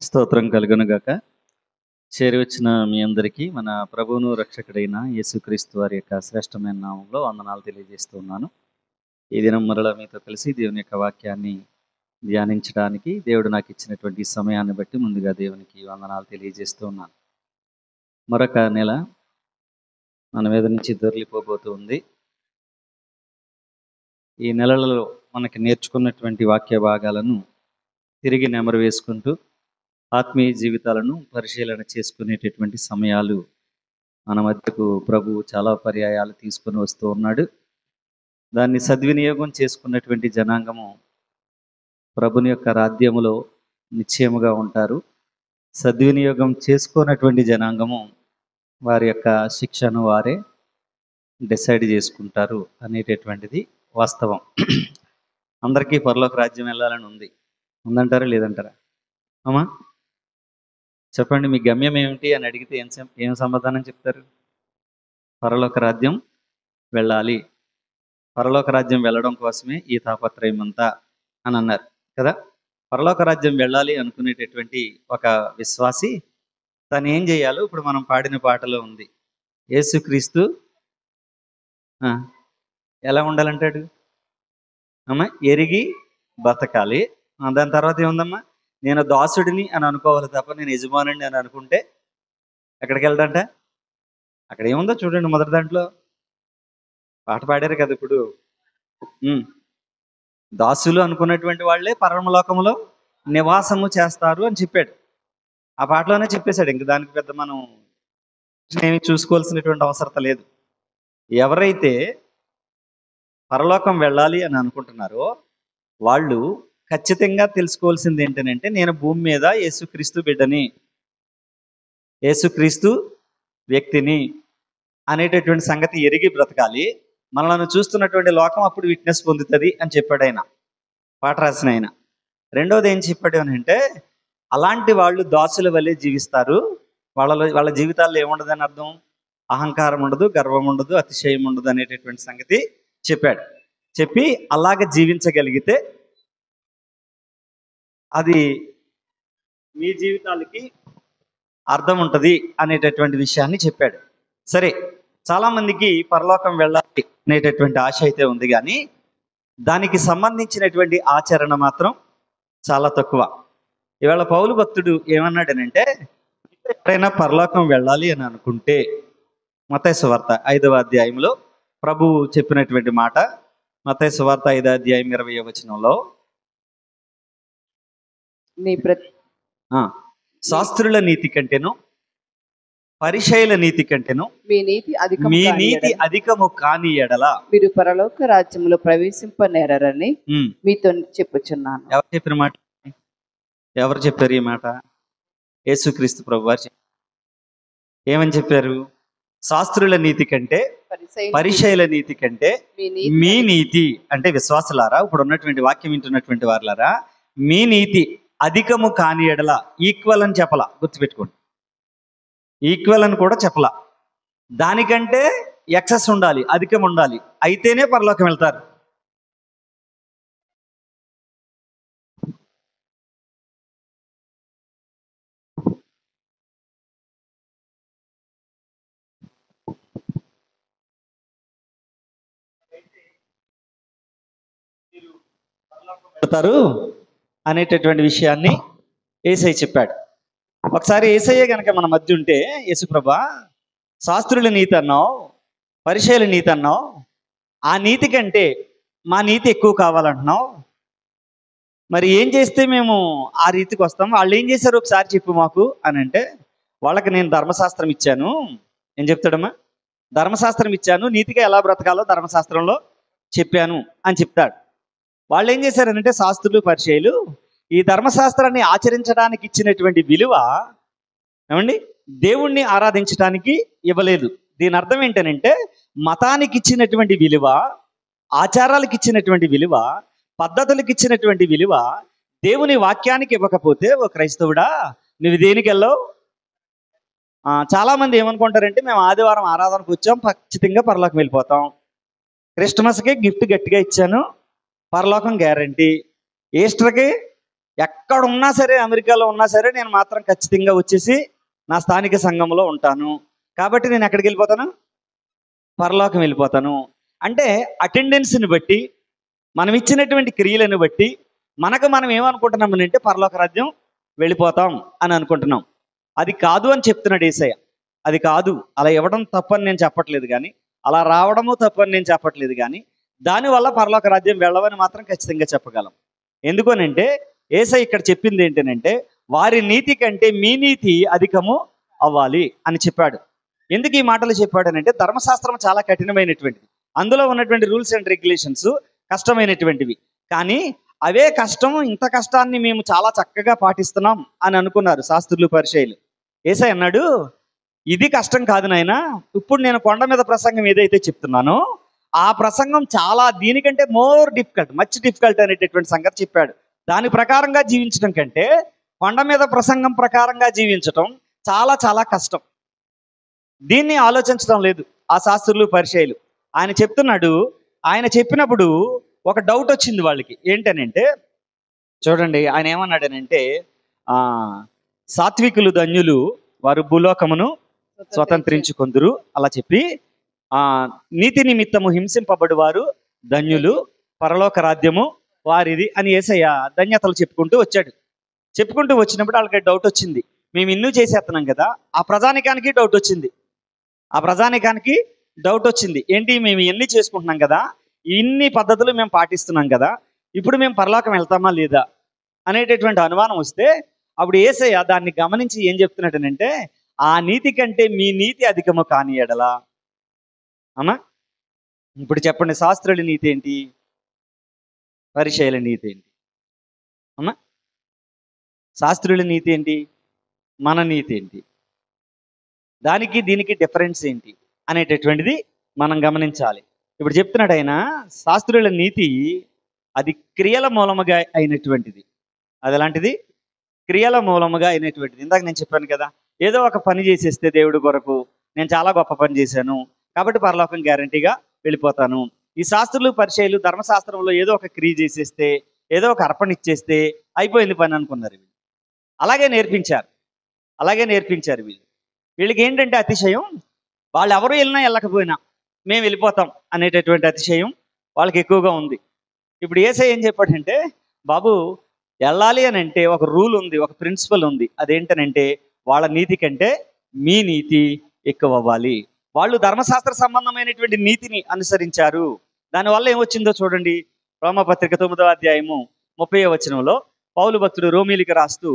స్తోత్రం కలుగునుగాక. చేరి వచ్చిన మీ అందరికీ మన ప్రభువును రక్షకుడైన యేసుక్రీస్తు వారి యొక్క శ్రేష్టమైన నామంలో వందనాలు తెలియజేస్తున్నాను. ఈ దినం మరలా మీతో కలిసి దేవుని యొక్క వాక్యాన్ని ధ్యానించడానికి దేవుడు నాకు ఇచ్చినటువంటి సమయాన్ని బట్టి ముందుగా దేవునికి వందనాలు తెలియజేస్తూ ఉన్నాను. మరొక నెల మన మీద నుంచి దొరికిపోబోతూ ఉంది. ఈ నెలలో మనకి నేర్చుకున్నటువంటి వాక్య భాగాలను తిరిగి నెమరు వేసుకుంటూ ఆత్మీయ జీవితాలను పరిశీలన చేసుకునేటటువంటి సమయాలు మన మధ్యకు ప్రభు చాలా పర్యాయాలు తీసుకొని వస్తూ ఉన్నాడు. దాన్ని సద్వినియోగం చేసుకున్నటువంటి జనాంగము ప్రభుని యొక్క రాజ్యములో నిశ్చయముగా ఉంటారు. సద్వినియోగం చేసుకున్నటువంటి జనాంగము వారి యొక్క శిక్షను వారే డిసైడ్ చేసుకుంటారు అనేటటువంటిది వాస్తవం. అందరికీ పరలోక రాజ్యం వెళ్ళాలని ఉందంటారా లేదంటారా? అమ్మా చెప్పండి, మీ గమ్యం ఏమిటి అని అడిగితే ఏం సమాధానం చెప్తారు? పరలోక రాజ్యం వెళ్ళాలి, పరలోక రాజ్యం వెళ్ళడం కోసమే ఈ తాపత్రయం అంతా అని అన్నారు కదా. పరలోక రాజ్యం వెళ్ళాలి అనుకునేటటువంటి ఒక విశ్వాసి తను ఏం చేయాలో ఇప్పుడు మనం పాడిన పాటలో ఉంది. యేసుక్రీస్తు ఎలా ఉండాలంటాడు అమ్మా? ఎరిగి బతకాలి. దాని తర్వాత ఏముందమ్మా? నేను దాసుడిని అని అనుకోవాలి తప్ప నేను యజమానుడిని అని అనుకుంటే ఎక్కడికి వెళ్తాంట? అక్కడ ఏముందో చూడండి, మొదటి దాంట్లో పాట పాడారు కదా. ఇప్పుడు దాసులు అనుకున్నటువంటి వాళ్ళే పరమలోకములో నివాసము చేస్తారు అని చెప్పాడు. ఆ పాటలోనే చెప్పేశాడు. ఇంక దానికి పెద్ద మనం ఏమి చూసుకోవాల్సినటువంటి అవసరం లేదు. ఎవరైతే పరలోకం వెళ్ళాలి అని అనుకుంటున్నారో వాళ్ళు ఖచ్చితంగా తెలుసుకోవాల్సింది ఏంటంటే, నేను భూమి మీద యేసుక్రీస్తు బిడ్డని, యేసుక్రీస్తు వ్యక్తిని అనేటటువంటి సంగతి ఎరిగి బ్రతకాలి. మనల్ని చూస్తున్నటువంటి లోకం అప్పుడు విట్నెస్ పొందుతుంది అని చెప్పాడు ఆయన, పాట రాసిన ఆయన. రెండవది ఏం చెప్పాడు అని అంటే, అలాంటి వాళ్ళు దాసుల వల్లే జీవిస్తారు. వాళ్ళ జీవితాల్లో ఏముండదని అర్థం? అహంకారం ఉండదు, గర్వం ఉండదు, అతిశయం ఉండదు అనేటటువంటి సంగతి చెప్పాడు. చెప్పి అలాగ జీవించగలిగితే అది మీ జీవితాలకి అర్థం ఉంటుంది అనేటటువంటి విషయాన్ని చెప్పాడు. సరే, చాలామందికి పరలోకం వెళ్ళాలి అనేటటువంటి ఆశ అయితే ఉంది, కానీ దానికి సంబంధించినటువంటి ఆచరణ మాత్రం చాలా తక్కువ. ఇవాళ పౌలు భక్తుడు ఏమన్నాడనంటే, ఎప్పుడైనా పరలోకం వెళ్ళాలి అని అనుకుంటే మత్తయి సువార్త 5వ అధ్యాయంలో ప్రభువు చెప్పినటువంటి మాట, మత్తయి సువార్త 5వ అధ్యాయం 20వ వచనంలో, శాస్త్రుల నీతి కంటేను పరిచయుల నీతి కంటేను మీ నీతి అధికము కాని ఎడల మీరు పరలోక రాజ్యములో ప్రవేశింపనేరని మీతో చెప్పుచున్నాను. ఎవరు చెప్పిన మాట? ఎవరు చెప్పారు ఈ మాట? యేసుక్రీస్తు ప్రభువారు ఏమని చెప్పారు? శాస్త్రుల నీతి కంటే పరిచయుల నీతి కంటే మీ నీతి అంటే విశ్వాసులారా, ఇప్పుడు ఉన్నటువంటి వాక్యం వింటున్నటువంటి వారులారా, మీ నీతి అధికము కాని ఎడల, ఈక్వల్ అని చెప్పలా, గుర్తుపెట్టుకోండి. ఈక్వల్ అని కూడా చెప్పలా, దానికంటే ఎక్సెస్ ఉండాలి, అధికం ఉండాలి, అయితేనే పరలోకం వెళ్తారు. అనేటటువంటి విషయాన్ని యేసయ్య చెప్పాడు. ఒకసారి యేసయ్య కనుక మన మధ్య ఉంటే, యేసుప్రభా శాస్త్రుల నీతి అన్నావు, పరిచయుల నీతి అన్నావు, ఆ నీతి కంటే మా నీతి ఎక్కువ కావాలంటున్నావు, మరి ఏం చేస్తే మేము ఆ రీతికి వస్తాం? వాళ్ళు ఏం చేశారు ఒకసారి చెప్పు మాకు అని అంటే, వాళ్ళకి నేను ధర్మశాస్త్రం ఇచ్చాను. ఏం చెప్తాడమ్మా? ధర్మశాస్త్రం ఇచ్చాను, నీతిగా ఎలా బ్రతకాలో ధర్మశాస్త్రంలో చెప్పాను అని చెప్తాడు. వాళ్ళు ఏం చేశారనంటే, శాస్త్రులు పరిచయులు ఈ ధర్మశాస్త్రాన్ని ఆచరించడానికి ఇచ్చినటువంటి విలువ ఏమండి దేవుణ్ణి ఆరాధించడానికి ఇవ్వలేదు. దీని అర్థం ఏంటనంటే, మతానికి ఇచ్చినటువంటి విలువ, ఆచారాలకు ఇచ్చినటువంటి విలువ, పద్ధతులకు ఇచ్చినటువంటి విలువ దేవుని వాక్యానికి ఇవ్వకపోతే, ఓ క్రైస్తవుడా నువ్వు దేనికి వెళ్ళావు? చాలామంది ఏమనుకుంటారంటే, మేము ఆదివారం ఆరాధనకు వచ్చాం, ఖచ్చితంగా పరలోకం వెళ్ళిపోతాం. క్రిస్మస్కి గిఫ్ట్ గట్టిగా ఇచ్చాను, పరలోకం గ్యారంటీ. ఈస్టర్కి ఎక్కడ ఉన్నా సరే, అమెరికాలో ఉన్నా సరే, నేను మాత్రం ఖచ్చితంగా వచ్చేసి నా స్థానిక సంఘంలో ఉంటాను. కాబట్టి నేను ఎక్కడికి వెళ్ళిపోతాను? పరలోకం వెళ్ళిపోతాను. అంటే అటెండెన్స్ని బట్టి, మనం ఇచ్చినటువంటి క్రియలను బట్టి మనకు మనం ఏమనుకుంటున్నాం అంటే పరలోక రాజ్యం వెళ్ళిపోతాం అని అనుకుంటున్నాం. అది కాదు అని చెప్తున్నాడు యేసయ్య. అది కాదు. అలా ఇవ్వడం తప్పని నేను చెప్పట్లేదు, కానీ అలా రావడము తప్పని నేను చెప్పట్లేదు, కానీ దానివల్ల పరలోక రాజ్యం వెళ్ళవని మాత్రం ఖచ్చితంగా చెప్పగలం. ఎందుకనంటే యేసయ్య ఇక్కడ చెప్పింది ఏంటనంటే, వారి నీతి కంటే మీ నీతి అధికము అవ్వాలి అని చెప్పాడు. ఎందుకు ఈ మాటలు చెప్పాడనంటే, ధర్మశాస్త్రం చాలా కఠినమైనటువంటిది. అందులో ఉన్నటువంటి రూల్స్ అండ్ రెగ్యులేషన్స్ కష్టమైనటువంటివి. కానీ అవే కష్టం, ఇంత కష్టాన్ని మేము చాలా చక్కగా పాటిస్తున్నాం అని అనుకున్నారు శాస్త్రులు, పరిచయులు. యేసయ్య అన్నాడు, ఇది కష్టం కాదు నాయనా, ఇప్పుడు నేను కొండ మీద ప్రసంగం ఏదైతే చెప్తున్నానో ఆ ప్రసంగం చాలా దీనికంటే మోర్ డిఫికల్ట్, మచ్ డిఫికల్ట్ అనేటటువంటి సంగతి చెప్పాడు. దాని ప్రకారంగా జీవించడం కంటే కొండ మీద ప్రసంగం ప్రకారంగా జీవించటం చాలా చాలా కష్టం. దీన్ని ఆలోచించడం లేదు ఆ శాస్త్రులు, పరిచయులు. ఆయన చెప్తున్నాడు. ఆయన చెప్పినప్పుడు ఒక డౌట్ వచ్చింది వాళ్ళకి. ఏంటనంటే చూడండి, ఆయన ఏమన్నాడనంటే, సాత్వికులు ధన్యులు, వారు భూలోకమును స్వతంత్రించుకొందురు అలా చెప్పి, నీతి నిమిత్తము హింసింపబడు వారు ధన్యులు, పరలోక రాజ్యము వారిది అని యేసయ్య ధన్యతలు చెప్పుకుంటూ వచ్చాడు. చెప్పుకుంటూ వచ్చినప్పుడు వాళ్ళకి డౌట్ వచ్చింది. మేము ఇన్ను చేసేస్తున్నాం కదా. ఆ ప్రజానికానికి డౌట్ వచ్చింది. ఏంటి, మేము ఎన్ని చేసుకుంటున్నాం కదా, ఇన్ని పద్ధతులు మేము పాటిస్తున్నాం కదా, ఇప్పుడు మేము పరలోకం వెళ్తామా లేదా అనేటటువంటి అనుమానం వస్తే, అప్పుడు యేసయ్య దాన్ని గమనించి ఏం చెప్తున్నాడనంటే, ఆ నీతి కంటే మీ నీతి అధికము కాని ఎడలా. అమ్మా ఇప్పుడు చెప్పండి, శాస్త్రుల నీతి ఏంటి, పరిచయుల నీతి ఏంటి? అమ్మా శాస్త్రుల నీతి ఏంటి, మన నీతి ఏంటి, దానికి దీనికి డిఫరెన్స్ ఏంటి అనేటటువంటిది మనం గమనించాలి. ఇప్పుడు చెప్తున్నాడు ఆయన, శాస్త్రుల నీతి అది క్రియల మూలముగా అయినటువంటిది. అది ఎలాంటిది? క్రియల మూలముగా అయినటువంటిది. ఇందాక నేను చెప్పాను కదా, ఏదో ఒక పని చేసేస్తే దేవుడి కొరకు, నేను చాలా గొప్ప పని చేశాను కాబట్టి పరలోకం గ్యారంటీగా వెళ్ళిపోతాను. ఈ శాస్త్రులు, పరిచయులు ధర్మశాస్త్రంలో ఏదో ఒక క్రియ చేసేస్తే, ఏదో ఒక అర్పణ ఇచ్చేస్తే అయిపోయింది పని అనుకున్నారు. వీళ్ళు అలాగే నేర్పించారు వీళ్ళకి ఏంటంటే అతిశయం, వాళ్ళు ఎవరు వెళ్ళినా వెళ్ళకపోయినా మేము వెళ్ళిపోతాం అనేటటువంటి అతిశయం వాళ్ళకి ఎక్కువగా ఉంది. ఇప్పుడు యేసయ్య ఏం చెప్పాడంటే, బాబు వెళ్ళాలి అని అంటే ఒక రూల్ ఉంది, ఒక ప్రిన్సిపల్ ఉంది. అదేంటనంటే, వాళ్ళ నీతి కంటే మీ నీతి ఎక్కువ అవ్వాలి. వాళ్ళు ధర్మశాస్త్ర సంబంధమైనటువంటి నీతిని అనుసరించారు. దానివల్ల ఏమొచ్చిందో చూడండి. రోమపత్రిక 9వ అధ్యాయము 30వ వచనంలో పౌలు భక్తుడు రోమీలికి రాస్తూ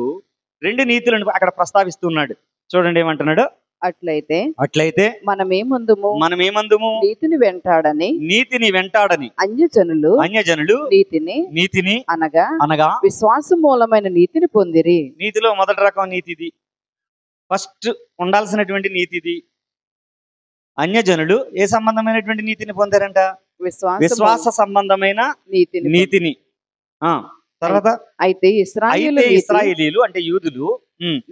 2 నీతులను అక్కడ ప్రస్తావిస్తున్నాడు. చూడండి ఏమంటున్నాడు. అట్లయితే మనమేమందుము నీతిని వెంటాడని అన్యజనులు నీతిని అనగా విశ్వాస మూలమైన నీతిని పొందిరి. నీతిలో మొదటి రకం నీతిది, ఫస్ట్ ఉండాల్సినటువంటి నీతిది. అన్యజనులు ఏ సంబంధమైనటువంటి నీతిని పొందారంట? విశ్వాస సంబంధమైన నీతిని. తర్వాత అయితే ఇశ్రాయేలీయులు అంటే యూదులు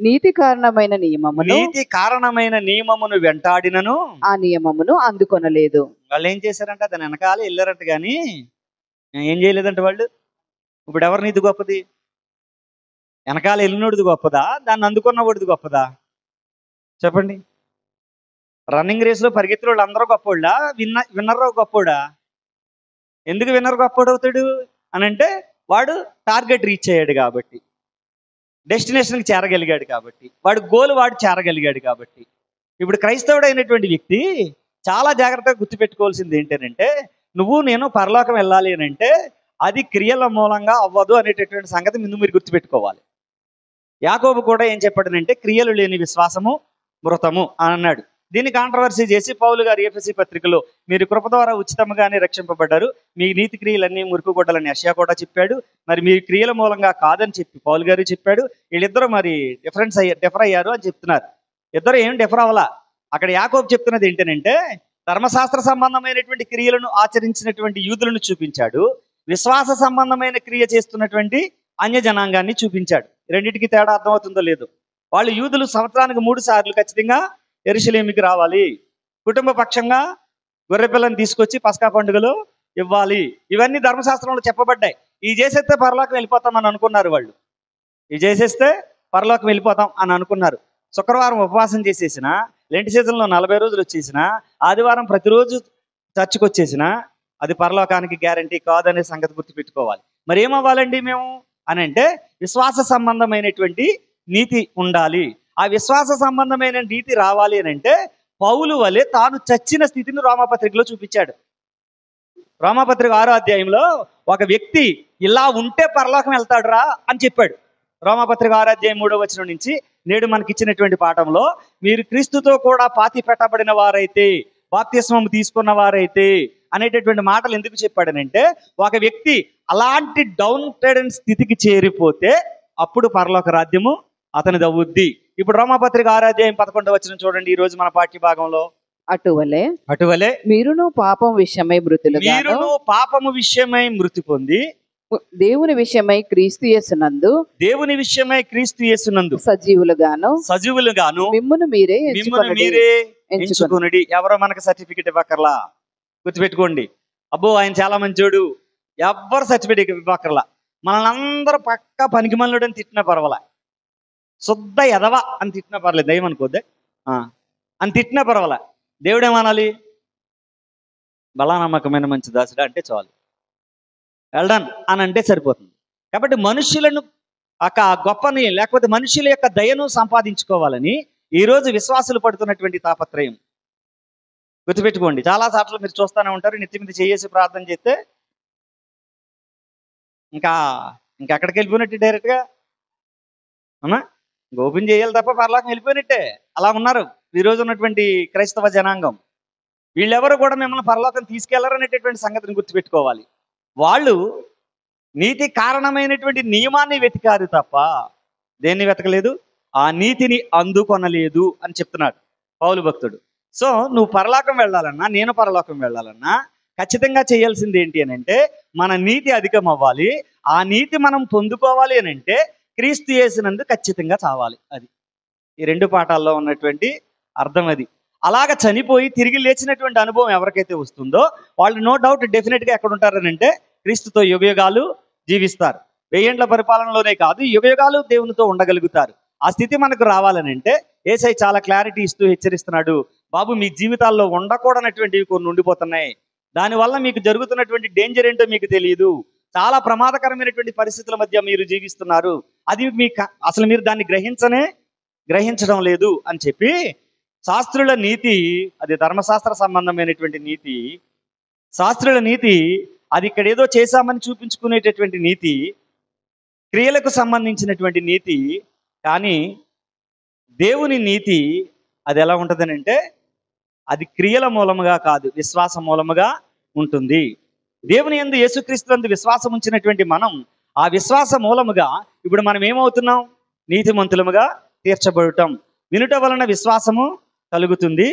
నీతి కారణమైన నియమమును వెంటాడినను ఆ నియమమును అందుకొనలేదు. వాళ్ళు ఏం చేశారంట? దాని వెనకాల వెళ్ళారంట, కానీ ఏం చేయలేదంట వాళ్ళు. ఇప్పుడు ఎవరి నీతి గొప్పది? వెనకాల వెళ్ళినోడిది గొప్పదా, దాన్ని అందుకున్నవాడిది గొప్పదా? చెప్పండి. రన్నింగ్ రేస్లో పరిగెత్తిన వాళ్ళు అందరూ గొప్పోళ్ళా, విన్నర్ గొప్పోడా? ఎందుకు విన్నర్ గొప్పోడు అవుతాడు అనంటే, వాడు టార్గెట్ రీచ్ అయ్యాడు కాబట్టి, డెస్టినేషన్కి చేరగలిగాడు కాబట్టి, వాడు గోల్ చేరగలిగాడు కాబట్టి. ఇప్పుడు క్రైస్తవుడు అయినటువంటి వ్యక్తి చాలా జాగ్రత్తగా గుర్తుపెట్టుకోవాల్సింది ఏంటంటే, నువ్వు నేను పరలోకం వెళ్ళాలి అని అంటే అది క్రియల మూలంగా అవ్వదు అనేటటువంటి సంగతి ముందు మీరు గుర్తుపెట్టుకోవాలి. యాకోబు కూడా ఏం చెప్పాడనంటే, క్రియలు లేని విశ్వాసము మృతము అని అన్నాడు. దీన్ని కాంట్రవర్సీ చేసి పౌలు గారు ఎఫెసీ పత్రికలో, మీరు కృప ద్వారా ఉచితంగానే రక్షింపబడ్డారు, మీ నీతి క్రియలన్నీ మురుకుగొడ్డలని యెషయా కూడా చెప్పాడు, మరి మీ క్రియల మూలంగా కాదని చెప్పి పౌలు గారు చెప్పాడు. వీళ్ళిద్దరూ మరి డిఫర్ అయ్యారు అని చెప్తున్నారు. ఇద్దరు ఏం డిఫర్ అవ్వాలా. అక్కడ యాకోబు చెప్తున్నది ఏంటంటే, ధర్మశాస్త్ర సంబంధమైనటువంటి క్రియలను ఆచరించినటువంటి యూదులను చూపించాడు, విశ్వాస సంబంధమైన క్రియ చేస్తున్నటువంటి అన్య జనాంగాన్ని చూపించాడు. రెండింటికి తేడా అర్థమవుతుందో లేదో. వాళ్ళు యూదులు సంవత్సరానికి 3 సార్లు ఖచ్చితంగా యెరూషలేముకి రావాలి, కుటుంబ పక్షంగా గొర్రెపిల్లని తీసుకొచ్చి పస్కా పండుగలో ఇవ్వాలి. ఇవన్నీ ధర్మశాస్త్రంలో చెప్పబడ్డాయి. ఈ చేసేస్తే పరలోకం వెళ్ళిపోతామని అనుకున్నారు వాళ్ళు. ఇవి చేసేస్తే పరలోకం వెళ్ళిపోతాం అని అనుకున్నారు. శుక్రవారం ఉపవాసం చేసేసిన, లెంటి సీజన్లో 40 రోజులు వచ్చేసిన, ఆదివారం ప్రతిరోజు చర్చికి వచ్చేసిన అది పరలోకానికి గ్యారంటీ కాదనే సంగతి గుర్తుపెట్టుకోవాలి. మరి ఏమవ్వాలండి మేము అని అంటే విశ్వాస సంబంధమైనటువంటి నీతి ఉండాలి. ఆ విశ్వాస సంబంధమైన నీతి రావాలి అని అంటే పౌలు వలె తాను చచ్చిన స్థితిని రోమాపత్రికలో చూపించాడు. రోమాపత్రిక 6వ అధ్యాయంలో ఒక వ్యక్తి ఇలా ఉంటే పరలోకం వెళ్తాడురా అని చెప్పాడు. రోమాపత్రిక 6వ అధ్యాయం 3వ వచనం నుంచి నేడు మనకి ఇచ్చినటువంటి పాఠంలో, మీరు క్రీస్తుతో కూడా పాతి పెట్టబడిన వారైతే, బాప్తిస్మం తీసుకున్న వారైతే అనేటటువంటి మాటలు ఎందుకు చెప్పాడనంటే ఒక వ్యక్తి అలాంటి డౌన్టెడ్ స్థితికి చేరిపోతే అప్పుడు పరలోక రాజ్యము అతనిది అవుద్ది. ఇప్పుడు రోమాపత్రిక 6వ అధ్యాయం 11వ వచనం చూడండి. ఈ రోజు మన పాఠ్య భాగంలో, అటువలే మీరును పాపం విషయమై మృతులుగాను, మీరును పాపము విషయమై మృతి పొంది దేవుని విషయమై క్రీస్తు యేసునందు సజీవులుగాను మిమ్మును మీరే ఎంచుకొనుడి. ఎవరో మనకు సర్టిఫికెట్ ఇవ్వకర్లా, గుర్తుపెట్టుకోండి. అబ్బో ఆయన చాలా మంచోడు, ఎవ్వరు సర్టిఫికెట్ ఇవ్వకర్లా. మనల్ని అందరూ పక్క పనికిమల్లుడు అని తిట్టినా పర్వాలే, శుద్ధ ఎదవా అని తిట్టినా పర్లేదు, దయ్యం అనుకోద్దే అని తిట్టినా పర్వాలే. దేవుడేమనాలి? బలా నమ్మకమైన మంచి దాసుడా అంటే చాలు, వెల్డన్ అని అంటే సరిపోతుంది. కాబట్టి మనుషులను ఒక గొప్పని లేకపోతే మనుషుల యొక్క దయను సంపాదించుకోవాలని ఈరోజు విశ్వాసులు పడుతున్నటువంటి తాపత్రయం గుర్తుపెట్టుకోండి. చాలా సార్లు మీరు చూస్తూనే ఉంటారు, నెత్తి మీద చేసి ప్రార్థన చేస్తే ఇంకా ఎక్కడికి వెళ్ళిపోయినట్టు డైరెక్ట్గా అవునా, ఓపెన్ చేయాలి తప్ప పరలోకం వెళ్ళిపోయినట్టే. అలా ఉన్నారు ఈరోజు ఉన్నటువంటి క్రైస్తవ జనాంగం. వీళ్ళెవరు కూడా మిమ్మల్ని పరలోకం తీసుకెళ్లరనేటటువంటి సంగతిని గుర్తుపెట్టుకోవాలి. వాళ్ళు నీతి కారణమైనటువంటి నియమాన్ని వెతికారు తప్ప దేన్ని వెతకలేదు, ఆ నీతిని అందుకొనలేదు అని చెప్తున్నాడు పౌలు భక్తుడు. సో నువ్వు పరలోకం వెళ్ళాలన్నా, నేను పరలోకం వెళ్ళాలన్నా ఖచ్చితంగా చేయాల్సింది ఏంటి అని అంటే మన నీతి అధికం అవ్వాలి. ఆ నీతి మనం పొందుకోవాలి అని అంటే క్రీస్తు యేసునందు ఖచ్చితంగా చావాలి. అది ఈ 2 పాఠాల్లో ఉన్నటువంటి అర్థం. అది అలాగ చనిపోయి తిరిగి లేచినటువంటి అనుభవం ఎవరికైతే వస్తుందో వాళ్ళు నో డౌట్ డెఫినెట్గా ఎక్కడ ఉంటారని అంటే క్రీస్తుతో యుగయుగాలు జీవిస్తారు. 1000 ఏళ్ల పరిపాలనలోనే కాదు, యుగయుగాలు దేవునితో ఉండగలుగుతారు. ఆ స్థితి మనకు రావాలని అంటే యేసయ్య చాలా క్లారిటీ ఇస్తూ హెచ్చరిస్తున్నాడు. బాబు, మీ జీవితాల్లో ఉండకూడనటువంటివి కొన్ని ఉండిపోతున్నాయి, దానివల్ల మీకు జరుగుతున్నటువంటి డేంజర్ ఏంటో మీకు తెలియదు, చాలా ప్రమాదకరమైనటువంటి పరిస్థితుల మధ్య మీరు జీవిస్తున్నారు, అది మీకు అసలు మీరు దాన్ని గ్రహించడం లేదు అని చెప్పి శాస్త్రుల నీతి, అది ధర్మశాస్త్ర సంబంధమైనటువంటి నీతి, శాస్త్రుల నీతి అది ఇక్కడ ఏదో చేశామని చూపించుకునేటటువంటి నీతి, క్రియలకు సంబంధించినటువంటి నీతి. కానీ దేవుని నీతి అది ఎలా ఉంటుందని అంటే అది క్రియల మూలముగా కాదు, విశ్వాస మూలముగా ఉంటుంది. దేవుని యందు యేసుక్రీస్తు యందు విశ్వాసం ఉంచినటువంటి మనం ఆ విశ్వాస మూలముగా ఇప్పుడు మనం ఏమవుతున్నాం? నీతిమంతులముగా తీర్చబడటం. వినుట వలన విశ్వాసము కలుగుతుంది,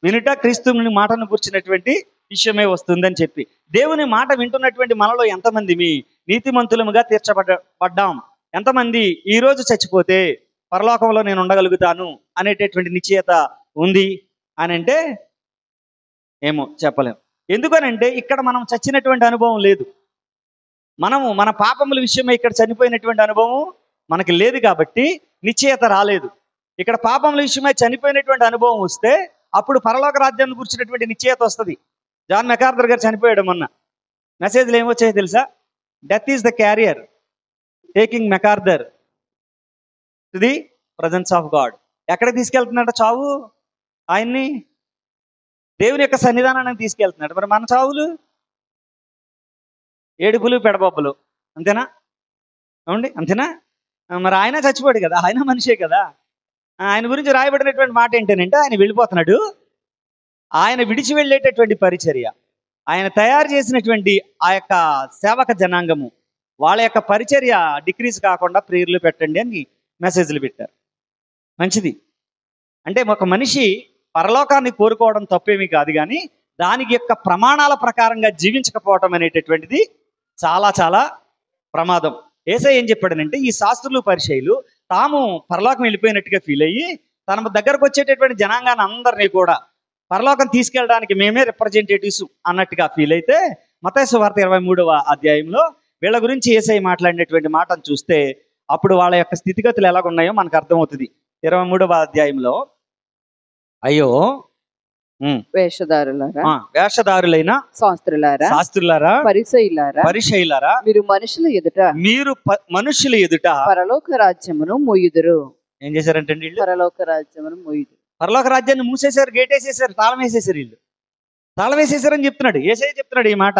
వినుట క్రీస్తుని మాటను కూర్చున్నటువంటి విషయమే వస్తుందని చెప్పి దేవుని మాట వింటున్నటువంటి మనలో ఎంతమంది మీ నీతిమంతులముగా తీర్చబడ్డాం? ఎంతమంది ఈరోజు చచ్చిపోతే పరలోకంలో నేను ఉండగలుగుతాను అనేటటువంటి నిశ్చయత ఉంది అని అంటే ఏమో చెప్పలేం. ఎందుకనంటే ఇక్కడ మనం చచ్చినటువంటి అనుభవం లేదు, మనము మన పాపముల విషయమై ఇక్కడ చనిపోయినటువంటి అనుభవం మనకి లేదు కాబట్టి నిశ్చయత రాలేదు. ఇక్కడ పాపముల విషయమై చనిపోయినటువంటి అనుభవం వస్తే అప్పుడు పరలోక రాజ్యాన్ని కూర్చున్నటువంటి నిశ్చయత వస్తుంది. జాన్ మెకార్థర్ గారు చనిపోయాడు మొన్న, మెసేజ్లు ఏమొచ్చాయో తెలుసా? Death is the carrier taking MacArthur to the presence of God. ఎక్కడికి తీసుకెళ్తున్నాడు చావు? ఆయన్ని దేవుని యొక్క సన్నిధానానికి తీసుకెళ్తున్నాడు. మరి మన చావులు ఏడుపులు పెడబొబ్బలు, అంతేనా? అవునండి, అంతేనా? మరి ఆయన చచ్చిపోయాడు కదా, ఆయన మనిషే కదా. ఆయన గురించి రాయబడినటువంటి మాట ఏంటంటే ఆయన వెళ్ళిపోతున్నాడు, ఆయన విడిచి వెళ్ళేటటువంటి పరిచర్య, ఆయన తయారు చేసినటువంటి ఆ యొక్క సేవక జనాంగము, వాళ్ళ యొక్క పరిచర్య డిక్రీజ్ కాకుండా ప్రేయర్లు పెట్టండి అని మెసేజ్లు పెట్టారు. మంచిది. అంటే ఒక మనిషి పరలోకాన్ని కోరుకోవడం తప్పేమీ కాదు, కానీ దానికి యొక్క ప్రమాణాల ప్రకారంగా జీవించకపోవటం అనేటటువంటిది చాలా చాలా ప్రమాదం. యేసయ్య ఏం చెప్పాడనంటే ఈ శాస్త్రులు పరిచయులు తాము పరలోకం వెళ్ళిపోయినట్టుగా ఫీల్ అయ్యి తన దగ్గరకు వచ్చేటటువంటి జనాంగాన్ని అందరినీ కూడా పరలోకం తీసుకెళ్ళడానికి మేమే రిప్రజెంటేటివ్స్ అన్నట్టుగా ఫీల్ అయితే మత్తయి సువార్త 23వ అధ్యాయంలో వీళ్ళ గురించి యేసయ్య మాట్లాడినటువంటి మాటను చూస్తే అప్పుడు వాళ్ళ యొక్క స్థితిగతులు ఎలాగున్నాయో మనకు అర్థమవుతుంది. 23వ అధ్యాయంలో అయ్యో వేషధారులారా, వేషధారులైన శాస్త్రులారా, పరిసయ్యులారా, మీరు మనుషుల ఎదుట పరలోక రాజ్యమును మోయుదురు. ఏం చేశారంటే వీళ్ళు? పరలోక రాజ్యమును మోయుదురు. పరలోక రాజ్యాన్ని మూసేశారు, గేట్ వేసేసారు, తాళం వేసేసారు. వీళ్ళు తాళం వేసేసారని చెప్తున్నాడు, యేసయ్య చెప్తున్నాడు ఈ మాట.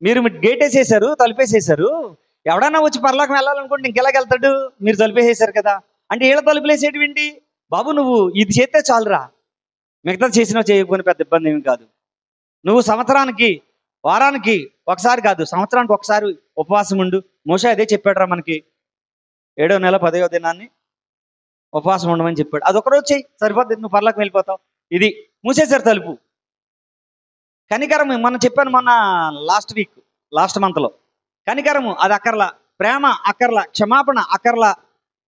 మీరు గేట్ వేసేసారు, తలుపేసేసారు. ఎవడన్నా వచ్చి పరలోకం వెళ్ళాలనుకుంటే ఇంకెలాగెళ్తాడు? మీరు తలుపేసేసారు కదా. అంటే వీళ్ళ తలుపులేసేటివి ఏంటి? బాబు నువ్వు ఇది చేస్తే చాలురా, మిగతా చేసినా చేయకపోయినా పెద్ద ఇబ్బంది ఏమి కాదు. నువ్వు సంవత్సరానికి, వారానికి ఒకసారి కాదు, సంవత్సరానికి ఒకసారి ఉపవాసం ఉండు. మోషే అదే చెప్పాడు రా మనకి. 7వ నెల 10వ దినాన్ని ఉపవాసం ఉండమని చెప్పాడు. అదొకరోజు చెయ్యి, సరిపోద్ది, నువ్వు పరలోకం వెళ్ళిపోతావు. ఇది మూసేశారు తలుపు. కనికరం మనం చెప్పాను మొన్న లాస్ట్ మంత్లో. కనికరము అది అక్కర్లా, ప్రేమ అక్కర్లా, క్షమాపణ అక్కర్లా,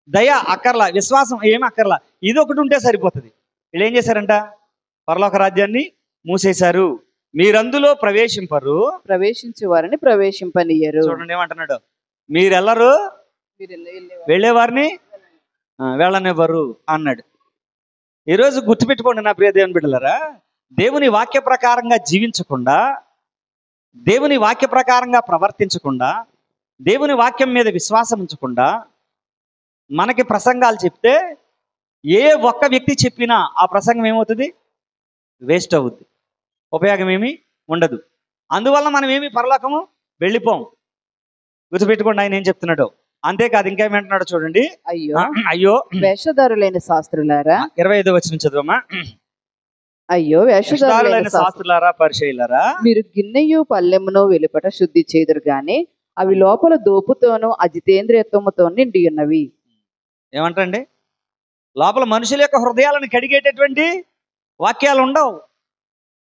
దయ అక్కర్లా, విశ్వాసం ఏమి అక్కర్లా. ఇది ఒకటి ఉంటే సరిపోతుంది. వీళ్ళు ఏం చేశారంట? పరలోక రాజ్యాన్ని మూసేశారు. మీరందులో ప్రవేశించే వారిని ప్రవేశింపనియ్యరు. చూడండి ఏమంటున్నాడు, మీరెల్లరూ వెళ్ళేవారిని వెళ్ళనివ్వరు అన్నాడు. ఈరోజు గుర్తుపెట్టుకోండి నా ప్రియ దేవుని బిడ్డలారా, దేవుని వాక్య ప్రకారంగా జీవించకుండా, దేవుని వాక్య ప్రకారంగా ప్రవర్తించకుండా, దేవుని వాక్యం మీద విశ్వాసం ఉంచకుండా మనకి ప్రసంగాలు చెప్తే ఏ ఒక్క వ్యక్తి చెప్పినా ఆ ప్రసంగం ఏమవుతుంది? వేస్ట్ అవుద్ది, ఉపయోగం ఏమీ ఉండదు. అందువల్ల మనం ఏమి పరలోకము వెళ్ళిపోం. గుర్తుపెట్టుకోండి ఆయన ఏం చెప్తున్నాడు. అంతేకాదు ఇంకేమంటున్నాడు చూడండి. అయ్యో వేషధారులైన శాస్త్రులారా, 25వ వచనం చదువమ్మా. అయ్యో వేషధారులైన శాస్త్రులారా, పరిసయ్యులారా, మీరు గిన్నెయు పల్లెమును వెలుపట శుద్ధి చేదురు గాని అవి లోపల దోపుతోనూ అజితేంద్రియత్వముతో నిండి ఉన్నవి. ఏమంటండి? లోపల మనుషుల యొక్క హృదయాలను కడిగేటటువంటి వాక్యాలు ఉండవు.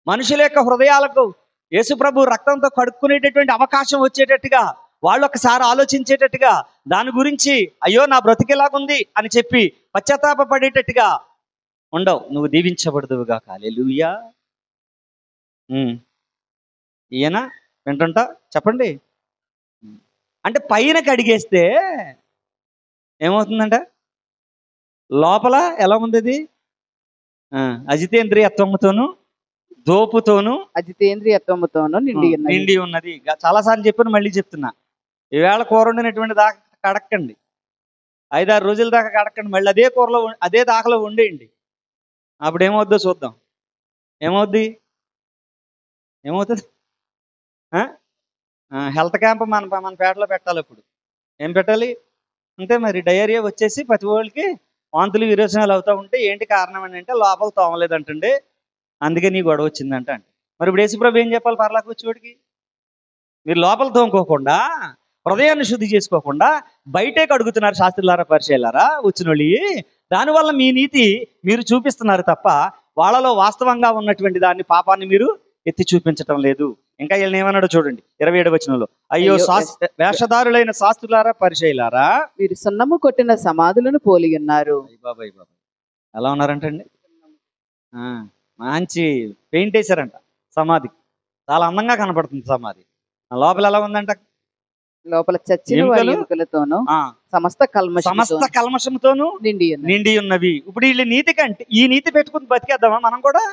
మనుషుల యొక్క హృదయాలకు యేసుప్రభు రక్తంతో కడుక్కునేటటువంటి అవకాశం వచ్చేటట్టుగా, వాళ్ళు ఒకసారి ఆలోచించేటట్టుగా, దాని గురించి అయ్యో నా బ్రతికేలాగుంది అని చెప్పి పశ్చాత్తాప పడేటట్టుగా ఉండవు. నువ్వు దీవించబడదువుగా. హల్లెలూయా. ఈయన వింటుంటా చెప్పండి. అంటే పైన కడిగేస్తే ఏమవుతుందంట? లోపల ఎలా ఉంది? అది అజితేంద్రియత్వముతోను దోపుతోను అజితేంద్రియత్వముతోను నిండి ఉన్నది. చాలాసార్లు చెప్పాను, మళ్ళీ చెప్తున్నా. ఈవేళ కూర వండినటువంటి దాకా కడక్కండి, 5-6 రోజుల దాకా కడక్కండి, మళ్ళీ అదే కూరలో అదే దాకలో వండేయండి. అప్పుడు ఏమవుద్దో చూద్దాం. ఏమవుతుంది? హెల్త్ క్యాంప్ మన పేటలో పెట్టాలి. ఇప్పుడు ఏం పెట్టాలి? అంతే మరి, డయేరియా వచ్చేసి ప్రతి వాళ్ళకి వాంతులు విరోచనాలు అవుతూ ఉంటే ఏంటి కారణం అని అంటే లోపల తోమలేదంటండి, అందుకే నీ గొడవ వచ్చిందంట. అంటే మరి ఇప్పుడు యేసుప్రభు ఏం చెప్పాలి? పరలోకి వచ్చేవాడికి మీరు లోపల తోముకోకుండా, హృదయాన్ని శుద్ధి చేసుకోకుండా బయటే కడుగుతున్నారు శాస్త్రులారా, పరిచయాలారా, వచ్చిన వాళ్ళు. దానివల్ల మీ నీతి మీరు చూపిస్తున్నారు తప్ప వాళ్ళలో వాస్తవంగా ఉన్నటువంటి దాన్ని, పాపాన్ని మీరు ఎత్తి చూపించటం లేదు. ఇంకా వీళ్ళని ఏమన్నాడో చూడండి 27వ వచనంలో. అయ్యో వేషధారులైన శాస్త్రులారా, పరిచయాలారా, మీరు సున్నము కొట్టిన సమాధులను పోలి ఉన్నారు. బాబాయ్ ఎలా ఉన్నారంటండి? మంచి పెయింట్ వేశారంట సమాధి, చాలా అందంగా కనపడుతుంది సమాధి. లోపల ఎలా ఉందంట? లోపల చచ్చిన ఎముకలతోనూ సమస్త కల్మషంతోనూ నిండి ఉన్నవి. ఇప్పుడు వీళ్ళ నీతి కంటే ఈ నీతి పెట్టుకుని బతికేద్దామా మనం కూడా?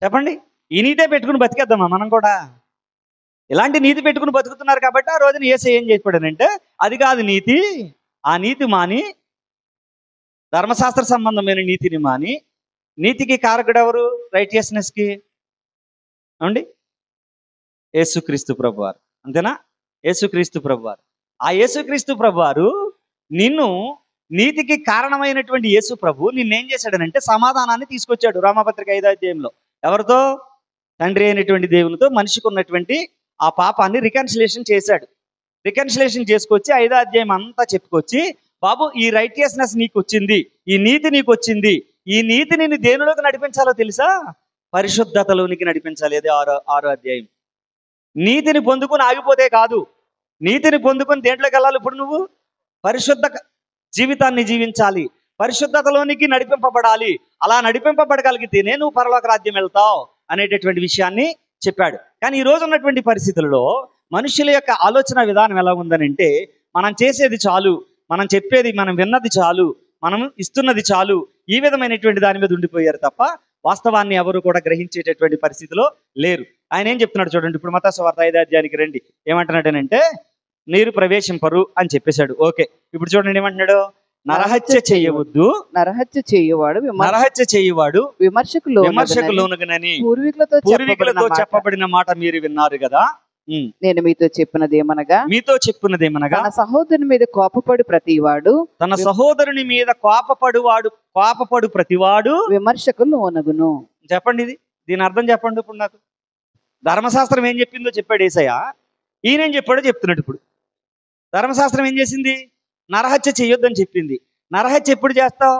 చెప్పండి, ఈ నీతే పెట్టుకుని బతికేద్దామా మనం కూడా? ఇలాంటి నీతి పెట్టుకుని బతుకుతున్నారు కాబట్టి ఆ రోజున యేసయ్య ఏం చెప్పాడనంటే, అది కాదు నీతి, ఆ నీతి మాని, ధర్మశాస్త్ర సంబంధమైన నీతిని మాని, నీతికి కారకుడు ఎవరు? రైటియస్నెస్కి అండి యేసుక్రీస్తు ప్రభువారు. అంతేనా? యేసుక్రీస్తు ప్రభువారు. ఆ యేసుక్రీస్తు ప్రభువారు నిన్ను, నీతికి కారణమైనటువంటి యేసు ప్రభు నిన్నేం చేశాడనంటే సమాధానాన్ని తీసుకొచ్చాడు. రోమాపత్రిక 5వ అధ్యాయంలో ఎవరితో? తండ్రి అయినటువంటి దేవునితో మనిషికి ఉన్నటువంటి ఆ పాపాన్ని రికన్సిలేషన్ చేశాడు. రికన్సిలేషన్ చేసుకొచ్చి 5వ అధ్యాయం అంతా చెప్పుకొచ్చి, బాబు ఈ రైటియస్నెస్ నీకు వచ్చింది, ఈ నీతి నీకు వచ్చింది, ఈ నీతి నిన్ను దేనిలోకి నడిపించాలో తెలుసా? పరిశుద్ధతలోనికి నడిపించాలి. అదే 6వ అధ్యాయం. నీతిని పొందుకొని ఆగిపోతే కాదు, నీతిని పొందుకొని దేంట్లోకి వెళ్ళాలి? ఇప్పుడు నువ్వు పరిశుద్ధ జీవితాన్ని జీవించాలి, పరిశుద్ధతలోనికి నడిపింపబడాలి. అలా నడిపింపబడగలిగితేనే నువ్వు పరలోక రాజ్యం వెళ్తావు అనేటటువంటి విషయాన్ని చెప్పాడు. కానీ ఈ రోజు ఉన్నటువంటి పరిస్థితుల్లో మనుషుల యొక్క ఆలోచన విధానం ఎలా ఉందనంటే, మనం చేసేది చాలు, మనం చెప్పేది, మనం విన్నది చాలు, మనం ఇస్తున్నది చాలు, ఈ విధమైనటువంటి దాని మీద ఉండిపోయారు తప్ప వాస్తవాన్ని ఎవరు కూడా గ్రహించేటటువంటి పరిస్థితిలో లేరు. ఆయన ఏం చెప్తున్నాడు చూడండి. ఇప్పుడు మత్తయి సువార్త 5వ అధ్యాయానికి రండి. ఏమంటున్నాడనంటే నీరు ప్రవేశింపరు అని చెప్పేశాడు. ఓకే, ఇప్పుడు చూడండి ఏమంటున్నాడు. నరహత్య చేయవద్దు, నరహత్య చేయువాడు నరహత్య చేయువాడు విమర్శకు లోనగునని పూర్వీకులతో చెప్పబడిన మాట మీరు విన్నారు కదా. నేను మీతో చెప్పినదేమనగా తన సహోదరుని మీద కోపపడు ప్రతివాడు కోపపడు ప్రతివాడు విమర్శకు లోనగును. చెప్పండి, దీని అర్థం చెప్పండి. ఇప్పుడు నాకు ధర్మశాస్త్రం ఏం చెప్పిందో చెప్పాడు యేసయ్య, ఈయనేం చెప్పాడో చెప్తున్నాడు. ఇప్పుడు ధర్మశాస్త్రం ఏం చేసింది? నరహత్య చేయొద్దని చెప్పింది. నరహత్య ఎప్పుడు చేస్తావు?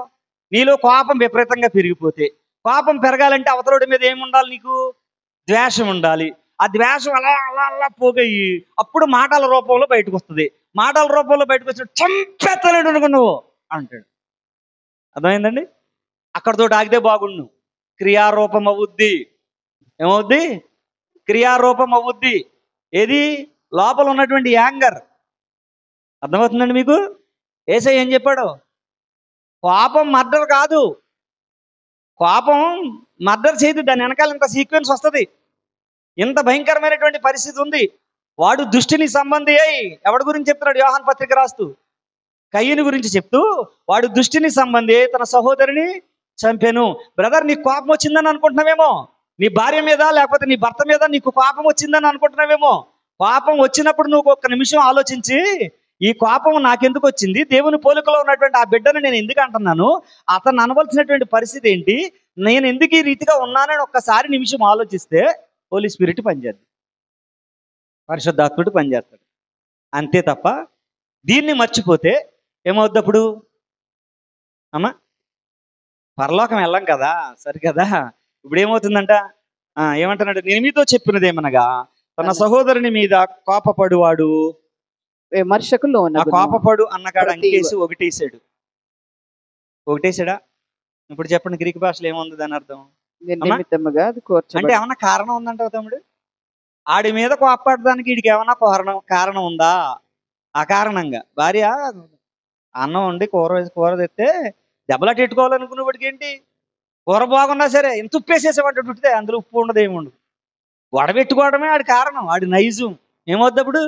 నీలో కోపం విపరీతంగా పెరిగిపోతే. కోపం పెరగాలంటే అవతలోడి మీద ఏముండాలి? నీకు ద్వేషం ఉండాలి. ఆ ద్వేషం అలా అలా అలా పోగయి అప్పుడు మాటల రూపంలో బయటకు వస్తుంది. మాటల రూపంలో బయటకు వచ్చి చంపేస్తాడు నువ్వు అంటాడు. అర్థమైందండి? అక్కడతో ఆగితే బాగుండు. క్రియారూపం అవుద్ది. ఏమవుద్ది? క్రియారూపం అవుద్ది. ఏది? లోపల ఉన్నటువంటి యాంగర్. అర్థమవుతుందండి మీకు? యేసయ్య ఏం చెప్పాడు? కోపం మర్డర్ కాదు. కోపం మర్డర్ చేయదు. దాని వెనకాల ఇంత సీక్వెన్స్ వస్తుంది. ఇంత భయంకరమైనటువంటి పరిస్థితి ఉంది. వాడు దుష్టిని సంబంధి అయి ఎవడి గురించి చెప్తున్నాడు? యోహాను పత్రిక రాస్తూ కయ్యని గురించి చెప్తూ, వాడు దుష్టిని సంబంధి తన సహోదరిని చంపెను. బ్రదర్, నీకు కోపం వచ్చిందని అనుకుంటున్నావేమో. నీ భార్య మీద లేకపోతే నీ భర్త మీద నీకు కోపం వచ్చిందని అనుకుంటున్నావేమో. కోపం వచ్చినప్పుడు నువ్వు ఒక్క నిమిషం ఆలోచించి, ఈ కోపం నాకెందుకు వచ్చింది? దేవుని పోలికలో ఉన్నటువంటి ఆ బిడ్డను నేను ఎందుకు అంటున్నాను? అతను అనవలసినటువంటి పరిస్థితి ఏంటి? నేను ఎందుకు ఈ రీతిగా ఉన్నానని ఒక్కసారి నిమిషం ఆలోచిస్తే హోలీ స్పిరిట్ పనిచేద్ది, పరిశుద్ధాత్ముడు పనిచేస్తాడు. అంతే తప్ప దీన్ని మర్చిపోతే ఏమవుద్ది? అప్పుడు అమ్మా పరలోకం వెళ్ళాం కదా, సరికదా. ఇప్పుడు ఏమవుతుందంట? ఏమంటున్నాడు? నేను మీతో చెప్పినదేమనగా తన సహోదరుని మీద కోపపడువాడు విమర్శకు లోనగును. కోపపడు అన్నకాడ అంకేసి ఒకటేసాడా? ఇప్పుడు చెప్పండి, గ్రీక్ భాషలో ఏముంది దాని అర్థం? అంటే ఏమన్నా కారణం ఉందంటావు తమ్ముడు? ఆడి మీద కోపపడడానికి వీడికి ఏమన్నా కారణం ఉందా? అకారణంగా భార్య అన్నం వండి కూర తెస్తే దెబ్బలాట పెట్టుకోవాలనుకునే వాడికి ఏంటి? కూర బాగున్నా సరే ఇంత ఉప్పు వేసేసేవాడు ఉట్టితే అందులో ఉప్పు ఉండదు, ఏముండదు. వడబెట్టుకోవడమే ఆడి కారణం, ఆడి నైజం. ఏమవుద్ది అప్పుడు?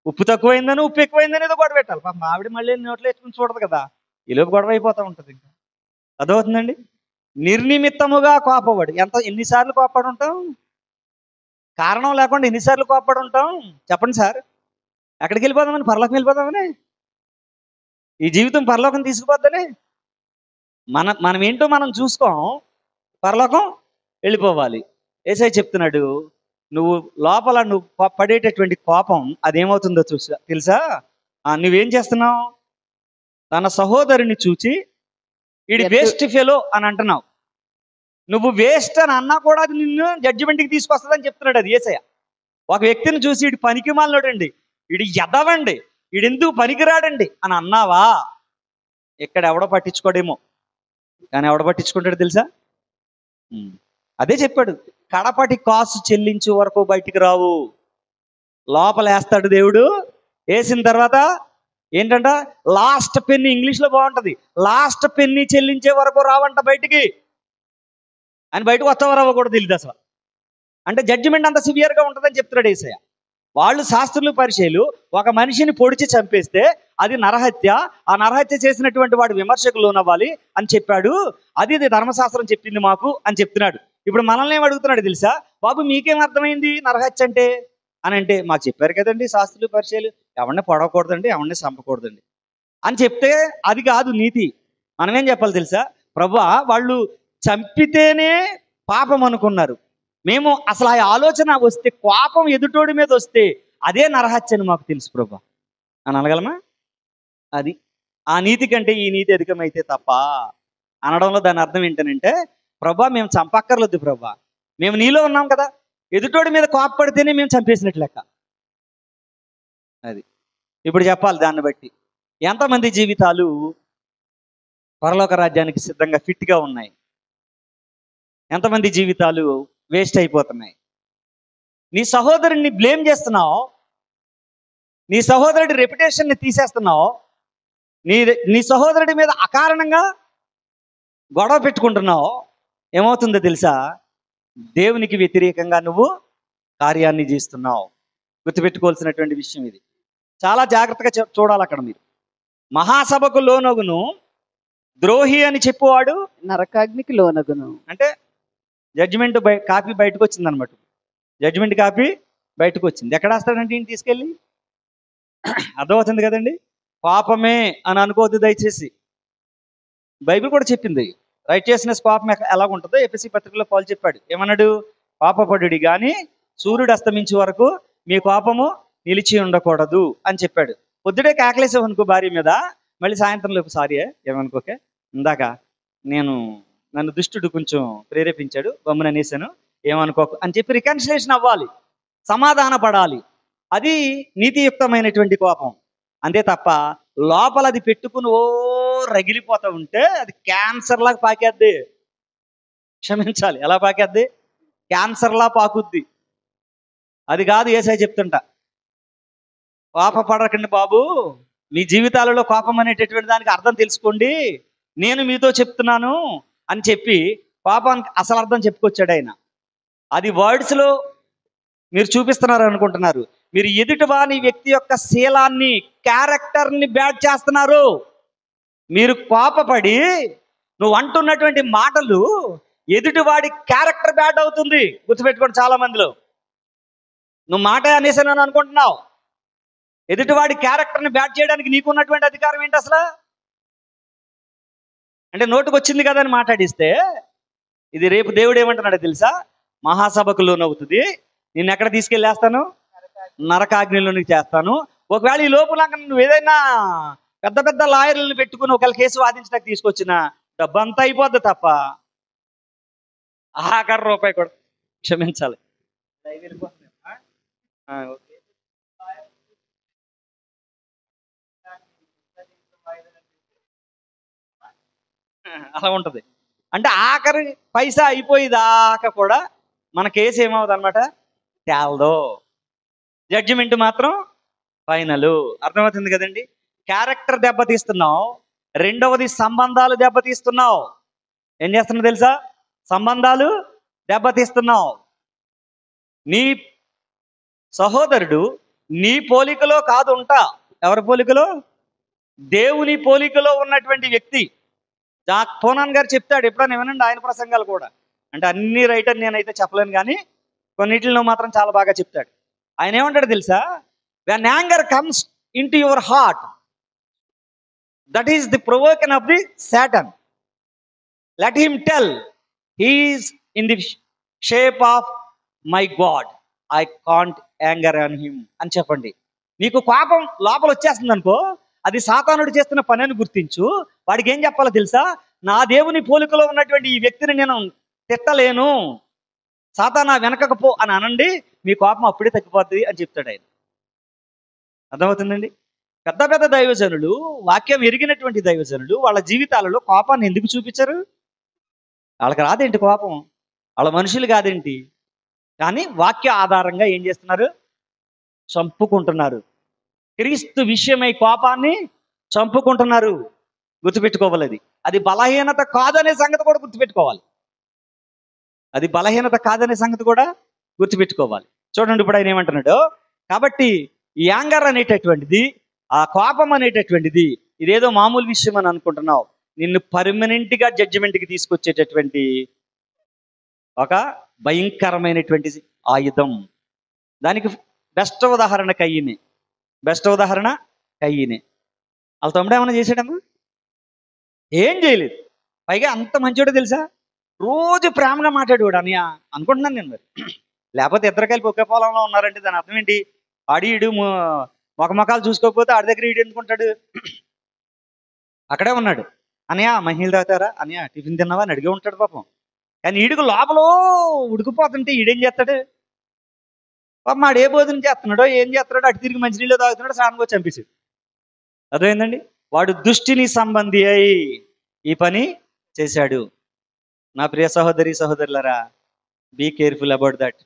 ఉప్పు తక్కువైందని ఉప్పు ఎక్కువైందని ఏదో గొడవ పెట్టాలి. పాపం ఆవిడ మళ్ళీ నోట్లో వేసుకుని చూడదు కదా, ఈలోపు గొడవ అయిపోతూ ఉంటుంది. ఇంకా అదవుతుందండి. నిర్నిమిత్తముగా కోపపడు. ఎన్నిసార్లు కోపపడి ఉంటాం? కారణం లేకుండా ఎన్నిసార్లు కోపపడి ఉంటాం? చెప్పండి సార్. ఎక్కడికి వెళ్ళిపోదామని? పరలోకం వెళ్ళిపోదామని? ఈ జీవితం పరలోకం తీసుకుపోద్దని? మనం ఏంటో మనం చూసుకోం, పరలోకం వెళ్ళిపోవాలి. యేసయ్య చెప్తున్నాడు, నువ్వు లోపల నువ్వు పడేటటువంటి కోపం అదేమవుతుందో తెలుసా? నువ్వేం చేస్తున్నావు? తన సహోదరుని చూచి ఈడి వేస్ట్ ఫెలో అని అంటున్నావు. నువ్వు వేస్ట్ అని అన్నా కూడా అది నిన్ను జడ్జిమెంట్కి తీసుకొస్తుందని చెప్తున్నాడు అది యేసయ్య. ఒక వ్యక్తిని చూసి ఈడు పనికి మాలినోడండి, ఈడు ఎదవండి, ఈడెందుకు పనికిరాడండి అని అన్నావా, ఇక్కడ ఎవడో పట్టించుకోడేమో, కానీ ఎవడ పట్టించుకుంటాడు తెలుసా? అదే చెప్పాడు, కడపటి కాసు చెల్లించే వరకు బయటికి రావు. లోపల వేస్తాడు దేవుడు. వేసిన తర్వాత ఏంటంట? లాస్ట్ పెన్ని, ఇంగ్లీష్లో బాగుంటుంది, లాస్ట్ పెన్ని చెల్లించే వరకు రావంట బయటికి. అని బయటకు వస్తావో రావో కూడా తెలియదు అసలు. అంటే జడ్జిమెంట్ అంత సివియర్గా ఉంటుందని చెప్తున్నాడు యేసయ్య. వాళ్ళు శాస్త్రులు పరిచయులు ఒక మనిషిని పొడిచి చంపేస్తే అది నరహత్య. ఆ నరహత్య చేసినటువంటి వాడు విమర్శకు లోనవ్వాలి అని చెప్పాడు. అది ధర్మశాస్త్రం చెప్పింది మాకు అని చెప్తున్నాడు. ఇప్పుడు మనల్ని ఏం అడుగుతున్నాడు తెలుసా? బాబు మీకేం అర్థమైంది నరహత్య అంటే అని అంటే, మాకు చెప్పారు కదండి శాస్త్రులు పరిచయులు, ఎవరిని పొడవకూడదండి, ఎవరిని చంపకూడదండి అని చెప్తే అది కాదు నీతి. మనమేం చెప్పాలి తెలుసా? ప్రభువా, వాళ్ళు చంపితేనే పాపం అనుకున్నారు. మేము అసలు ఆ ఆలోచన వస్తే, కోపం ఎదుటోడి మీద వస్తే అదే నరహత్య అని మాకు తెలుసు ప్రభువా అని అనగలమా? అది ఆ నీతి కంటే ఈ నీతి అధికమైతే తప్ప అనడంలో దాని అర్థం ఏంటనంటే, ప్రభువా మేము చంపక్కర్లేదు ప్రభువా, మేము నీలో ఉన్నాం కదా, ఎదుటోడి మీద కోపపడితేనే మేము చంపేసినట్లు లెక్క. అది ఇప్పుడు చెప్పాలి. దాన్ని బట్టి ఎంతమంది జీవితాలు పరలోక రాజ్యానికి సిద్ధంగా ఫిట్గా ఉన్నాయి, ఎంతమంది జీవితాలు వేస్ట్ అయిపోతున్నాయి. నీ సహోదరుని బ్లేమ్ చేస్తున్నావు, నీ సహోదరుడి రెప్యుటేషన్ని తీసేస్తున్నావు, నీ నీ సహోదరుడి మీద అకారణంగా గొడవ పెట్టుకుంటున్నావు, ఏమవుతుందో తెలుసా? దేవునికి వ్యతిరేకంగా నువ్వు కార్యాన్ని చేస్తున్నావు. గుర్తుపెట్టుకోవాల్సినటువంటి విషయం ఇది. చాలా జాగ్రత్తగా చూడాలి అక్కడ మీరు. మహాసభకు లోనగును ద్రోహి అని చెప్పువాడు నరకాగ్నికి లోనగును. అంటే జడ్జిమెంట్ కాపీ బయటకు వచ్చింది అనమాట. జడ్జిమెంట్ కాపీ బయటకు వచ్చింది. ఎక్కడ వేస్తాడంటే ఇంటికి తీసుకెళ్ళి, అర్థమవుతుంది కదండి. పాపమే అని అనుకోవద్దు దయచేసి. బైబిల్ కూడా చెప్పింది రైచియస్నెస్ పాపం ఎలాగుంటుందో ఎఫెసీ పత్రికలో పౌలు చెప్పాడు. ఏమన్నాడు? పాపపడుడి కానీ సూర్యుడు అస్తమించే వరకు మీ పాపము నిలిచి ఉండకూడదు అని చెప్పాడు. పొద్దుడే కాకలేసావు అనుకో భార్య మీద, మళ్ళీ సాయంత్రం లోపు సారీ ఏమనుకోకే, ఇందాక నన్ను దుష్టుడు కొంచెం ప్రేరేపించాడు, బొమ్మను అనేసాను, ఏమనుకోకు అని చెప్పి రికన్సిలేషన్ అవ్వాలి, సమాధాన పడాలి. అది నీతియుక్తమైనటువంటి కోపం. అంతే తప్ప లోపల అది పెట్టుకుని ఓ రగిలిపోతూ ఉంటే అది క్యాన్సర్ లాగా పాకేద్ది. క్షమించాలి, ఎలా పాకేద్ది? క్యాన్సర్లా పాకుద్ది. అది కాదు యేసయ్య చెప్తుంటా. కోపపడకండి బాబు, మీ జీవితాలలో కోపం అనేటటువంటి దానికి అర్థం తెలుసుకోండి, నేను మీతో చెప్తున్నాను అని చెప్పి కోపానికి అసలు అర్థం చెప్పుకొచ్చాడు ఆయన. అది వర్డ్స్లో మీరు చూపిస్తున్నారు అనుకుంటున్నారు. మీరు ఎదుటివాని వ్యక్తి యొక్క శీలాన్ని, క్యారెక్టర్ని బ్యాడ్ చేస్తున్నారు. మీరు కోపపడి నువ్వు అంటున్నటువంటి మాటలు ఎదుటివాడి క్యారెక్టర్ బ్యాడ్ అవుతుంది. గుర్తుపెట్టుకోండి. చాలా మందిలో నువ్వు మాట అనేసాను అనుకుంటున్నావు, ఎదుటివాడి క్యారెక్టర్ని బ్యాడ్ చేయడానికి నీకున్నటువంటి అధికారం ఏంటి అసలు? అంటే నోటుకు వచ్చింది కదా అని మాట్లాడిస్తే, ఇది రేపు దేవుడు ఏమంటున్నాడో తెలుసా? మహాసభకు లోనవుతుంది, నిన్ను ఎక్కడ తీసుకెళ్ళేస్తాను? నరకాగ్నిలోనికి చేస్తాను. ఒకవేళ ఈ లోపు నాకు నువ్వు ఏదైనా పెద్ద పెద్ద లాయర్లను పెట్టుకుని ఒకవేళ కేసు వాదించడానికి తీసుకొచ్చిన డబ్బంతా అయిపోద్ది తప్ప ఆఖరి రూపాయి కూడా, క్షమించాలి. అలా ఉంటది. అంటే ఆఖరి పైసా అయిపోయేదాకా కూడా మన కేసు ఏమవుతుంది అనమాట, తేలదో. జడ్జిమెంట్ మాత్రం ఫైనల్. అర్థమవుతుంది కదండి. క్యారెక్టర్ దెబ్బతీస్తున్నావు, రెండవది సంబంధాలు దెబ్బతీస్తున్నావు. ఏం చేస్తున్నావు తెలుసా? సంబంధాలు దెబ్బతీస్తున్నావు. నీ సహోదరుడు నీ పోలికలో కాదు ఉంటా. ఎవరి పోలికలో? దేవుని పోలికలో ఉన్నటువంటి వ్యక్తి. పోనాన్ గారు చెప్తాడు, ఎప్పుడైనా ఏమనండి ఆయన ప్రసంగాలు కూడా. అంటే అన్ని రైట్ అని నేనైతే చెప్పలేను, కానీ కొన్నిటిలో మాత్రం చాలా బాగా చెప్తాడు. ఆయన ఏమంటాడు తెలుసా? When anger comes into your heart, that is the provocation of the Satan. Let him tell he is in the shape of my God, I can't anger on him అని చెప్పండి. నీకు కోపం లోపల వచ్చేస్తుంది అనుకో, అది సాతానుడు చేస్తున్న పని అని గుర్తించు. వాడికి ఏం చెప్పాలో తెలుసా? నా దేవుని పోలికలో ఉన్నటువంటి ఈ వ్యక్తిని నేను తిట్టలేను, సాతానా వెనకకపో అని అనండి, మీ కోపం అప్పుడే తగ్గిపోతుంది అని చెప్తాడు ఆయన. అర్థమవుతుందండి. పెద్ద పెద్ద దైవజనులు, వాక్యం ఎరిగినటువంటి దైవజనులు వాళ్ళ జీవితాలలో కోపాన్ని ఎందుకు చూపించరు? వాళ్ళకి రాదేంటి కోపం? వాళ్ళ మనుషులు కాదేంటి? కానీ వాక్య ఆధారంగా ఏం చేస్తున్నారు? చంపుకుంటున్నారు. క్రీస్తు విషయమై కోపాన్ని చంపుకుంటున్నారు. గుర్తుపెట్టుకోవాలి. అది బలహీనత కాదనే సంగతి కూడా గుర్తుపెట్టుకోవాలి. అది బలహీనత కాదనే సంగతి కూడా గుర్తుపెట్టుకోవాలి. చూడండి ఇప్పుడు ఆయన ఏమంటున్నాడు. కాబట్టి ఈ యాంగర్ అనేటటువంటిది, ఆ కోపం అనేటటువంటిది ఇదేదో మామూలు విషయం అని అనుకుంటున్నావు. నిన్ను పర్మనెంట్గా జడ్జిమెంట్కి తీసుకొచ్చేటటువంటి ఒక భయంకరమైనటువంటి ఆయుధం. దానికి బెస్ట్ ఉదాహరణ కయ్యనే. బెస్ట్ ఉదాహరణ కయ్యనే. వాళ్ళ తమ్ముడు ఏమైనా చేశాడమ్మా? ఏం చేయలేదు. పైగా అంత మంచివాడో తెలుసా? రోజు ప్రేమగా మాట్లాడేవాడు అని అనుకుంటున్నాను నేను. మరి లేకపోతే ఇద్దరు కలిపి ఒకే పొలంలో ఉన్నారంటే దాని అర్థం ఏంటి? ఈడు మొఖాలు చూసుకోకపోతే ఆడి దగ్గర ఈడు ఎందుకుంటాడు? అక్కడే ఉన్నాడు. అనయా మహిళలు తాగుతారా, అనయా టిఫిన్ తిన్నావా అని అడిగే ఉంటాడు పాపం. కానీ ఈడుకు లోపల ఉడికిపోతుంటే ఈడేం చేస్తాడు? పాపం ఆడు ఏ భోజనం చేస్తున్నాడో ఏం చేస్తున్నాడో అటు తిరిగి మంచినీళ్ళు తాగుతున్నాడు, స్నానం వచ్చి చంపేసాడు. అర్థమైందండి. వాడు దుష్టిని సంబంధి అయి ఈ పని చేశాడు. నా ప్రియ సహోదరి సహోదరులరా, బీ కేర్ఫుల్ అబౌట్ దట్.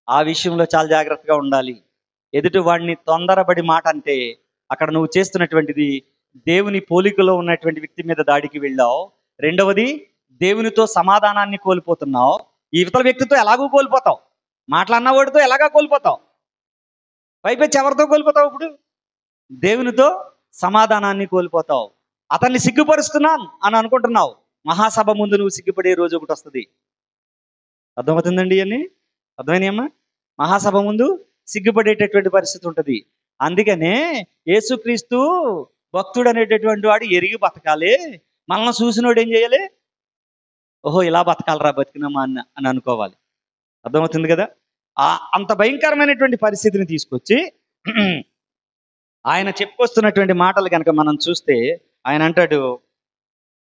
ఆ విషయంలో చాలా జాగ్రత్తగా ఉండాలి. ఎదుటి వాడిని తొందరపడి మాట అంటే అక్కడ నువ్వు చేస్తున్నటువంటిది దేవుని పోలికలో ఉన్నటువంటి వ్యక్తి మీద దాడికి వెళ్ళావు. రెండవది, దేవునితో సమాధానాన్ని కోల్పోతున్నావు. ఈ ఇతర వ్యక్తితో ఎలాగూ కోల్పోతావు, మాట్లాడినవాడితో ఎలాగా కోల్పోతావు, పైపెచ్చి ఎవరితో కోల్పోతావు? ఇప్పుడు దేవునితో సమాధానాన్ని కోల్పోతావు. అతన్ని సిగ్గుపరుస్తున్నాను అని అనుకుంటున్నావు. మహాసభ ముందు నువ్వు సిగ్గుపడే రోజు ఒకటి వస్తుంది. అర్థమవుతుందండి అని? అర్థమైనాయమ్మా? మహాసభ ముందు సిగ్గుపడేటటువంటి పరిస్థితి ఉంటుంది. అందుకనే యేసుక్రీస్తు భక్తుడు అనేటటువంటి వాడు ఎరిగి బతకాలి. మనల్ని చూసినోడు ఏం చేయాలి? ఓహో, ఇలా బతకాలరా, బతికినామా అని అనుకోవాలి. అర్థమవుతుంది కదా? అంత భయంకరమైనటువంటి పరిస్థితిని తీసుకొచ్చి ఆయన చెప్పుకొస్తున్నటువంటి మాటలు కనుక మనం చూస్తే, ఆయన అంటాడు,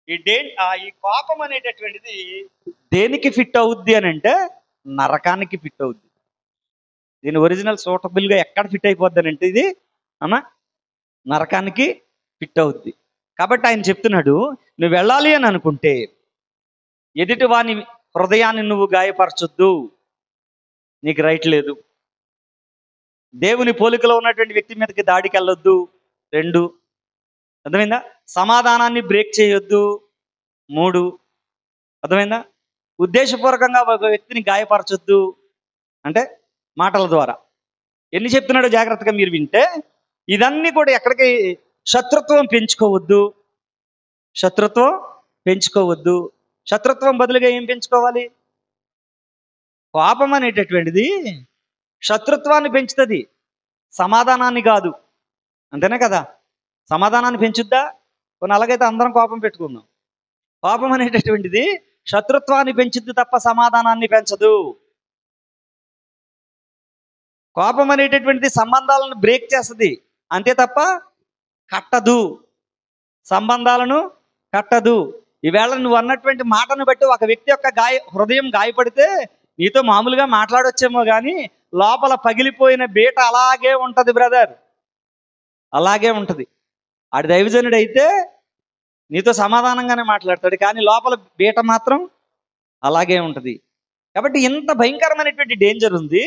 ఈ కోపం అనేటటువంటిది దేనికి ఫిట్ అవుద్ది అని అంటే నరకానికి ఫిట్ అవుద్ది. దీని ఒరిజినల్ సూటబుల్గా ఎక్కడ ఫిట్ అయిపోద్ది అని అంటే ఇది అమ్మా నరకానికి ఫిట్ అవుద్ది. కాబట్టి ఆయన చెప్తున్నాడు, నువ్వు వెళ్ళాలి అని అనుకుంటే ఎదుటి వాని హృదయాన్ని నువ్వు గాయపరచొద్దు, నీకు రైట్ లేదు. దేవుని పోలికలో ఉన్నటువంటి వ్యక్తి మీదకి దాడికి వెళ్ళొద్దు. 2, అర్థమైందా? సమాధానాన్ని బ్రేక్ చేయొద్దు. 3, అర్థమైందా? ఉద్దేశపూర్వకంగా ఒక వ్యక్తిని గాయపరచొద్దు, అంటే మాటల ద్వారా. ఎన్ని చెప్తున్నాడో జాగ్రత్తగా మీరు వింటే, ఇదన్నీ కూడా ఎక్కడికి శత్రుత్వం పెంచుకోవద్దు. శత్రుత్వం పెంచుకోవద్దు. శత్రుత్వం బదులుగా ఏం పెంచుకోవాలి? కోపం అనేటటువంటిది శత్రుత్వాన్ని పెంచుతుంది, సమాధానాన్ని కాదు. అంతేనే కదా? సమాధానాన్ని పెంచుద్దా? కొన్ని అలాగైతే అందరం కోపం పెట్టుకుందాం. కోపం అనేటటువంటిది శత్రుత్వాన్ని పెంచుద్ది తప్ప సమాధానాన్ని పెంచదు. కోపం అనేటటువంటిది సంబంధాలను బ్రేక్ చేస్తుంది, అంతే తప్ప కట్టదు. సంబంధాలను కట్టదు. ఈవేళ నువ్వు అన్నటువంటి మాటను బట్టి ఒక వ్యక్తి యొక్క హృదయం గాయపడితే నీతో మామూలుగా మాట్లాడొచ్చేమో కానీ లోపల పగిలిపోయిన బీట అలాగే ఉంటుంది బ్రదర్, అలాగే ఉంటుంది. ఆడి దైవజనుడు అయితే నీతో సమాధానంగానే మాట్లాడతాడు, కానీ లోపల బీట మాత్రం అలాగే ఉంటుంది. కాబట్టి ఇంత భయంకరమైనటువంటి డేంజర్ ఉంది.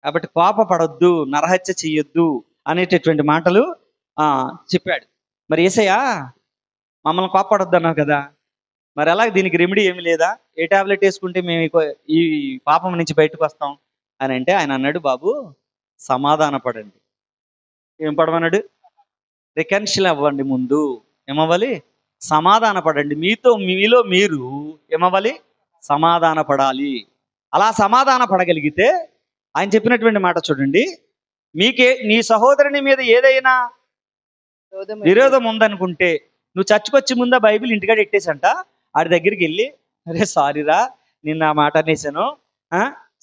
కాబట్టి కోపపడొద్దు, నరహత్య చెయ్యొద్దు అనేటటువంటి మాటలు చెప్పాడు. మరి యేసయ్య మమ్మల్ని కోపపడొద్దు అన్నావు కదా, మరి అలాగే దీనికి రెమెడీ ఏమి లేదా? ఏ టాబ్లెట్ వేసుకుంటే మేము ఈ పాపం నుంచి బయటకు వస్తాం అని అంటే ఆయన అన్నాడు, బాబు సమాధాన పడండి. ఏం పడమన్నాడు? రికన్సిల్ అవ్వండి. ముందు ఏమవ్వాలి? సమాధాన పడండి. మీలో మీరు ఏమవ్వాలి? సమాధాన పడాలి. అలా సమాధాన పడగలిగితే ఆయన చెప్పినటువంటి మాట చూడండి, నీ సహోదరుని మీద ఏదైనా విరోధం ఉందనుకుంటే నువ్వు చర్చకొచ్చి ముందా బైబిల్ ఇంటికాడ ఎట్టేసంట ఆడి దగ్గరికి వెళ్ళి, అరే సారీరా నిన్న ఆ మాట అనేసాను,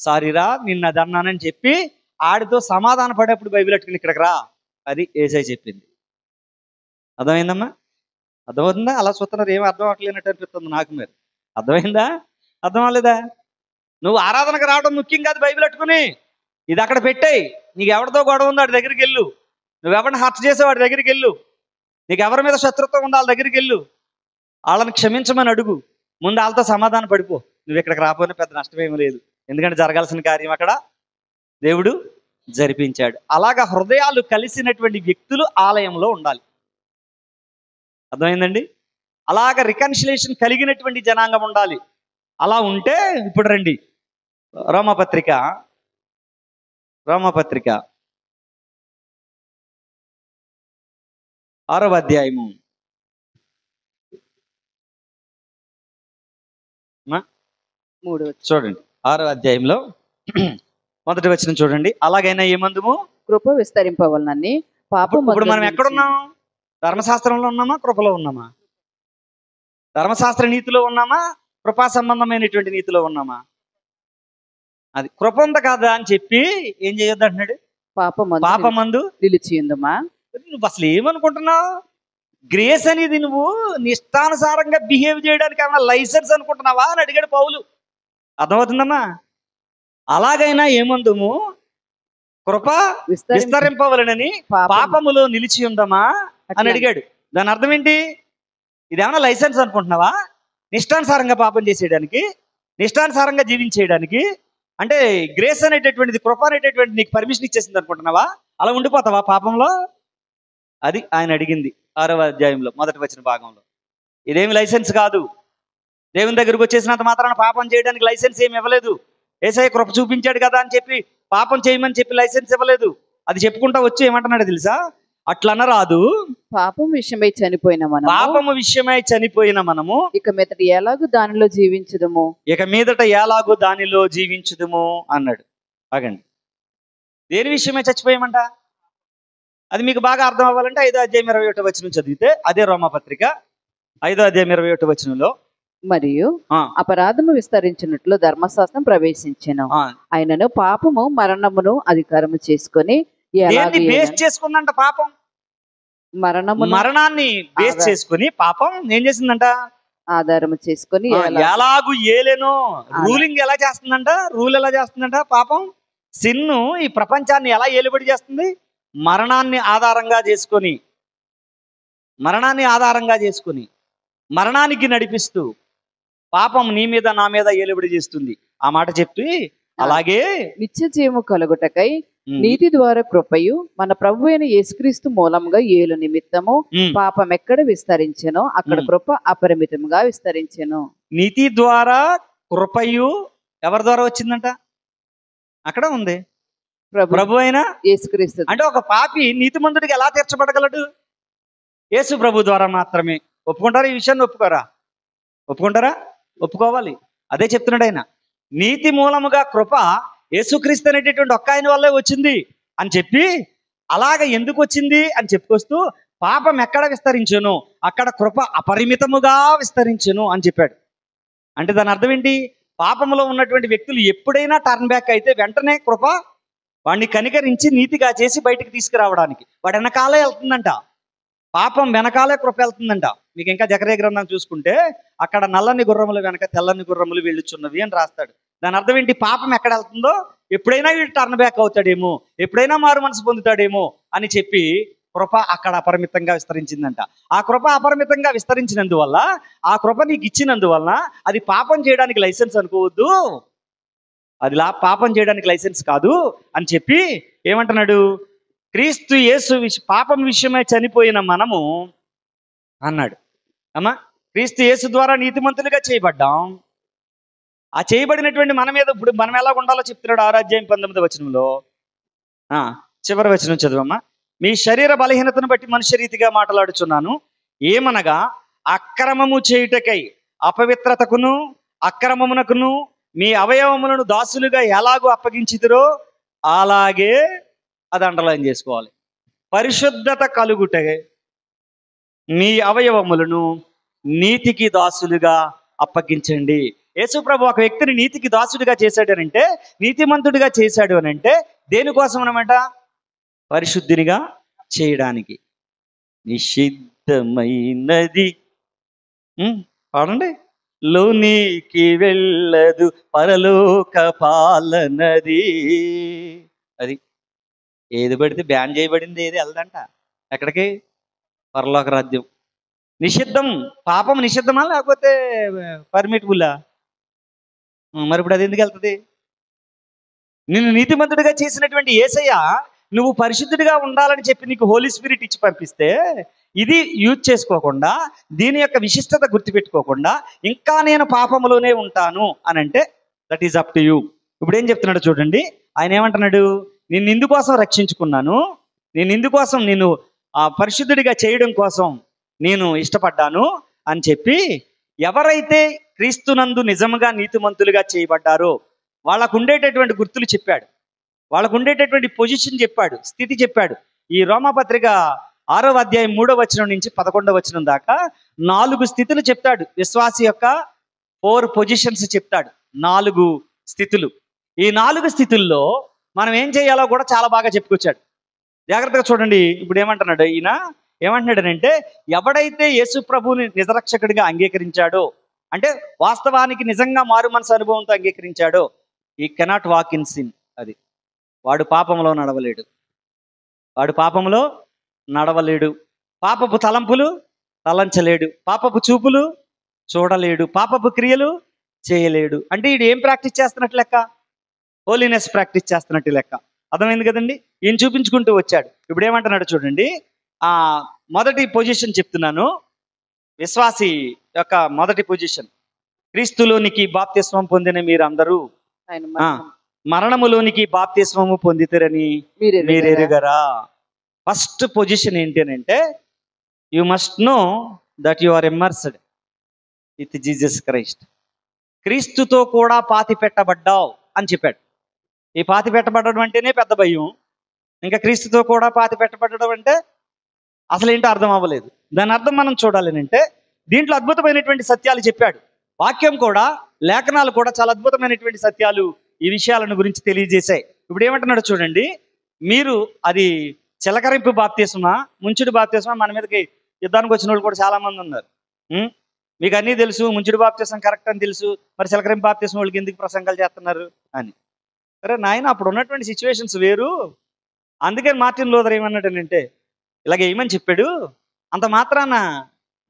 సారీరా నిన్న అది అన్నానని చెప్పి ఆడితో సమాధాన పడేప్పుడు బైబిల్ అట్టుకుని ఇక్కడికి రా. అది యేసయ్య చెప్పింది. అర్థమైందమ్మా? అర్థమవుతుందా? అలా చూస్తున్నారు, ఏం అర్థం అవ్వట్లేనట్టు అనిపిస్తుంది నాకు. మీరు అర్థమైందా? అర్థం అవ్వలేదా? నువ్వు ఆరాధనకు రావడం ముఖ్యం కాదు. బైబిల్ అట్టుకుని ఇది అక్కడ పెట్టేయి. నీకు ఎవరితో గొడవ ఉందో వాడి దగ్గరికి వెళ్ళు. నువ్వెవరిని హత్య చేసే వాడి దగ్గరికి వెళ్ళు. నీకు ఎవరి మీద శత్రుత్వం ఉందో వాళ్ళ దగ్గరికి వెళ్ళు. వాళ్ళని క్షమించమని అడుగు. ముందు వాళ్ళతో సమాధాన పడిపో. నువ్వు ఇక్కడికి రాకపోయినా పెద్ద నష్టమేమీ లేదు, ఎందుకంటే జరగాల్సిన కార్యం అక్కడ దేవుడు జరిపించాడు. అలాగా హృదయాలు కలిసినటువంటి వ్యక్తులు ఆలయంలో ఉండాలి. అర్థమైందండి? అలాగ రికన్సిలేషన్ కలిగినటువంటి జనాంగం ఉండాలి. అలా ఉంటే ఇప్పుడు రండి, రోమపత్రిక 6వ అధ్యాయము 3 చూడండి. 6వ అధ్యాయంలో 1వ వచనం చూడండి. అలాగైనా ఏమందుము? కృప విస్తరింపవలనని పాపం. ఇప్పుడు మనం ఎక్కడున్నాం? ధర్మశాస్త్రంలో ఉన్నామా? కృపలో ఉన్నామా? ధర్మశాస్త్ర నీతిలో ఉన్నామా? కృపా సంబంధమైనటువంటి నీతిలో ఉన్నామా? అది కృప ఉంది కాదా అని చెప్పి ఏం చేయొద్దు అంటున్నాడు? పాపమందు నిలిచియుందుమా. నువ్వు అసలు ఏమనుకుంటున్నావు? గ్రేస్ అనేది నువ్వు నిష్టానుసారంగా బిహేవ్ చేయడానికి ఏమన్నా లైసెన్స్ అనుకుంటున్నావా అని అడిగాడు పౌలు. అర్థమవుతుందమ్మా? అలాగైనా ఏమందుము? కృప విస్తరింపవలనని పాపములో నిలిచి ఉందమా అని అడిగాడు. దాని అర్థం ఏంటి? ఇదేమన్నా లైసెన్స్ అనుకుంటున్నావా? నిష్టానుసారంగా పాపం చేసేయడానికి, నిష్టానుసారంగా జీవించేయడానికి? అంటే గ్రేస్ అనేటటువంటిది, కృప అనేటటువంటి నీకు పర్మిషన్ ఇచ్చేసింది అనుకుంటున్నావా? అలా ఉండిపోతావా పాపంలో? అది ఆయన అడిగింది 6వ అధ్యాయంలో మొదటి వచ్చిన భాగంలో. ఇదేమి లైసెన్స్ కాదు. దేవుని దగ్గరకు వచ్చేసినంత మాత్రాన పాపం చేయడానికి లైసెన్స్ ఏమి ఇవ్వలేదు. యేసయ్య కృప చూపించాడు కదా అని చెప్పి పాపం చేయమని చెప్పి లైసెన్స్ ఇవ్వలేదు. అది చెప్పుకుంటా వచ్చి ఏమంటున్నాడు తెలుసా? అట్లనరాదు, పాపం విషయమై చనిపోయిన మనము పాపము విషయమై చనిపోయిన మనము ఇక మీదట ఎలాగూ దానిలో జీవించుదుము. ఇక మీదట ఎలాగో దానిలో జీవించుదుము అన్నాడు. ఆగండి, దేని విషయమై చచ్చిపోయామంట? అది మీకు బాగా అర్థం అవ్వాలంటే 5వ అధ్యాయం 21వ వచనం చదివితే అదే రోమాపత్రిక 5వ అధ్యాయం 21వ వచనంలో, మరియు అపరాధము విస్తరించినట్లు ధర్మశాస్త్రం ప్రవేశించెను, ఆయనను పాపము మరణమును అధికారము చేసుకొని బేస్ చేసుకుందంట. పాపం మరణాన్ని బేస్ చేసుకుని పాపం ఏం చేసిందంట? ఆధారము చేసుకొని ఎలాగూ ఏలేనో రూలింగ్ ఎలా చేస్తుందంట? రూల్ ఎలా చేస్తుందంట? పాపం సిన్ను ఈ ప్రపంచాన్ని ఎలా ఏలుబడి చేస్తుంది? మరణాన్ని ఆధారంగా చేసుకొని మరణానికి నడిపిస్తూ పాపం నీ మీద నా మీద ఏలుబడి చేస్తుంది. ఆ మాట చెప్పి అలాగే నిత్య జీవము కలుగుటకై నీతి ద్వారా కృపయు మన ప్రభు అయిన యేసుక్రీస్తు మూలంగా ఏలు నిమిత్తము పాపం ఎక్కడ విస్తరించెనో అక్కడ కృప అపరిమితంగా విస్తరించెను. నీతి ద్వారా కృపయు ఎవరి ద్వారా వచ్చిందంట? అక్కడ ఉంది, ప్రభు అయిన యేసుక్రీస్తు. అంటే ఒక పాపి నీతిమంతుడికి ఎలా తీర్చబడగలడు? యేసు ప్రభు ద్వారా మాత్రమే. ఒప్పుకుంటారా ఈ విషయాన్ని? ఒప్పుకుంటారా? ఒప్పుకోవాలి. అదే చెప్తున్నాడు ఆయన. నీతి మూలముగా కృప యేసుక్రీస్తు అనేటటువంటి ఒక్క ఆయన వల్లే వచ్చింది అని చెప్పి, అలాగ ఎందుకు వచ్చింది అని చెప్పుకొస్తూ పాపం ఎక్కడ విస్తరించెను అక్కడ కృప అపరిమితముగా విస్తరించెను అని చెప్పాడు. అంటే దాని అర్థం ఏంటి? పాపంలో ఉన్నటువంటి వ్యక్తులు ఎప్పుడైనా టర్న్ బ్యాక్ అయితే వెంటనే కృప వాడిని కనికరించి నీతిగా చేసి బయటికి తీసుకురావడానికి వాడు వెనకాలే వెళ్తుందంట. పాపం వెనకాలే కృప వెళ్తుందంట. మీకు ఇంకా జకర్యా గ్రంథం చూసుకుంటే అక్కడ నల్లని గుర్రములు వెనక తెల్లని గుర్రములు వెళ్ళుచున్నవి అని రాస్తాడు. దాని అర్థం ఏంటి? పాపం ఎక్కడ వెళ్తుందో ఎప్పుడైనా వీడు టర్న్ బ్యాక్ అవుతాడేమో, ఎప్పుడైనా మారు మనసు పొందుతాడేమో అని చెప్పి కృప అక్కడ అపరిమితంగా విస్తరించిందంట. ఆ కృప అపరిమితంగా విస్తరించినందువల్ల, ఆ కృప నీకు ఇచ్చినందువల్ల అది పాపం చేయడానికి లైసెన్స్ అనుకోవద్దు. అది పాపం చేయడానికి లైసెన్స్ కాదు అని చెప్పి ఏమంటున్నాడు? క్రీస్తు యేసు పాపం విషయమై చనిపోయిన మనము అన్నాడు. అమ్మా, క్రీస్తు యేసు ద్వారా నీతిమంతులుగా చేయబడ్డాం. ఆ చేయబడినటువంటి మన మీద ఇప్పుడు మనం ఎలా ఉండాలో చెప్తున్నాడు 6వ అధ్యాయం 19వ వచనంలో. చివరి వచనం చదువమ్మా. మీ శరీర బలహీనతను బట్టి మనుష్య రీతిగా మాట్లాడుచున్నాను. ఏమనగా అక్రమము చేయుటకై అపవిత్రతకును అక్రమమునకును మీ అవయవములను దాసులుగా ఎలాగో అప్పగించితిరో అలాగే, అది అండర్లైన్ చేసుకోవాలి, పరిశుద్ధత కలుగుటే మీ అవయవములను నీతికి దాసులుగా అప్పగించండి. యేసు ప్రభు ఒక వ్యక్తిని నీతికి దాసుడిగా చేశాడు అనంటే, నీతిమంతుడిగా చేశాడు అనంటే దేనికోసం అనమాట? పరిశుద్ధినిగా చేయడానికి. నిషిద్ధమైనది పాడండి. లోనికి వెళ్ళదు పరలోక పాలనది. అది ఏది పడితే బ్యాన్ చేయబడింది ఏది వెళ్దంట ఎక్కడికి? పరలోక రాజ్యం. నిషిద్ధం. పాపం నిషిద్ధమా లేకపోతే పర్మిటబులా? మరి ఇప్పుడు అది ఎందుకు వెళ్తుంది? నిన్ను నీతిమంతుడిగా చేసినటువంటి యేసయ్య నువ్వు పరిశుద్ధుడిగా ఉండాలని చెప్పి నీకు హోలీ స్పిరిట్ ఇచ్చి పంపిస్తే, ఇది యూజ్ చేసుకోకుండా, దీని యొక్క విశిష్టత గుర్తుపెట్టుకోకుండా ఇంకా నేను పాపములోనే ఉంటాను అని అంటే that is up to you. ఇప్పుడు ఏం చెప్తున్నాడు చూడండి. ఆయన ఏమంటున్నాడు? నేను ఇందుకోసం రక్షించుకున్నాను, నేను ఇందుకోసం నేను పరిశుద్ధుడిగా చేయడం కోసం నేను ఇష్టపడ్డాను అని చెప్పి, ఎవరైతే క్రీస్తునందు నిజముగా నీతిమంతులుగా చేయబడ్డారో వాళ్ళకు ఉండేటటువంటి గుర్తులు చెప్పాడు, వాళ్ళకు ఉండేటటువంటి పొజిషన్ చెప్పాడు, స్థితి చెప్పాడు. ఈ రోమాపత్రిక 6వ అధ్యాయం 3వ వచనం నుంచి 11వ వచనం దాకా 4 స్థితులు చెప్తాడు. విశ్వాసి యొక్క 4 పొజిషన్స్ చెప్తాడు, 4 స్థితులు. ఈ 4 స్థితుల్లో మనం ఏం చేయాలో కూడా చాలా బాగా చెప్పుకొచ్చాడు. జాగ్రత్తగా చూడండి. ఇప్పుడు ఏమంటున్నాడు ఈయన? ఏమంటున్నాడనంటే, ఎవడైతే యేసు ప్రభువుని నిజరక్షకుడిగా అంగీకరించాడో, అంటే వాస్తవానికి నిజంగా మారు మనసు అనుభవంతో అంగీకరించాడో, ఈ కెనాట్ వాక్ ఇన్ సిన్. అది వాడు పాపంలో నడవలేడు. పాపపు తలంపులు తలంచలేడు, పాపపు చూపులు చూడలేడు, పాపపు క్రియలు చేయలేడు. అంటే వీడు ఏం ప్రాక్టీస్ చేస్తున్నట్టు లెక్క? హోలీనెస్ ప్రాక్టీస్ చేస్తున్నట్టు లెక్క. అర్థమైంది కదండి? ఈయన చూపించుకుంటూ వచ్చాడు. ఇప్పుడు ఏమంటున్నాడు చూడండి. మొదటి పొజిషన్ చెప్తున్నాను. విశ్వాసి యొక్క మొదటి పొజిషన్, క్రీస్తులోనికి బాప్తిస్మం పొందిన మీరందరూ ఆయన ఆ, మరణములోనికి బాప్తిస్మము పొందితరని మీరు ఎరుగరా. ఫస్ట్ పొజిషన్ ఏంటి అని అంటే, you must know that you are immersed with Jesus Christ. క్రీస్తుతో కూడా పాతి పెట్టబడ్డావు అని చెప్పాడు. ఈ పాతి పెట్టబడడం అంటేనే పెద్ద భయం. ఇంకా క్రీస్తుతో కూడా పాతి పెట్టబడడం అంటే అసలు ఏంటో అర్థం అవ్వలేదు. దాని అర్థం మనం చూడాలి అంటే, దీంట్లో అద్భుతమైనటువంటి సత్యాలు చెప్పాడు. వాక్యం కూడా, లేఖనాలు కూడా చాలా అద్భుతమైనటువంటి సత్యాలు ఈ విషయాలను గురించి తెలియజేశాయి. ఇప్పుడు ఏమంటున్నాడు చూడండి, మీరు అది చిలకరింపు బాప్తిస్మా, ముంచుడు బాప్తిస్మా. మన మీదకి యుద్ధానికి వచ్చిన వాళ్ళు కూడా చాలా మంది ఉన్నారు. మీకు అన్నీ తెలుసు, ముంచుడు బాప్తిస్మం కరెక్ట్ అని తెలుసు, మరి చిలకరింపు బాప్తిస్మం వాళ్ళకి ఎందుకు ప్రసంగాలు చేస్తున్నారు అని. సరే నాయన, అప్పుడు ఉన్నటువంటి సిచ్యువేషన్స్ వేరు. అందుకని మార్టిన్ లూథర్ ఏమన్నాడనంటే, ఇలాగ ఏమని చెప్పాడు, అంత మాత్రాన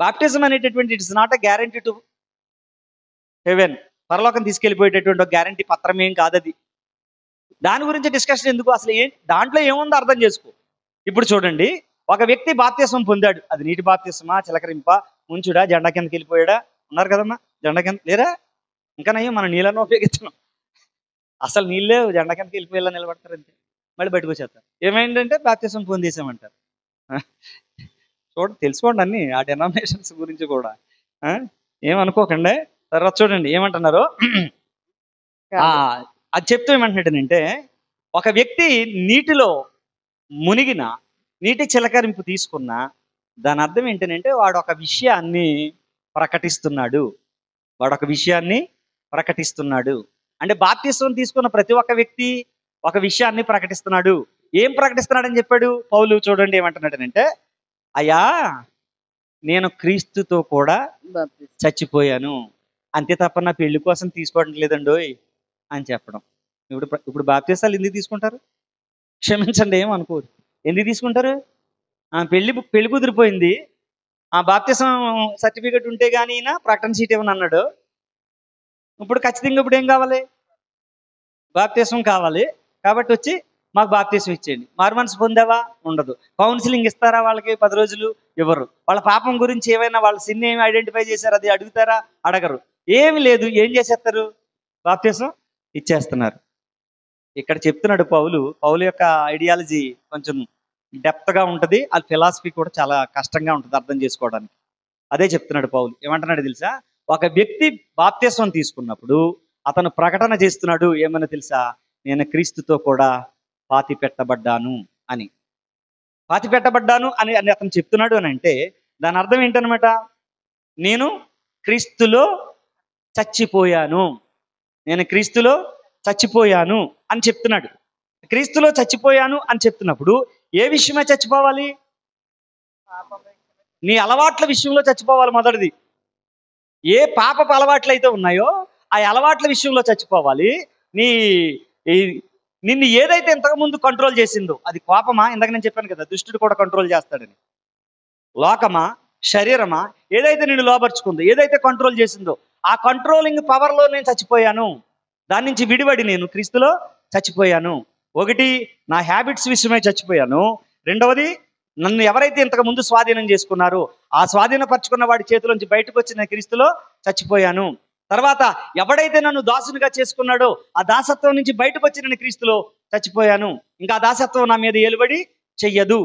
బాప్టిజం అనేటటువంటి it's not a guarantee to heaven, పరలోకం తీసుకెళ్ళిపోయేటటువంటి ఒక గ్యారంటీ పత్రం ఏం కాదది. దాని గురించి డిస్కషన్ ఎందుకు, అసలు దాంట్లో ఏముందో అర్థం చేసుకో. ఇప్పుడు చూడండి, ఒక వ్యక్తి బాప్తిస్మం పొందాడు. అది నీటి బాప్తిస్మా, చిలకరింప, ముంచుడా, జెండా కిందకి వెళ్ళిపోయాడా? ఉన్నారు కదమ్మా, జెండా కింద లేరా? ఇంకా నయ్యో మనం నీళ్ళను ఉపయోగిస్తున్నాం. అసలు నీళ్ళే జెండా కిందకి వెళ్ళిపోయేలా నిలబడతారు అంతే, మళ్ళీ బయటకు వచ్చేస్తారు. ఏమైందంటే బాప్తిస్మం పొందేసామంటారు. చూడండి, తెలుసుకోండి అన్ని ఆ డెనామినేషన్స్ గురించి కూడా, ఏమనుకోకండి. తర్వాత చూడండి ఏమంటున్నారు. అది చెప్తూ ఏమంటున్నాడంటే, ఒక వ్యక్తి నీటిలో మునిగిన, నీటి చిలకరింపు తీసుకున్న, దాని అర్థం ఏంటంటే వాడు ఒక విషయాన్ని ప్రకటిస్తున్నాడు. వాడు ఒక విషయాన్ని ప్రకటిస్తున్నాడు. అంటే బాప్తిస్మం తీసుకున్న ప్రతి ఒక్క వ్యక్తి ఒక విషయాన్ని ప్రకటిస్తున్నాడు. ఏం ప్రకటిస్తున్నాడని చెప్పాడు పౌలు? చూడండి ఏమంటున్నాడనంటే, అయ్యా నేను క్రీస్తుతో కూడా చచ్చిపోయాను, అంతే తప్ప నా పెళ్లి కోసం తీసుకోవడం లేదండోయ్ అని చెప్పడం. ఇప్పుడు బాప్తిసాలు ఎందుకు తీసుకుంటారు? క్షమించండి, ఏమనుకోరు. ఎందుకు తీసుకుంటారు? పెళ్లి కుదిరిపోయింది, ఆ బాప్తిసం సర్టిఫికెట్ ఉంటే కానీ ప్రకటన సీట్ ఏమని అన్నాడు. ఇప్పుడు ఖచ్చితంగా ఇప్పుడు ఏం కావాలి? బాప్తిసం కావాలి. కాబట్టి వచ్చి మాకు బాప్తిసం ఇచ్చేయండి. మారు మనసు పొందావా? ఉండదు. కౌన్సిలింగ్ ఇస్తారా వాళ్ళకి? 10 రోజులు ఇవ్వరు. వాళ్ళ పాపం గురించి ఏమైనా వాళ్ళ సిన్ ఏమి ఐడెంటిఫై చేశారు, అది అడుగుతారా? అడగరు. ఏమి లేదు. ఏం చేసేస్తారు? బాప్తిసం ఇచ్చేస్తున్నారు. ఇక్కడ చెప్తున్నాడు పౌలు యొక్క ఐడియాలజీ కొంచెం డెప్త్గా ఉంటుంది. ఆ ఫిలాసఫీ కూడా చాలా కష్టంగా ఉంటుంది అర్థం చేసుకోవడానికి. అదే చెప్తున్నాడు పౌలు. ఏమంటున్నాడు తెలుసా? ఒక వ్యక్తి బాప్తిసం తీసుకున్నప్పుడు అతను ప్రకటన చేస్తున్నాడు. ఏమన్నా తెలుసా? నేను క్రీస్తుతో కూడా పాతి పెట్టబడ్డాను అని. పాతి పెట్టబడ్డాను అని అతను చెప్తున్నాడు అని అంటే దాని అర్థం ఏంటనమాట? నేను క్రీస్తులో చచ్చిపోయాను, నేను క్రీస్తులో చచ్చిపోయాను అని చెప్తున్నాడు. క్రీస్తులో చచ్చిపోయాను అని చెప్తున్నప్పుడు ఏ విషయమే చచ్చిపోవాలి? నీ అలవాట్ల విషయంలో చచ్చిపోవాలి. మొదటిది, ఏ పాపపు అలవాట్లు అయితే ఉన్నాయో ఆ అలవాట్ల విషయంలో చచ్చిపోవాలి. నిన్ను ఏదైతే ఇంతకుముందు కంట్రోల్ చేసిందో, అది కోపమా? ఇందాక నేను చెప్పాను కదా, దుష్టుడు కూడా కంట్రోల్ చేస్తాడని. లోకమా, శరీరమా, ఏదైతే నిన్ను లోపరుచుకుందో, ఏదైతే కంట్రోల్ చేసిందో, ఆ కంట్రోలింగ్ పవర్లో నేను చచ్చిపోయాను. దాని నుంచి విడిపడి నేను క్రీస్తులో చచ్చిపోయాను. ఒకటి, నా హ్యాబిట్స్ విషయమై చచ్చిపోయాను. రెండవది, నన్ను ఎవరైతే ఇంతకు ముందు స్వాధీనం చేసుకున్నారో ఆ స్వాధీనపరుచుకున్న వాడి చేతిలోంచి బయటకు వచ్చి నేను క్రీస్తులో చచ్చిపోయాను. తర్వాత ఎవడైతే నన్ను దాసునిగా చేసుకున్నాడో ఆ దాసత్వం నుంచి బయటకు వచ్చి నేను క్రీస్తులో చచ్చిపోయాను. ఇంకా ఆ దాసత్వం నా మీద ఏలుబడి చెయ్యదు.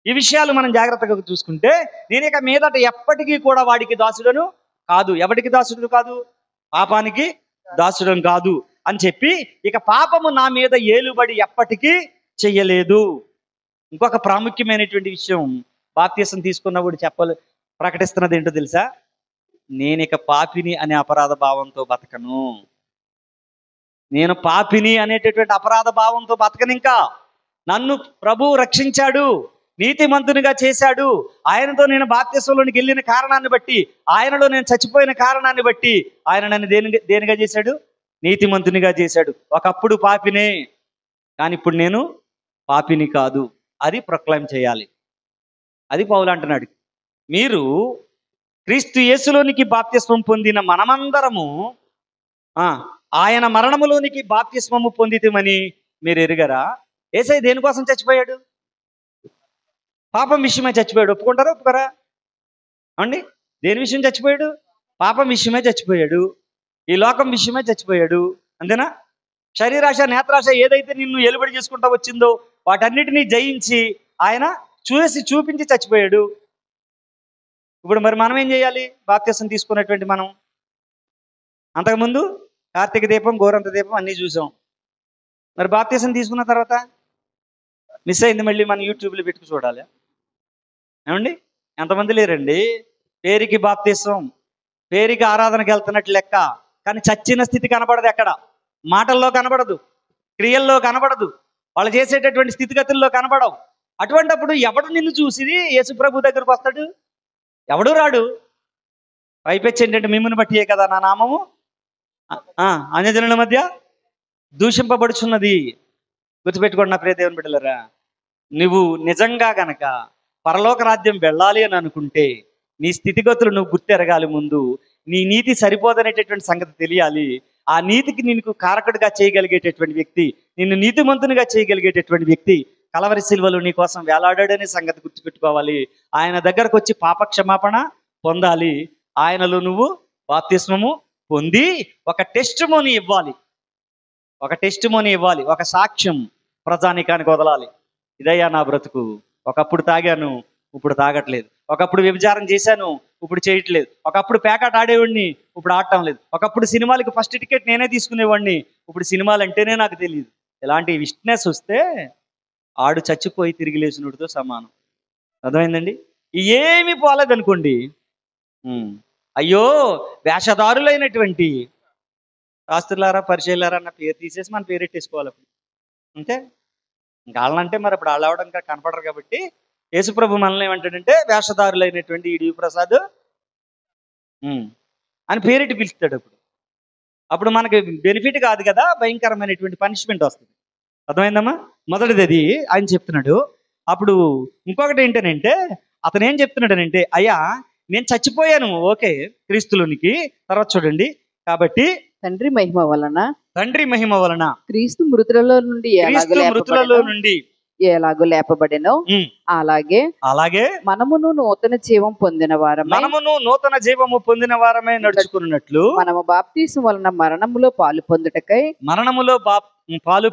ఈ విషయాలు మనం జాగ్రత్తగా చూసుకుంటే నేను ఇక మీదట ఎప్పటికీ కూడా వాడికి దాసుడను కాదు. ఎవడికి దాసుడు కాదు? పాపానికి దాసుడను కాదు అని చెప్పి ఇక పాపము నా మీద ఏలుబడి ఎప్పటికీ చెయ్యలేదు. ఇంకొక ప్రాముఖ్యమైనటువంటి విషయం బాప్తిసం తీసుకున్నప్పుడు ప్రకటిస్తున్నది ఏంటో తెలుసా? నేను ఇక పాపిని అనే అపరాధ భావంతో బతకను. నేను పాపిని అనేటటువంటి అపరాధ భావంతో బతకను. ఇంకా నన్ను ప్రభువు రక్షించాడు, నీతిమంతునిగా చేశాడు. ఆయనతో నేను బాప్తిసంలోనికి వెళ్ళిన కారణాన్ని బట్టి, ఆయనలో నేను చచ్చిపోయిన కారణాన్ని బట్టి ఆయన నన్ను దేనిగా చేశాడు? నీతిమంతునిగా చేశాడు. ఒకప్పుడు పాపినే, కానీ ఇప్పుడు నేను పాపిని కాదు. అది ప్రొక్లైమ్ చేయాలి. అది పౌలు అంటున్నాడు. మీరు క్రీస్తు యేసులోనికి బాప్తిస్మం పొందిన మనమందరము ఆయన మరణములోనికి బాప్తిస్మము పొందితమని మీరు ఎరుగరా? యేసయ్య దేనికోసం చచ్చిపోయాడు? పాపం విషయమై చచ్చిపోయాడు. ఒప్పుకుంటారా ఒప్పుకోరా అండి? దేని విషయం చచ్చిపోయాడు? పాపం విషయమై చచ్చిపోయాడు. ఈ లోకం విషయమై చచ్చిపోయాడు. అంతేనా? శరీరాశ నేత్రాశ ఏదైతే నిన్ను ఏలుబడి చేసుకుంటా వచ్చిందో వాటన్నిటినీ జయించి ఆయన చూపించి చచ్చిపోయాడు. ఇప్పుడు మరి మనం ఏం చేయాలి? బాప్తిసం తీసుకున్నటువంటి మనం అంతకుముందు కార్తీక దీపం, గోరంత దీపం అన్నీ చూసాం. మరి బాప్తిసం తీసుకున్న తర్వాత మిస్ అయింది, మళ్ళీ మనం యూట్యూబ్లో పెట్టుకు చూడాలి. ఏమండి? ఎంతమంది లేరండి పేరుకి బాప్తిసం, పేరుకి ఆరాధనకి వెళ్తున్నట్లు లెక్క, కానీ చచ్చిన స్థితి కనబడదు. ఎక్కడ మాటల్లో కనబడదు, క్రియల్లో కనబడదు, వాళ్ళు చేసేటటువంటి స్థితిగతుల్లో కనబడవు. అటువంటప్పుడు ఎవడు నిన్ను చూసి యేసుప్రభు దగ్గరకు వస్తాడు? ఎవడు రాడు. పైపెచ్చి ఏంటంటే మిమ్మల్ని బట్టియే కదా నా నామము అన్యజనుల మధ్య దూషింపబడుచున్నది. గుర్తుపెట్టుకోండి నా ప్రియ దేవుని బిడ్డలారా, నువ్వు నిజంగా గనక పరలోక రాజ్యం వెళ్ళాలి అని అనుకుంటే నీ స్థితిగతులు నువ్వు గుర్తెరగాలి. ముందు నీ నీతి సరిపోదనేటటువంటి సంగతి తెలియాలి. ఆ నీతికి నిన్ను కారకుడిగా చేయగలిగేటటువంటి వ్యక్తి, నిన్ను నీతిమంతునిగా చేయగలిగేటటువంటి వ్యక్తి కలవరి సిలువలో నీ కోసం వేలాడాడనే సంగతి గుర్తుపెట్టుకోవాలి. ఆయన దగ్గరకు వచ్చి పాప క్షమాపణ పొందాలి. ఆయనలో నువ్వు బాప్తిస్మము పొంది ఒక టెస్టిమోనీ ఇవ్వాలి. ఒక సాక్ష్యం ప్రజానీకానికి వదలాలి. ఇదయ్యా నా బ్రతుకు. ఒకప్పుడు తాగాను, ఇప్పుడు తాగట్లేదు. ఒకప్పుడు వ్యభిచారం చేశాను, ఇప్పుడు చేయట్లేదు. ఒకప్పుడు పేకాట ఆడేవాడిని, ఇప్పుడు ఆడటం లేదు. ఒకప్పుడు సినిమాలకి ఫస్ట్ టికెట్ నేనే తీసుకునేవాడిని, ఇప్పుడు సినిమాలు అంటేనే నాకు తెలియదు. ఇలాంటి విట్నెస్ వస్తే ఆడు చచ్చిపోయి తిరిగి లేచినోడితో సమానం. అర్థమైందండి? ఏమి పోలేదనుకోండి, అయ్యో వేషధారులైనటువంటి శాస్త్రులారా, పరిచయాలారా అన్న పేరు తీసేసి మన పేరు పెట్టేసుకోవాలి. అప్పుడు అంతే. వాళ్ళంటే మరి అప్పుడు వాళ్ళు అవడం కనపడరు. కాబట్టి యేసుప్రభు మనల్ని ఏమంటాడంటే వేషధారులైనటువంటి ఈడి ప్రసాద్ అని పేరెట్టి పిలుస్తాడు. అప్పుడు మనకి బెనిఫిట్ కాదు కదా, భయంకరమైనటువంటి పనిష్మెంట్ వస్తుంది. అర్థమైందమ్మా? మొదటిది అది ఆయన చెప్తున్నాడు. అప్పుడు ఇంకొకటి ఏంటనంటే అతను ఏం చెప్తున్నాడనంటే, అయ్యా నేను చచ్చిపోయాను, ఓకే, క్రీస్తులోనికి. తర్వాత చూడండి, కాబట్టి తండ్రి మహిమ వలన క్రీస్తు మృతులలో నుండి ఎలాగో లేపబడెనో అలాగే మనమును నూతన జీవం పొందిన వారమై నడుచుకున్నట్లు మనము బాప్తిసం వలన మరణములో పాలు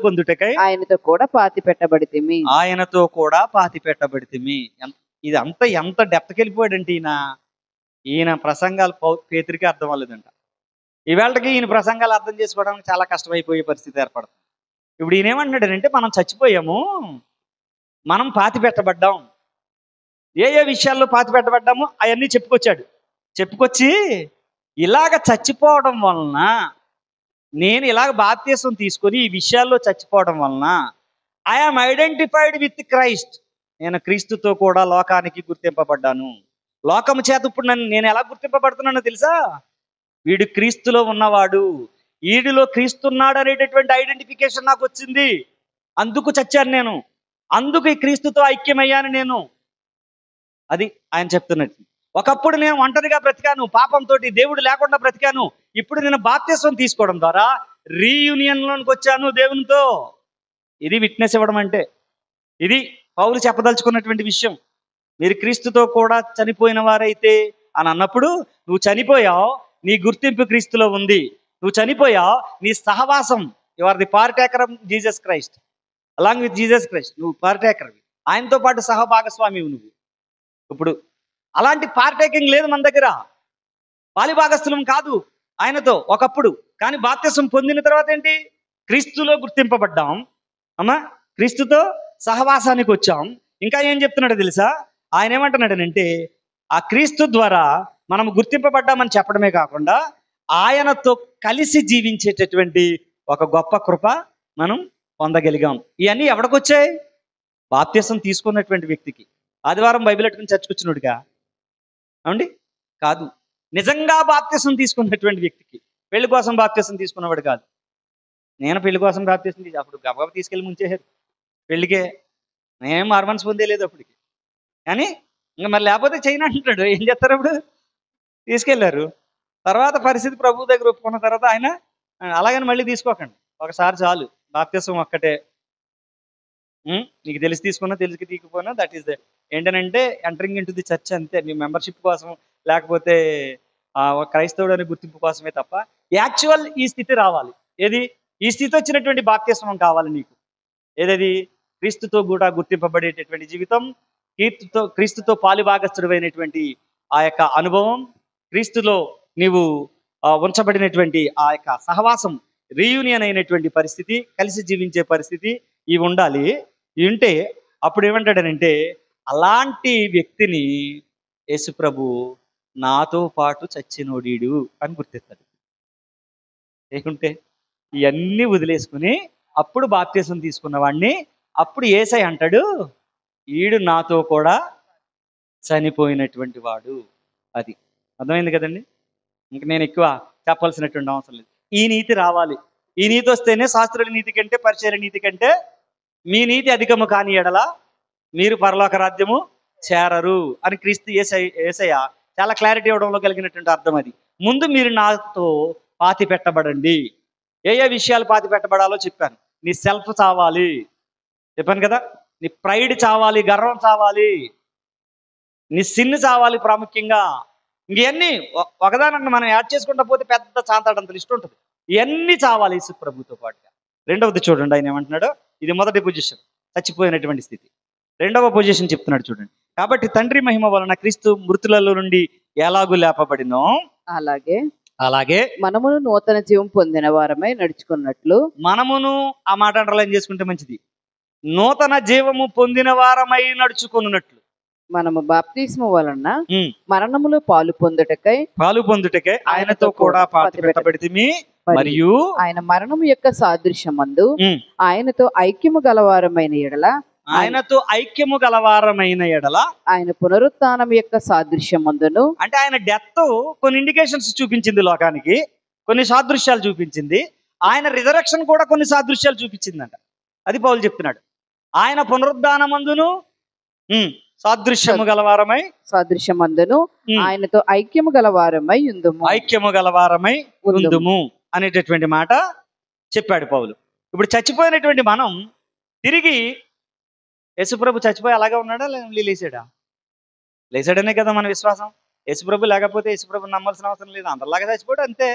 పొందుటకై ఆయనతో కూడా పాతి పెట్టబడితిమి. ఇది అంతా ఎంత డెప్త్కి వెళ్ళిపోయాడంటే ఈయన ప్రసంగాలు పేతురికి అర్థం అవ్వలేదంట. ఈవేళకి ఈయన ప్రసంగాలు అర్థం చేసుకోవడానికి చాలా కష్టమైపోయే పరిస్థితి ఏర్పడుతుంది. ఇప్పుడు ఈయన ఏమంటున్నాడంటే, మనం చచ్చిపోయాము, మనం పాతి పెట్టబడ్డాం. ఏ విషయాల్లో పాతి పెట్టబడ్డాము అవన్నీ చెప్పుకొచ్చి ఇలాగ చచ్చిపోవడం వలన, నేను ఇలాగ బాప్తిసం తీసుకొని ఈ విషయాల్లో చచ్చిపోవడం వలన ఐఆమ్ ఐడెంటిఫైడ్ విత్ క్రైస్ట్. నేను క్రీస్తుతో కూడా లోకానికి గుర్తింపబడ్డాను. లోకము చేత ఇప్పుడు నేను ఎలా గుర్తింపబడుతున్నానో తెలుసా? వీడు క్రీస్తులో ఉన్నవాడు, వీడిలో క్రీస్తున్నాడు అనేటటువంటి ఐడెంటిఫికేషన్ నాకు వచ్చింది. అందుకు చచ్చాను నేను, అందుకు ఈ క్రీస్తుతో ఐక్యమయ్యాను నేను. అది ఆయన చెప్తున్నట్టు. ఒకప్పుడు నేను ఒంటరిగా బ్రతికాను, పాపంతో దేవుడు లేకుండా బ్రతికాను. ఇప్పుడు నేను బాప్తిసం తీసుకోవడం ద్వారా రీయూనియన్లోనికి వచ్చాను దేవునితో. ఇది విట్నెస్ ఇవ్వడం అంటే. ఇది పౌలు చెప్పదలుచుకున్నటువంటి విషయం. మీరు క్రీస్తుతో కూడా చనిపోయిన వారైతే అని అన్నప్పుడు, నువ్వు చనిపోయావు, నీ గుర్తింపు క్రీస్తులో ఉంది. నువ్వు చనిపోయావు, నీ సహవాసం, you are the partaker of Jesus Christ, along with Jesus Christ. నువ్వు పార్టేకర్, ఆయనతో పాటు సహభాగస్వామి నువ్వు. ఇప్పుడు అలాంటి పార్టేకింగ్ లేదు మన దగ్గర. పాలిభాగస్థులం కాదు ఆయనతో ఒకప్పుడు. కానీ బాప్తిసం పొందిన తర్వాత ఏంటి? క్రీస్తులో గుర్తింపబడ్డాం అమ్మా, క్రీస్తుతో సహవాసానికి వచ్చాం. ఇంకా ఏం చెప్తున్నాడో తెలుసా? ఆయన ఏమంటున్నాడనంటే, ఆ క్రీస్తు ద్వారా మనం గుర్తింపబడ్డామని చెప్పడమే కాకుండా ఆయనతో కలిసి జీవించేటటువంటి ఒక గొప్ప కృప మనం పొందగలిగాం. ఇవన్నీ ఎవడికొచ్చాయి? బాప్తిసం తీసుకున్నటువంటి వ్యక్తికి. ఆదివారం బైబిల్ పెట్టుకుని చర్చకొచ్చినోడుగా ఏమండి? కాదు, నిజంగా బాప్తిసం తీసుకున్నటువంటి వ్యక్తికి. పెళ్లి కోసం బాప్తిసం తీసుకున్నవాడు కాదు. నేను పెళ్లి కోసం బాప్తిసం అప్పుడు గబగబ తీసుకెళ్ళి ముంచేసారు పెళ్లికే. నేనేం మార్మన్స్ పొందేలేదు అప్పటికి. కానీ ఇంకా మరి లేకపోతే చేయను అంటున్నాడు. ఏం చేస్తారు? అప్పుడు తీసుకెళ్లారు. తర్వాత పరిస్థితి ప్రభు దగ్గర ఒప్పుకున్న తర్వాత ఆయన, అలాగని మళ్ళీ తీసుకోకండి, ఒకసారి చాలు, బాప్తిసం ఒక్కటే. నీకు తెలిసి తీసుకున్నా తెలిసి తీసుకోపోయినా దట్ ఈస్ ద ఏంటనంటే ఎంటరింగ్ ఇంటూ ది చర్చ్ అంతే, మీ మెంబర్షిప్ కోసం, లేకపోతే ఒక క్రైస్తవుడు అనే గుర్తింపు కోసమే తప్ప యాక్చువల్ ఈ స్థితి రావాలి. ఏది? ఈ స్థితి వచ్చినటువంటి బాప్తిస్మం కావాలి నీకు. ఏదది? క్రీస్తుతో కూడా గుర్తింపబడేటటువంటి జీవితం, క్రీస్తుతో పాలుభాగస్థుడైనటువంటి ఆ యొక్క అనుభవం, క్రీస్తులో నీవు ఉంచబడినటువంటి ఆ యొక్క సహవాసం, రీయూనియన్ అయినటువంటి పరిస్థితి, కలిసి జీవించే పరిస్థితి, ఇవి ఉండాలి. ఇవి ఉంటే అప్పుడు ఏమంటాడనంటే, అలాంటి వ్యక్తిని యేసుప్రభు నాతో పాటు చచ్చినోడీడు అని గుర్తిస్తాడు. లేకుంటే ఇవన్నీ వదిలేసుకుని అప్పుడు బాప్తిసం తీసుకున్న వాడిని అప్పుడు యేసయ్య అంటాడు, ఈడు నాతో కూడా చనిపోయినటువంటి వాడు. అది అర్థమైంది కదండి. ఇంక నేను ఎక్కువ చెప్పాల్సినటువంటి అవసరం లేదు. ఈ నీతి రావాలి. ఈ నీతి వస్తేనే శాస్త్రుల నీతి కంటే, పరిచర్య నీతి కంటే మీ నీతి అధికము కాని ఎడల మీరు పరలోక రాజ్యము చేరరు అని క్రీస్తు యేసయ్య చాలా క్లారిటీ ఇవ్వడంలో కలిగినటువంటి అర్థం అది. ముందు మీరు నాతో పాతి పెట్టబడండి. ఏ ఏ విషయాలు పాతి పెట్టబడాలో చెప్పాను. నీ సెల్ఫ్ చావాలి, చెప్పాను కదా. నీ ప్రైడ్ చావాలి, గర్వం చావాలి, నీ సిన్ చావాలి ప్రాముఖ్యంగా. ఇవన్నీ ఒకదానంగా మనం యాడ్ చేసుకుంటా పోతే పెద్ద చాంతాడంత లిస్ట్ ఉంటుంది. ఇవన్నీ చావాలి యేసు ప్రభుతో పాటుగా. రెండవది చూడండి, ఆయన ఏమంటున్నాడు. ఇది మొదటి పొజిషన్, చచ్చిపోయినటువంటి స్థితి. రెండవ పొజిషన్ చెప్తున్నాడు చూడండి. కాబట్టి తండ్రి మహిమ వలన క్రీస్తు మృతులలో నుండి ఎలాగూ లేపబడినో అలాగే మనమును నూతన జీవం పొందిన వారమై నడుచుకున్నట్లు. మనమును, ఆ మాట అండర్లైన్ చేసుకుంటే మంచిది, నూతన జీవము పొందిన వారమై నడుచుకున్నట్లు. మనము బాప్తిస్మము వలన మరణములో పాలు పొందుటకై ఆయనతో కూడా పాతి పెట్టబడితిమి, మరియు ఆయన మరణము యొక్క సాదృశ్యమందు ఆయనతో ఐక్యము గలవారమైన ఎడల ఆయన పునరుత్థానం యొక్క సాదృశ్యమందును. అంటే ఆయన డెత్ కొన్ని ఇండికేషన్స్ చూపించింది లోకానికి, కొన్ని సాదృశ్యాలు చూపించింది. ఆయన రిజరక్షన్ కూడా కొన్ని సాదృశ్యాలు చూపించిందంట. అది పౌలు చెప్తున్నాడు. ఆయన పునరుద్ధానమందును సాదృశ్యమందును ఆయనతో ఐక్యము గలవారమై ఉందుము అనేటటువంటి మాట చెప్పాడు పౌలు. ఇప్పుడు చచ్చిపోయినటువంటి మనం తిరిగి, యేసుప్రభు చచ్చిపోయి అలాగే ఉన్నాడా, లేచాడా? లేచాడనే కదా మన విశ్వాసం. యేసుప్రభు లేకపోతే యేసుప్రభు నమ్మాల్సిన అవసరం లేదు, అందరిలాగా చచ్చిపోయాడు అంతే.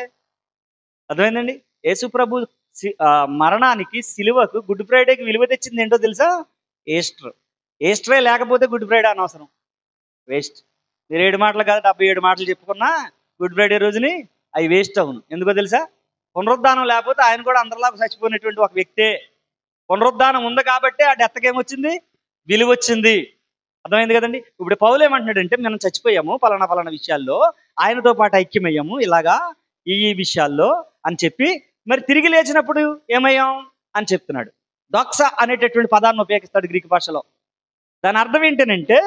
అర్థమైందండి. యేసుప్రభు మరణానికి, సిలువకు, గుడ్ ఫ్రైడేకి విలువ తెచ్చింది ఏంటో తెలుసా? ఈస్టరే లేకపోతే గుడ్ ఫ్రైడే అనవసరం, వేస్ట్. మీరు 7 మాటలు కాదు 77 మాటలు చెప్పుకున్నా గుడ్ ఫ్రైడే రోజుని అవి వేస్ట్ అవును. ఎందుకో తెలుసా? పునరుద్ధానం లేకపోతే ఆయన కూడా అందరిలాగా చచ్చిపోయినటువంటి ఒక వ్యక్తే. పునరుద్ధానం ఉంది కాబట్టి ఆ డెత్కి ఏమొచ్చింది? విలువ వచ్చింది. అర్థమైంది కదండి. ఇప్పుడు పౌలు ఏమంటున్నాడంటే, మనం చచ్చిపోయాము పలానా విషయాల్లో, ఆయనతో పాటు ఐక్యమయ్యాము ఇలాగా ఈ విషయాల్లో అని చెప్పి, మరి తిరిగి లేచినప్పుడు ఏమయ్యాం అని చెప్తున్నాడు. దోక్స అనేటటువంటి పదాన్ని ఉపయోగిస్తాడు గ్రీక్ భాషలో. దాని అర్థం ఏంటనంటే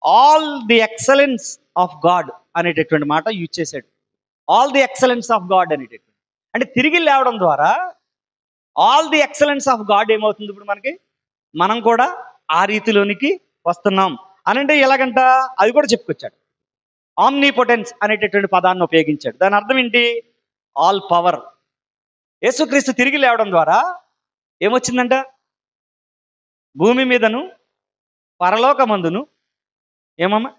all the excellence of God అనేటటువంటి మాట యూజ్ చేశాడు. All the excellence of God అనేటటువంటి, అంటే తిరిగి లేవడం ద్వారా all the excellence of God ఏమవుతుంది? ఇప్పుడు మనం కూడా ఆ రీతిలోనికి వస్తున్నాం అనంటే ఎలాగంట అది కూడా చెప్పుకొచ్చాడు. ఆమ్నిపోటెన్స్ అనేటటువంటి పదాన్ని ఉపయోగించాడు. దాని అర్థం ఏంటి? All power. యేసుక్రీస్తు తిరిగి లేవడం ద్వారా ఏమొచ్చిందంట? భూమి మీదను పరలోకమందును ఏమమ్మా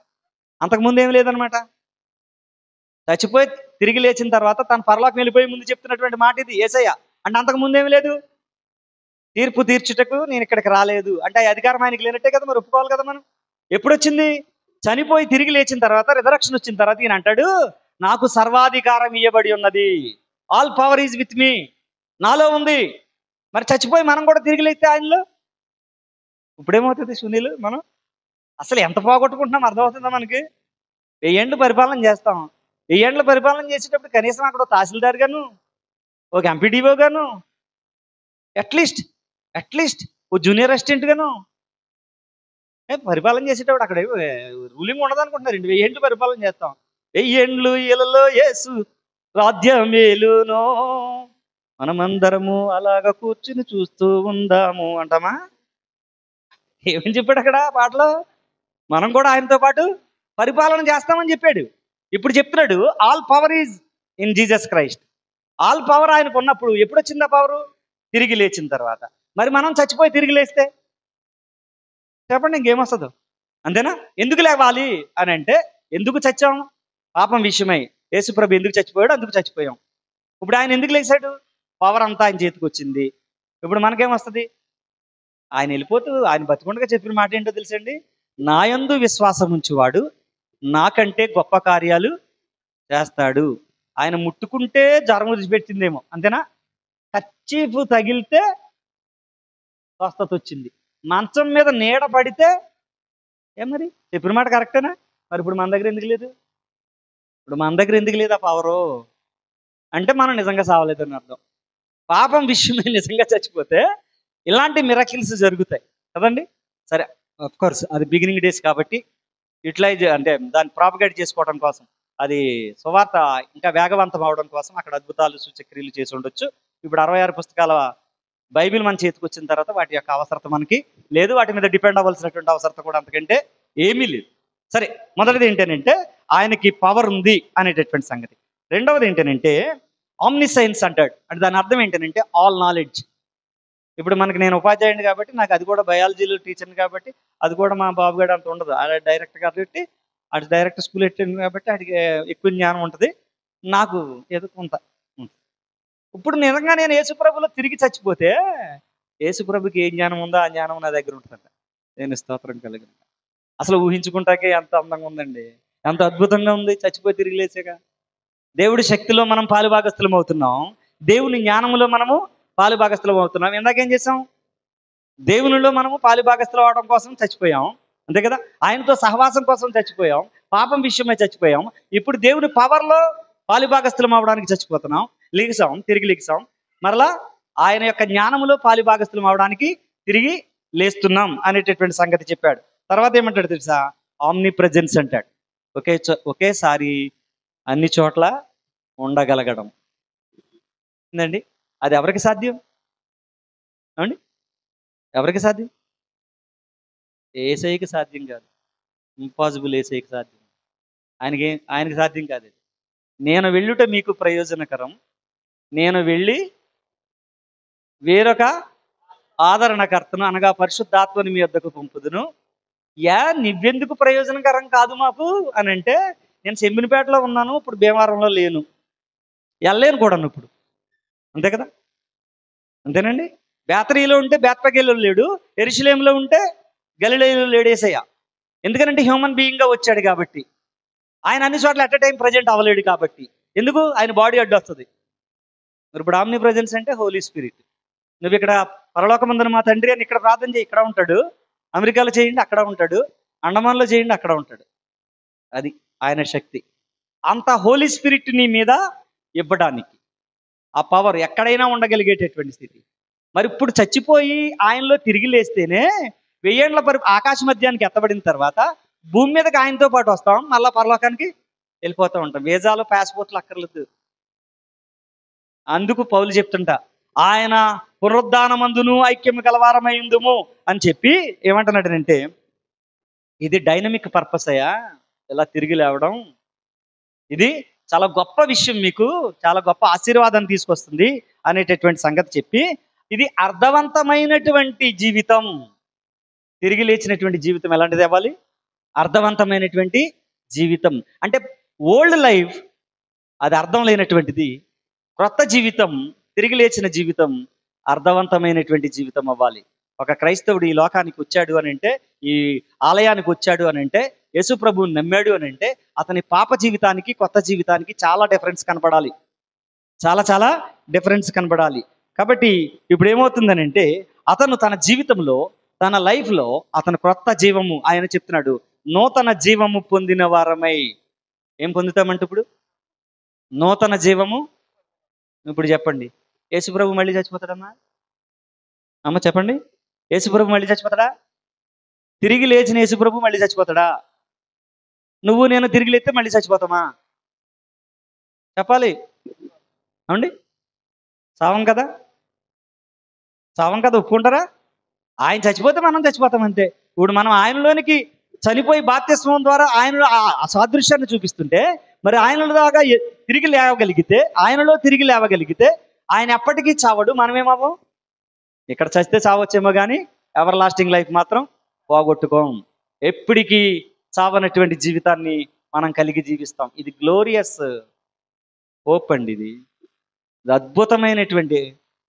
అంతకుముందు ఏం లేదనమాట. చచ్చిపోయి తిరిగి లేచిన తర్వాత తను పరలోకం వెళ్ళిపోయి ముందు చెప్తున్నటువంటి మాట ఇది యేసయ్య. అంటే అంతకుముందు ఏమి లేదు, తీర్పు తీర్చుటకు నేను ఇక్కడికి రాలేదు అంటే ఆ అధికారం ఆయనకి లేనట్టే కదా, మరి ఒప్పుకోవాలి కదా మనం. ఎప్పుడు వచ్చింది? చనిపోయి తిరిగి లేచిన తర్వాత, రిజరక్షన్ వచ్చిన తర్వాత ఈయన అంటాడు, నాకు సర్వాధికారం ఇవ్వబడి ఉన్నది, all power is with me, నాలో ఉంది. మరి చచ్చిపోయి మనం కూడా తిరిగి లేస్తే ఆయనలో ఇప్పుడేమవుతుంది సునీల్? మనం అసలు ఎంత పోగొట్టుకుంటున్నాం అర్థమవుతుందా మనకి? 1000 ఏళ్ళు పరిపాలన చేస్తాం. 1000 ఏళ్ళు పరిపాలన చేసేటప్పుడు కనీసం అక్కడ తహసీల్దార్ గాను, ఒక ఎంపీడీఓ గాను, అట్లీస్ట్ ఓ జూనియర్ అసిస్టెంట్ గాను పరిపాలన చేసేటప్పుడు అక్కడ రూలింగ్ ఉండదు అనుకుంటున్నారు. 1000 ఏళ్ళు పరిపాలన చేస్తాం. 1000 ఏళ్ళు ఇళ్ళలో యేసు రాజ్యమేలునో, మనమందరము అలాగ కూర్చుని చూస్తూ ఉందాము అంటామా? ఏమని చెప్పాడు అక్కడ పాటలో? మనం కూడా ఆయనతో పాటు పరిపాలన చేస్తామని చెప్పాడు. ఇప్పుడు చెప్తున్నాడు all power is in Jesus Christ. All power ఆయనకు ఉన్నప్పుడు ఎప్పుడు వచ్చింది ఆ పవరు? తిరిగి లేచిన తర్వాత. మరి మనం చచ్చిపోయి తిరిగి లేస్తే చెప్పండి ఇంకేమొస్తుందో? అంతేనా? ఎందుకు లేవాలి అని అంటే, ఎందుకు చచ్చాం? పాపం విషయమై. యేసుప్రభు ఎందుకు చచ్చిపోయాడు? అందుకు చచ్చిపోయాం. ఇప్పుడు ఆయన ఎందుకు లేచాడు? పవర్ అంతా ఆయన చేతికి వచ్చింది. ఇప్పుడు మనకేమొస్తుంది? ఆయన వెళ్ళిపోతూ ఆయన బతికుండగా చెప్పిన మాట ఏంటో తెలుసండి? నాయందు విశ్వాసం ఉంచువాడు నాకంటే గొప్ప కార్యాలు చేస్తాడు. ఆయన ముట్టుకుంటే జ్వరం విడిచిపెట్టిందేమో, అంతేనా? కర్చీఫ్ తగిలితే స్వస్థత వచ్చింది. మంచం మీద నీడ పడితే ఏం మరి చెప్పిన మాట కరెక్టేనా? మరి ఇప్పుడు మన దగ్గర ఎందుకు లేదు? ఇప్పుడు మన దగ్గర ఎందుకు లేదు ఆ పవరు? అంటే మనం నిజంగా సావలేదని అర్థం. పాపం విషయమే నిజంగా చచ్చిపోతే ఇలాంటి మిరకిల్స్ జరుగుతాయి కదండి. సరే, ఆఫ్ కోర్స్ అది బిగినింగ్ డేస్ కాబట్టి యూటిలైజ్ అంటే దాన్ని ప్రాపగేట్ చేసుకోవడం కోసం, అది సువార్త ఇంకా వేగవంతం అవడం కోసం అక్కడ అద్భుతాలు సూచక్రియలు చేసి ఉండొచ్చు. ఇప్పుడు 66 పుస్తకాల బైబిల్ మన చేతికి వచ్చిన తర్వాత వాటి యొక్క అవసరత మనకి లేదు. వాటి మీద డిపెండ్ అవ్వాల్సినటువంటి అవసరత కూడా అంతకంటే ఏమీ లేదు. సరే, మొదటిది ఏంటంటే ఆయనకి పవర్ ఉంది అనేటటువంటి సంగతి. రెండవది ఏంటంటే ఆమ్నిసైన్స్ అంటాడు. అంటే దాని అర్థం ఏంటంటే ఆల్ నాలెడ్జ్. ఇప్పుడు మనకి నేను ఉపాధ్యాయుడిని కాబట్టి నాకు అది కూడా బయాలజీలో టీచర్ని కాబట్టి అది కూడా మా బాబు గారు అంత ఉండదు. ఆడ డైరెక్ట్ కాబట్టి అటు డైరెక్ట్ స్కూల్ ఎట్టింది కాబట్టి ఆడికి ఎక్కువ జ్ఞానం ఉంటుంది, నాకు ఏదో కొంత ఉంటుంది. ఇప్పుడు నిజంగా నేను యేసుప్రభులో తిరిగి చచ్చిపోతే యేసుప్రభుకి ఏ జ్ఞానం ఉందో ఆ జ్ఞానం నా దగ్గర ఉంటుందంట. నేను స్తోత్రం కలిగిన అసలు ఊహించుకుంటాకే ఎంత అందంగా ఉందండి, ఎంత అద్భుతంగా ఉంది. చచ్చిపోయి తిరిగి లేచాక దేవుడి శక్తిలో మనం పాలుభాగస్థులం అవుతున్నాం, దేవుని జ్ఞానంలో మనము పాలుభాగస్థులం అవుతున్నాం. ఇందాకేం చేసాం? దేవునిలో మనము పాలుభాగస్థులం అవడం కోసం చచ్చిపోయాం, అంతే కదా. ఆయనతో సహవాసం కోసం చచ్చిపోయాం, పాపం విషయమై చచ్చిపోయాం. ఇప్పుడు దేవుని పవర్లో పాలుభాగస్థులం అవడానికి చచ్చిపోతున్నాం, లిగిసాం, తిరిగి లిగిసాం. మరలా ఆయన యొక్క జ్ఞానములో పాలుభాగస్థులం అవడానికి తిరిగి లేస్తున్నాం అనేటటువంటి సంగతి చెప్పాడు. తర్వాత ఏమంటాడు తెలుసా? ఆమ్ని ప్రెజెన్స్ అంటాడు. ఒకేసారి అన్ని చోట్ల ఉండగలగడం ఏందండి? అది ఎవరికి సాధ్యం? ఏమండి, ఎవరికి సాధ్యం? ఏసైకి సాధ్యం కాదు, ఇంపాసిబుల్. ఏసైకి సాధ్యం, ఆయనకి సాధ్యం కాదు. నేను వెళ్ళుట మీకు ప్రయోజనకరం, నేను వెళ్ళి వేరొక ఆదరణకర్తను అనగా పరిశుద్ధాత్మని మీ వద్దకు పంపుదును. నువ్వెందుకు ప్రయోజనకరం కాదు మాకు అని అంటే, నేను సెంబినిపేటలో ఉన్నాను, ఇప్పుడు భీమవరంలో లేను, వెళ్ళలేను కూడా ఇప్పుడు, అంతే కదా, అంతేనండి. బేతనీలో ఉంటే బేత్పగేలో లేడు, యెరూషలేములో ఉంటే గలిలయలో లేడు యేసయ్య. ఎందుకంటే హ్యూమన్ బీయింగ్గా వచ్చాడు కాబట్టి. ఆయన అన్ని చోట్ల అట్ ఎ టైం ప్రజెంట్ అవ్వలేడు కాబట్టి. ఎందుకు? ఆయన బాడీ అడ్డు వస్తుంది. మరి ఇప్పుడు ఆమ్ని ప్రజెన్స్ అంటే హోలీ స్పిరిట్. నువ్వు ఇక్కడ పరలోకమందున మా తండ్రి అని ఇక్కడ ప్రార్థన చేయి, ఇక్కడ ఉంటాడు. అమెరికాలో చేయండి, అక్కడ ఉంటాడు. అండమాన్లో చేయండి, అక్కడ ఉంటాడు. అది ఆయన శక్తి. అంత హోలీ స్పిరిట్ నీ మీద ఇవ్వడానికి ఆ పవర్ ఎక్కడైనా ఉండగలిగేటటువంటి స్థితి. మరి ఇప్పుడు చచ్చిపోయి ఆయనలో తిరిగి లేస్తేనే 1000 ఏండ్ల ఆకాశ మధ్యానికి ఎత్తబడిన తర్వాత భూమి మీదకి ఆయనతో పాటు వస్తాం, మళ్ళా పరలోకానికి వెళ్ళిపోతూ ఉంటాం. వీసాలు పాస్పోర్ట్లు అక్కర్లేదు. అందుకు పౌలు చెప్తుంటా, ఆయన పునరుద్ధానమందును ఐక్యం కలవారమై ఉందుము అని చెప్పి ఏమంటున్నాడంటే, ఇది డైనమిక్ పర్పస్ అయ్యా, ఇలా తిరిగి లేవడం ఇది చాలా గొప్ప విషయం, మీకు చాలా గొప్ప ఆశీర్వాదం తీసుకొస్తుంది అనేటటువంటి సంగతి చెప్పి, ఇది అర్థవంతమైనటువంటి జీవితం. తిరిగి లేచినటువంటి జీవితం ఎలాంటిది అవ్వాలి? అర్థవంతమైనటువంటి జీవితం. అంటే ఓల్డ్ లైఫ్ అది అర్థం లేనటువంటిది, క్రొత్త జీవితం, తిరిగి లేచిన జీవితం అర్థవంతమైనటువంటి జీవితం అవ్వాలి. ఒక క్రైస్తవుడు ఈ లోకానికి వచ్చాడు అని అంటే, ఈ ఆలయానికి వచ్చాడు అని అంటే, యేసు ప్రభువుని నమ్మాడు అని అంటే, అతని పాప జీవితానికి కొత్త జీవితానికి చాలా డిఫరెన్స్ కనపడాలి, చాలా చాలా డిఫరెన్స్ కనపడాలి. కాబట్టి ఇప్పుడు ఏమవుతుందని అంటే, అతను తన జీవితంలో, తన లైఫ్లో అతను క్రొత్త జీవము, ఆయన చెప్తున్నాడు, నూతన జీవము పొందిన వారమై. ఏం పొందుతామంటే ఇప్పుడు నూతన జీవము. ఇప్పుడు చెప్పండి, యేసుప్రభు మళ్ళీ చచ్చిపోతాడమ్మా? అమ్మ చెప్పండి, యేసుప్రభు మళ్ళీ చచ్చిపోతాడా? తిరిగి లేచిన యేసుప్రభు మళ్ళీ చచ్చిపోతాడా? నువ్వు నేను తిరిగి లేస్తే మళ్ళీ చచ్చిపోతామా? చెప్పాలి. అవునండి, సావం కదా, సావం కదా, ఒప్పుకుంటారా? ఆయన చచ్చిపోతే మనం చచ్చిపోతాం అంతే. ఇప్పుడు మనం ఆయనలోనికి చనిపోయి బాప్తిస్మం ద్వారా ఆయన ఆ సాదృశ్యాన్ని చూపిస్తుంటే, మరి ఆయనలో దాకా తిరిగి లేవగలిగితే, ఆయనలో తిరిగి లేవగలిగితే ఆయన ఎప్పటికీ చావడు, మనమేమవ్వం. ఇక్కడ చస్తే చావచ్చేమో కానీ ఎవర్ లాస్టింగ్ లైఫ్ మాత్రం పోగొట్టుకోం. ఎప్పటికీ చావనటువంటి జీవితాన్ని మనం కలిగి జీవిస్తాం. ఇది గ్లోరియస్ హోప్ అండి. ఇది అద్భుతమైనటువంటి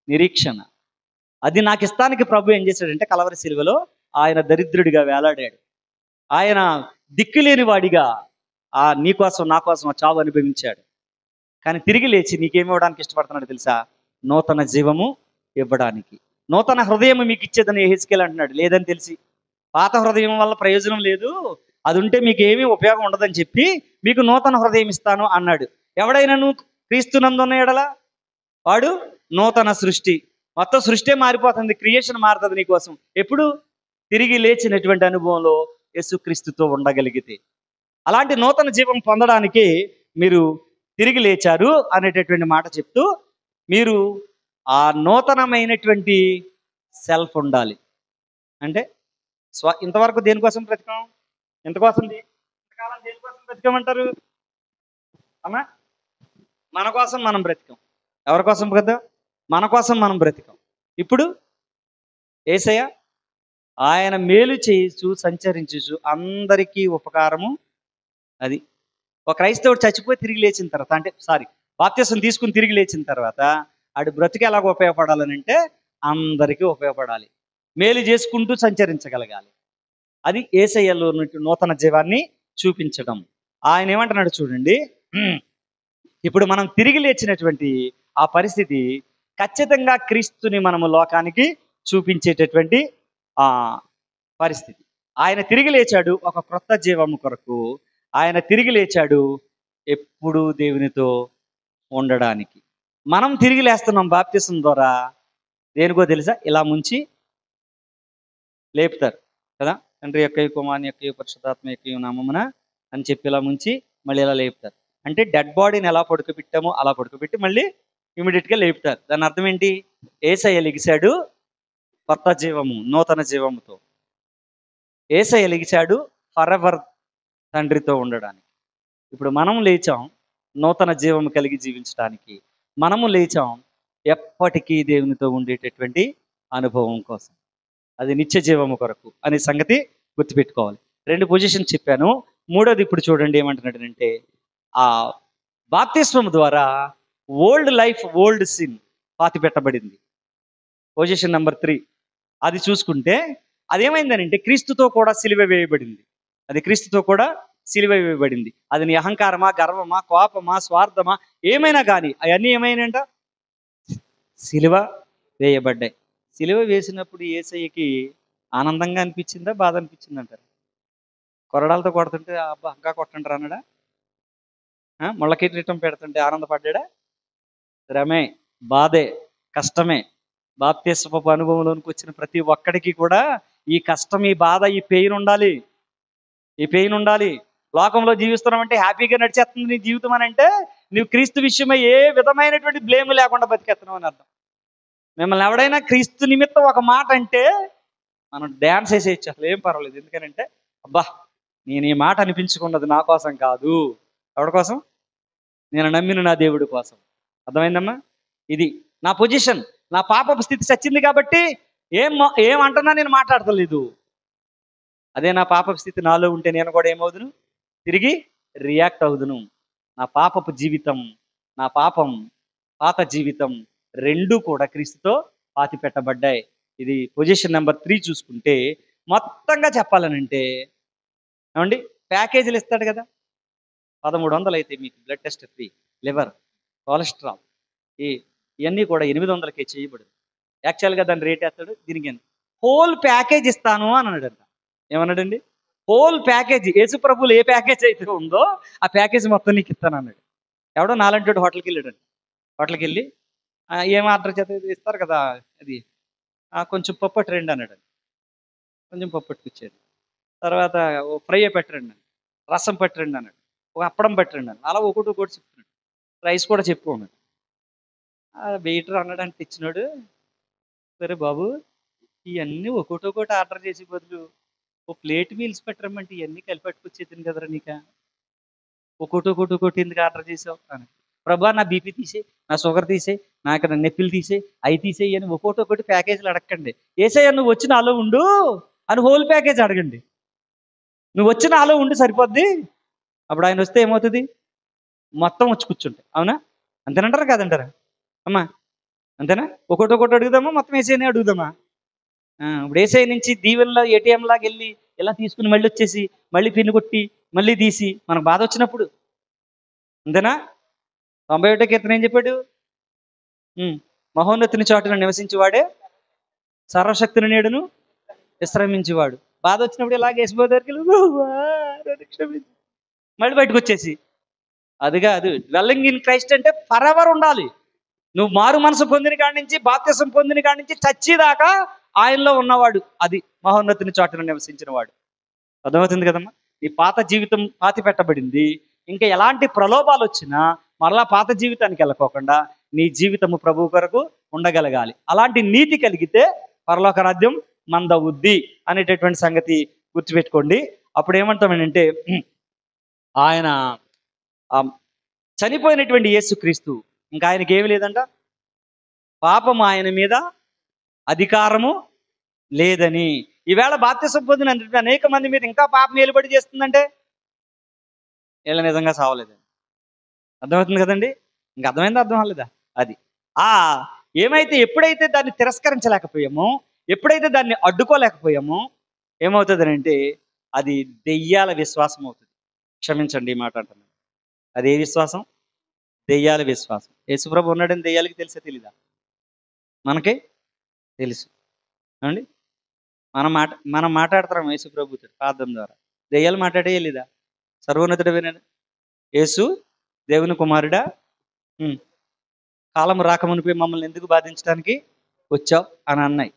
నిరీక్షణ. అది నాకు ఇస్తానికి ప్రభు ఏం చేశాడంటే కలవరి శిలువలో ఆయన దరిద్రుడిగా వేలాడాడు. ఆయన దిక్కులేని వాడిగా నీ కోసం నా కోసం ఆ చావు అనుభవించాడు. కానీ తిరిగి లేచి నీకేమివ్వడానికి ఇష్టపడుతున్నాడు తెలుసా? నూతన జీవము ఇవ్వడానికి. నూతన హృదయం మీకు ఇచ్చేదని యెహెజ్కేలు అంటున్నాడు. లేదని తెలిసి పాత హృదయం వల్ల ప్రయోజనం లేదు, అది ఉంటే మీకు ఏమీ ఉపయోగం ఉండదని చెప్పి మీకు నూతన హృదయం ఇస్తాను అన్నాడు. ఎవడైనా నువ్వు క్రీస్తునందున్న ఎడల వాడు నూతన సృష్టి. మొత్తం సృష్టి మారిపోతుంది, క్రియేషన్ మారుతుంది నీకోసం. ఎప్పుడు? తిరిగి లేచినటువంటి అనుభవంలో యేసుక్రీస్తుతో ఉండగలిగితే. అలాంటి నూతన జీవం పొందడానికి మీరు తిరిగి లేచారు అనేటటువంటి మాట చెప్తూ, మీరు ఆ నూతనమైనటువంటి సెల్ఫ్ ఉండాలి. అంటే ఇంతవరకు దేనికోసం బ్రతికాం? ఇంతకాలం దేనికోసం బ్రతికామంటారు అమ్మా? మన కోసం మనం బ్రతికాం. ఎవరి కోసం కదా? మన కోసం మనం బ్రతికాం. ఇప్పుడు యేసయ్య ఆయన మేలు చేయుచు సంచరించుచు అందరికీ ఉపకారము. అది ఒక క్రైస్తవుడు చచ్చిపోయి తిరిగి లేచిన తర్వాత, అంటే బాప్తిసం తీసుకుని తిరిగి లేచిన తర్వాత ఆడు బ్రతికి ఎలాగ ఉపయోగపడాలని అంటే అందరికీ ఉపయోగపడాలి, మేలు చేసుకుంటూ సంచరించగలగాలి. అది యేసయ్యలో నూతన జీవాన్ని చూపించడం. ఆయన ఏమంటున్నాడు చూడండి, ఇప్పుడు మనం తిరిగి లేచినటువంటి ఆ పరిస్థితి ఖచ్చితంగా క్రీస్తుని మనము లోకానికి చూపించేటటువంటి పరిస్థితి. ఆయన తిరిగి లేచాడు ఒక క్రొత్త జీవము కొరకు. ఆయన తిరిగి లేచాడు ఎప్పుడూ దేవునితో ఉండడానికి. మనం తిరిగి లేస్తున్నాం బాప్తిసం ద్వారా. దేనికో తెలుసా? ఇలా ముంచి లేపుతారు కదా, తండ్రి యొక్క కుమారుని యొక్క పరిశుద్ధాత్మ యొక్క నామమున అని చెప్పి ఇలా ముంచి మళ్ళీ ఇలా లేపుతారు. అంటే డెడ్ బాడీని ఎలా పడుకోబెట్టామో అలా పడుకోబెట్టి మళ్ళీ ఇమీడియట్గా లేపుతారు. దాని అర్థం ఏంటి? యేసయ్య లెగిశాడు కొత్త జీవము, నూతన జీవముతో. యేసయ్య లెగిశాడు ఫరెవర్ తండ్రితో ఉండడానికి. ఇప్పుడు మనం లేచాం నూతన జీవము కలిగి జీవించడానికి. మనము లేచాం ఎప్పటికీ దేవునితో ఉండేటటువంటి అనుభవం కోసం. అది నిత్య జీవము కొరకు అనే సంగతి గుర్తుపెట్టుకోవాలి. 2 పొజిషన్ చెప్పాను. మూడోది ఇప్పుడు చూడండి ఏమంటున్నాడంటే, ఆ బాప్తిస్మం ద్వారా ఓల్డ్ లైఫ్ ఓల్డ్ సిన్ పాతి పెట్టబడింది. పొజిషన్ నెంబర్ 3 అది చూసుకుంటే అదేమైందనంటే క్రీస్తుతో కూడా సిలువ వేయబడింది. అది క్రీస్తుతో కూడా సిలువ వేయబడింది. అది నీ అహంకారమా, గర్వమా, కోపమా, స్వార్థమా ఏమైనా కానీ అవన్నీ ఏమైనాయంట సిలువ వేయబడ్డాయి. సిలువ వేసినప్పుడు యేసయ్యకి ఆనందంగా అనిపించిందా, బాధ అనిపించింది అంటారు? కొరడాలతో కొడుతుంటే అబ్బా ఇంకా కొట్టండి అన్నాడా? ముళ్ళ కిరీటం పెడుతుంటే ఆనందపడ్డా? శ్రమే, బాధే, కష్టమే. బాప్తిస్మపు అనుభవంలోనికి వచ్చిన ప్రతి ఒక్కడికి కూడా ఈ కష్టం, ఈ బాధ, ఈ పెయిన్ ఉండాలి. ఈ పెయిన్ ఉండాలి. లోకంలో జీవిస్తున్నామంటే హ్యాపీగా నడిచేస్తుంది నీ జీవితం అని అంటే నువ్వు క్రీస్తు విషయమై ఏ విధమైనటువంటి బ్లేమ్ లేకుండా బతికేస్తున్నావు అని అర్థం. మిమ్మల్ని ఎవడైనా క్రీస్తు నిమిత్తం ఒక మాట అంటే మనం డ్యాన్స్ వేసేయచ్చు, అసలు ఏం పర్వాలేదు. ఎందుకనంటే అబ్బా నేను ఈ మాట అనిపించుకున్నది నా కోసం కాదు, ఎవరి కోసం? నేను నమ్మిన నా దేవుడి కోసం. అర్థమైందమ్మా? ఇది నా పొజిషన్. నా పాపపు స్థితి చచ్చింది కాబట్టి ఏమంటున్నా నేను మాట్లాడతలేదు. అదే నా పాపపు స్థితి నాలో ఉంటే నేను కూడా ఏమవుదును? తిరిగి రియాక్ట్ అవుదును. నా పాపపు జీవితం, నా పాపం, పాత జీవితం రెండూ కూడా క్రీస్తుతో పాతి పెట్టబడ్డాయి. ఇది పొజిషన్ నెంబర్ 3 చూసుకుంటే మొత్తంగా చెప్పాలనంటే ఏమండి, ప్యాకేజీలు ఇస్తాడు కదా, 1300 అయితే మీకు blood test free, liver, cholesterol, ఇవన్నీ కూడా 800కే చేయబడు. యాక్చువల్గా దాన్ని రేట్ వేస్తాడు. దీనికి హోల్ ప్యాకేజ్ ఇస్తాను అని అన్నాడంట. ఏమన్నాడండి? Whole package. యేసు ప్రభువులు ఏ ప్యాకేజ్ అయితే ఉందో ఆ ప్యాకేజ్ మొత్తం నీకు ఇస్తాను అన్నాడు. ఎవడో నాలంటి హోటల్కి వెళ్ళాడండి. హోటల్కి వెళ్ళి ఏం ఆర్డర్ చేస్తే ఇస్తారు కదా, అది కొంచెం పప్పట్టు రండి అన్నాడు. కొంచెం పప్పట్టుకు ఇచ్చాడు. తర్వాత ఓ ఫ్రై పెట్టరండి అన్నాడు, రసం పెట్టరండి అన్నాడు, ఒక అప్పడం పెట్టరండి అన్నాడు. అలా ఒకటి చెప్తున్నాడు. రైస్ కూడా చెప్పుకున్నాడు. వెయిటర్ అన్నాడంటే ఇచ్చినాడు, సరే బాబు ఇవన్నీ ఒకటి ఆర్డర్ చేసే బదులు ఓ ప్లేట్ మీల్స్ పెట్టరమ్మంటే ఇవన్నీ కలిపి పట్టుకొచ్చేది కదరా నీక, ఒకటి ఎందుకు ఆర్డర్ చేసావు అని. ప్రభా నా బీపీ తీసే, నా షుగర్ తీసే, నాకు నొప్పులు తీసే, అవి తీసేయి అని ఒకటి ప్యాకేజీలు అడగండి. ఏసయ్య నువ్వు వచ్చి నాలో ఉండు, అని హోల్ ప్యాకేజ్ అడగండి. నువ్వు వచ్చి నాలో ఉండి సరిపోద్ది, అప్పుడు ఆయన వస్తే ఏమవుతుంది? మొత్తం వచ్చి కూర్చుంటాయి. అవునా? అంతేనంటారా కాదంటారా అమ్మా? అంతేనా? ఒకటి అడుగుదామా, మొత్తం ఏసైనా అడుగుదామా? ఇప్పుడు ఏసఐ నుంచి దీవెనలో ఏటీఎం లాగా వెళ్ళి ఇలా తీసుకుని మళ్ళీ వచ్చేసి మళ్ళీ పిన్ను కొట్టి మళ్ళీ తీసి మనకు బాధ వచ్చినప్పుడు, అంతేనా? 91 కీర్తన ఏం చెప్పాడు? మహోన్నతుని చాటున నివసించేవాడే సర్వశక్తిని నీడను విశ్రమించేవాడు. బాధ వచ్చినప్పుడు ఇలాగ వేసిపోయే దగ్గరికి క్షమించు మళ్ళీ బయటకు వచ్చేసి, అది కాదు. డ్వెల్లింగ్ ఇన్ క్రైస్ట్ అంటే ఫర్ ఎవర్ ఉండాలి. నువ్వు మారు మనసు పొందిన కాడి నుంచి, బాప్తిసం పొందిన కాడి నుంచి చచ్చేదాకా ఆయనలో ఉన్నవాడు, అది మహోన్నతుని చాటున నివసించిన వాడు. అర్థమవుతుంది కదమ్మా? ఈ పాత జీవితం పాతి పెట్టబడింది. ఇంకా ఎలాంటి ప్రలోభాలు వచ్చినా మరలా పాత జీవితానికి వెళ్ళకోకుండా నీ జీవితము ప్రభువు కొరకు ఉండగలగాలి. అలాంటి నీతి కలిగితే పరలోక రాజ్యం మందవుద్ది అనేటటువంటి సంగతి గుర్తుపెట్టుకోండి. అప్పుడు ఏమంటామనంటే, ఆయన చనిపోయినటువంటి యేసుక్రీస్తు ఇంకా ఆయనకి ఏమి లేదంట, పాపం ఆయన మీద అధికారము లేదని. ఈవేళ బాప్తిసం పొందిన అనేక మంది మీద ఇంకా పాపం ఏలుబడి చేస్తుందంటే వీళ్ళ నిజంగా సావలేదండి. అర్థమవుతుంది కదండి? ఇంకా అర్థమైందా, అర్థం అవ్వలేదా? అది ఏమైతే ఎప్పుడైతే దాన్ని తిరస్కరించలేకపోయామో, ఎప్పుడైతే దాన్ని అడ్డుకోలేకపోయామో ఏమవుతుంది అంటే అది దెయ్యాల విశ్వాసం అవుతుంది. క్షమించండి ఈ మాట అంటున్నాను. అది ఏ విశ్వాసం? దెయ్యాల విశ్వాసం. యేసుప్రభు ఉన్నాడని దెయ్యాలకి తెలిసే తెలీదా? మనకి తెలుసు అండి. మనం మాట్లాడతాం యేసుప్రభుతో ప్రార్థన ద్వారా. దెయ్యాలు మాట్లాడే లేదా? సర్వోన్నతుడు వినండి, యేసు దేవుని కుమారుడా, కాలం రాకమునిపై మమ్మల్ని ఎందుకు బాధించడానికి వచ్చావు అని అన్నాయి.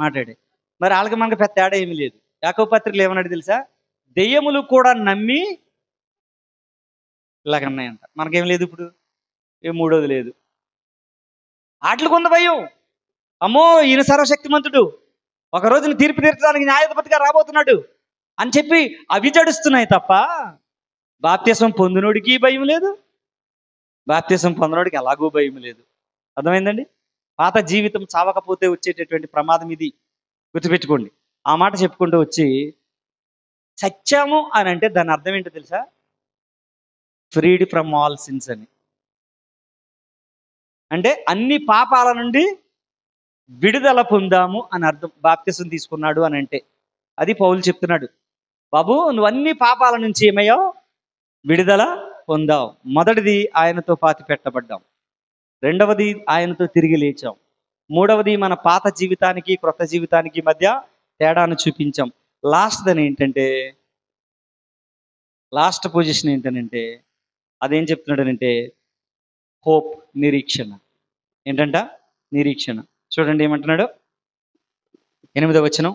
మాట్లాడే. మరి వాళ్ళకి మనకి పెద్ద తేడా ఏమీ లేదు. యాకోబు పత్రికలు ఏమన్నాడు తెలుసా? దెయ్యములు కూడా నమ్మి ఇలాగన్నాయంట. మనకేం లేదు ఇప్పుడు, మూడోది లేదు. ఆటలకు ఉంది భయం. అమ్మో ఈయన సర్వశక్తిమంతుడు, ఒక రోజున తీర్పు తీర్చడానికి న్యాయాధిపతిగా రాబోతున్నాడు అని చెప్పి అవి జడుస్తున్నాయి తప్ప బాప్తిసం పొందినోడికి భయం లేదు, బాప్తిసం పొందినోడికి ఎలాగూ భయం లేదు. అర్థమైందండి? పాత జీవితం చావకపోతే వచ్చేటటువంటి ప్రమాదం ఇది, గుర్తుపెట్టుకోండి. ఆ మాట చెప్పుకుంటూ వచ్చి, చచ్చాము అని అంటే దాని అర్థం ఏంటో తెలుసా? ఫ్రీడ్ ఫ్రమ్ ఆల్ సిన్స్ అని. అంటే అన్ని పాపాల నుండి విడుదల పొందాము అని అర్థం. బాప్తిసం తీసుకున్నాడు అని అంటే అది పౌలు చెప్తున్నాడు. బాబు నువ్వు అన్ని పాపాల నుంచి ఏమయ్యావు? విడుదల పొందావు. మొదటిది ఆయనతో పాతి పెట్టబడ్డాం, రెండవది ఆయనతో తిరిగి లేచాం, మూడవది మన పాత జీవితానికి క్రొత్త జీవితానికి మధ్య తేడాను చూపించాం. లాస్ట్ పొజిషన్ ఏంటనంటే అదేం చెప్తున్నాడనంటే హోప్, నిరీక్షణ. ఏంటంట? నిరీక్షణ. చూడండి ఏమంటున్నాడు, 8వ వచనం.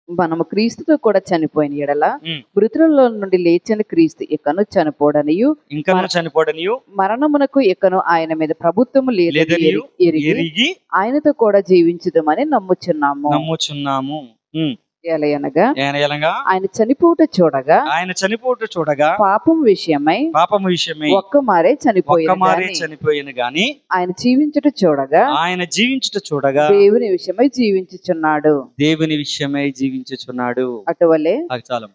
మనము క్రీస్తుతో కూడా చనిపోయిన ఎడల మృతులలో నుండి లేచిన క్రీస్తు ఇకను చనిపోడనియు మరణమునకు ఇకను ఆయన మీద ప్రభుత్వము లేదని ఎరిగి ఆయనతో కూడా జీవించుదామని నమ్ముచున్నాము. ఎలయనగా ఆయన చనిపోవుట చూడగా పాపం విషయమై ఒక్కమారే చనిపోయిన గాని ఆయన జీవించుట చూడగా దేవుని విషయమై జీవించుచున్నాడు. అటువలే చాలు.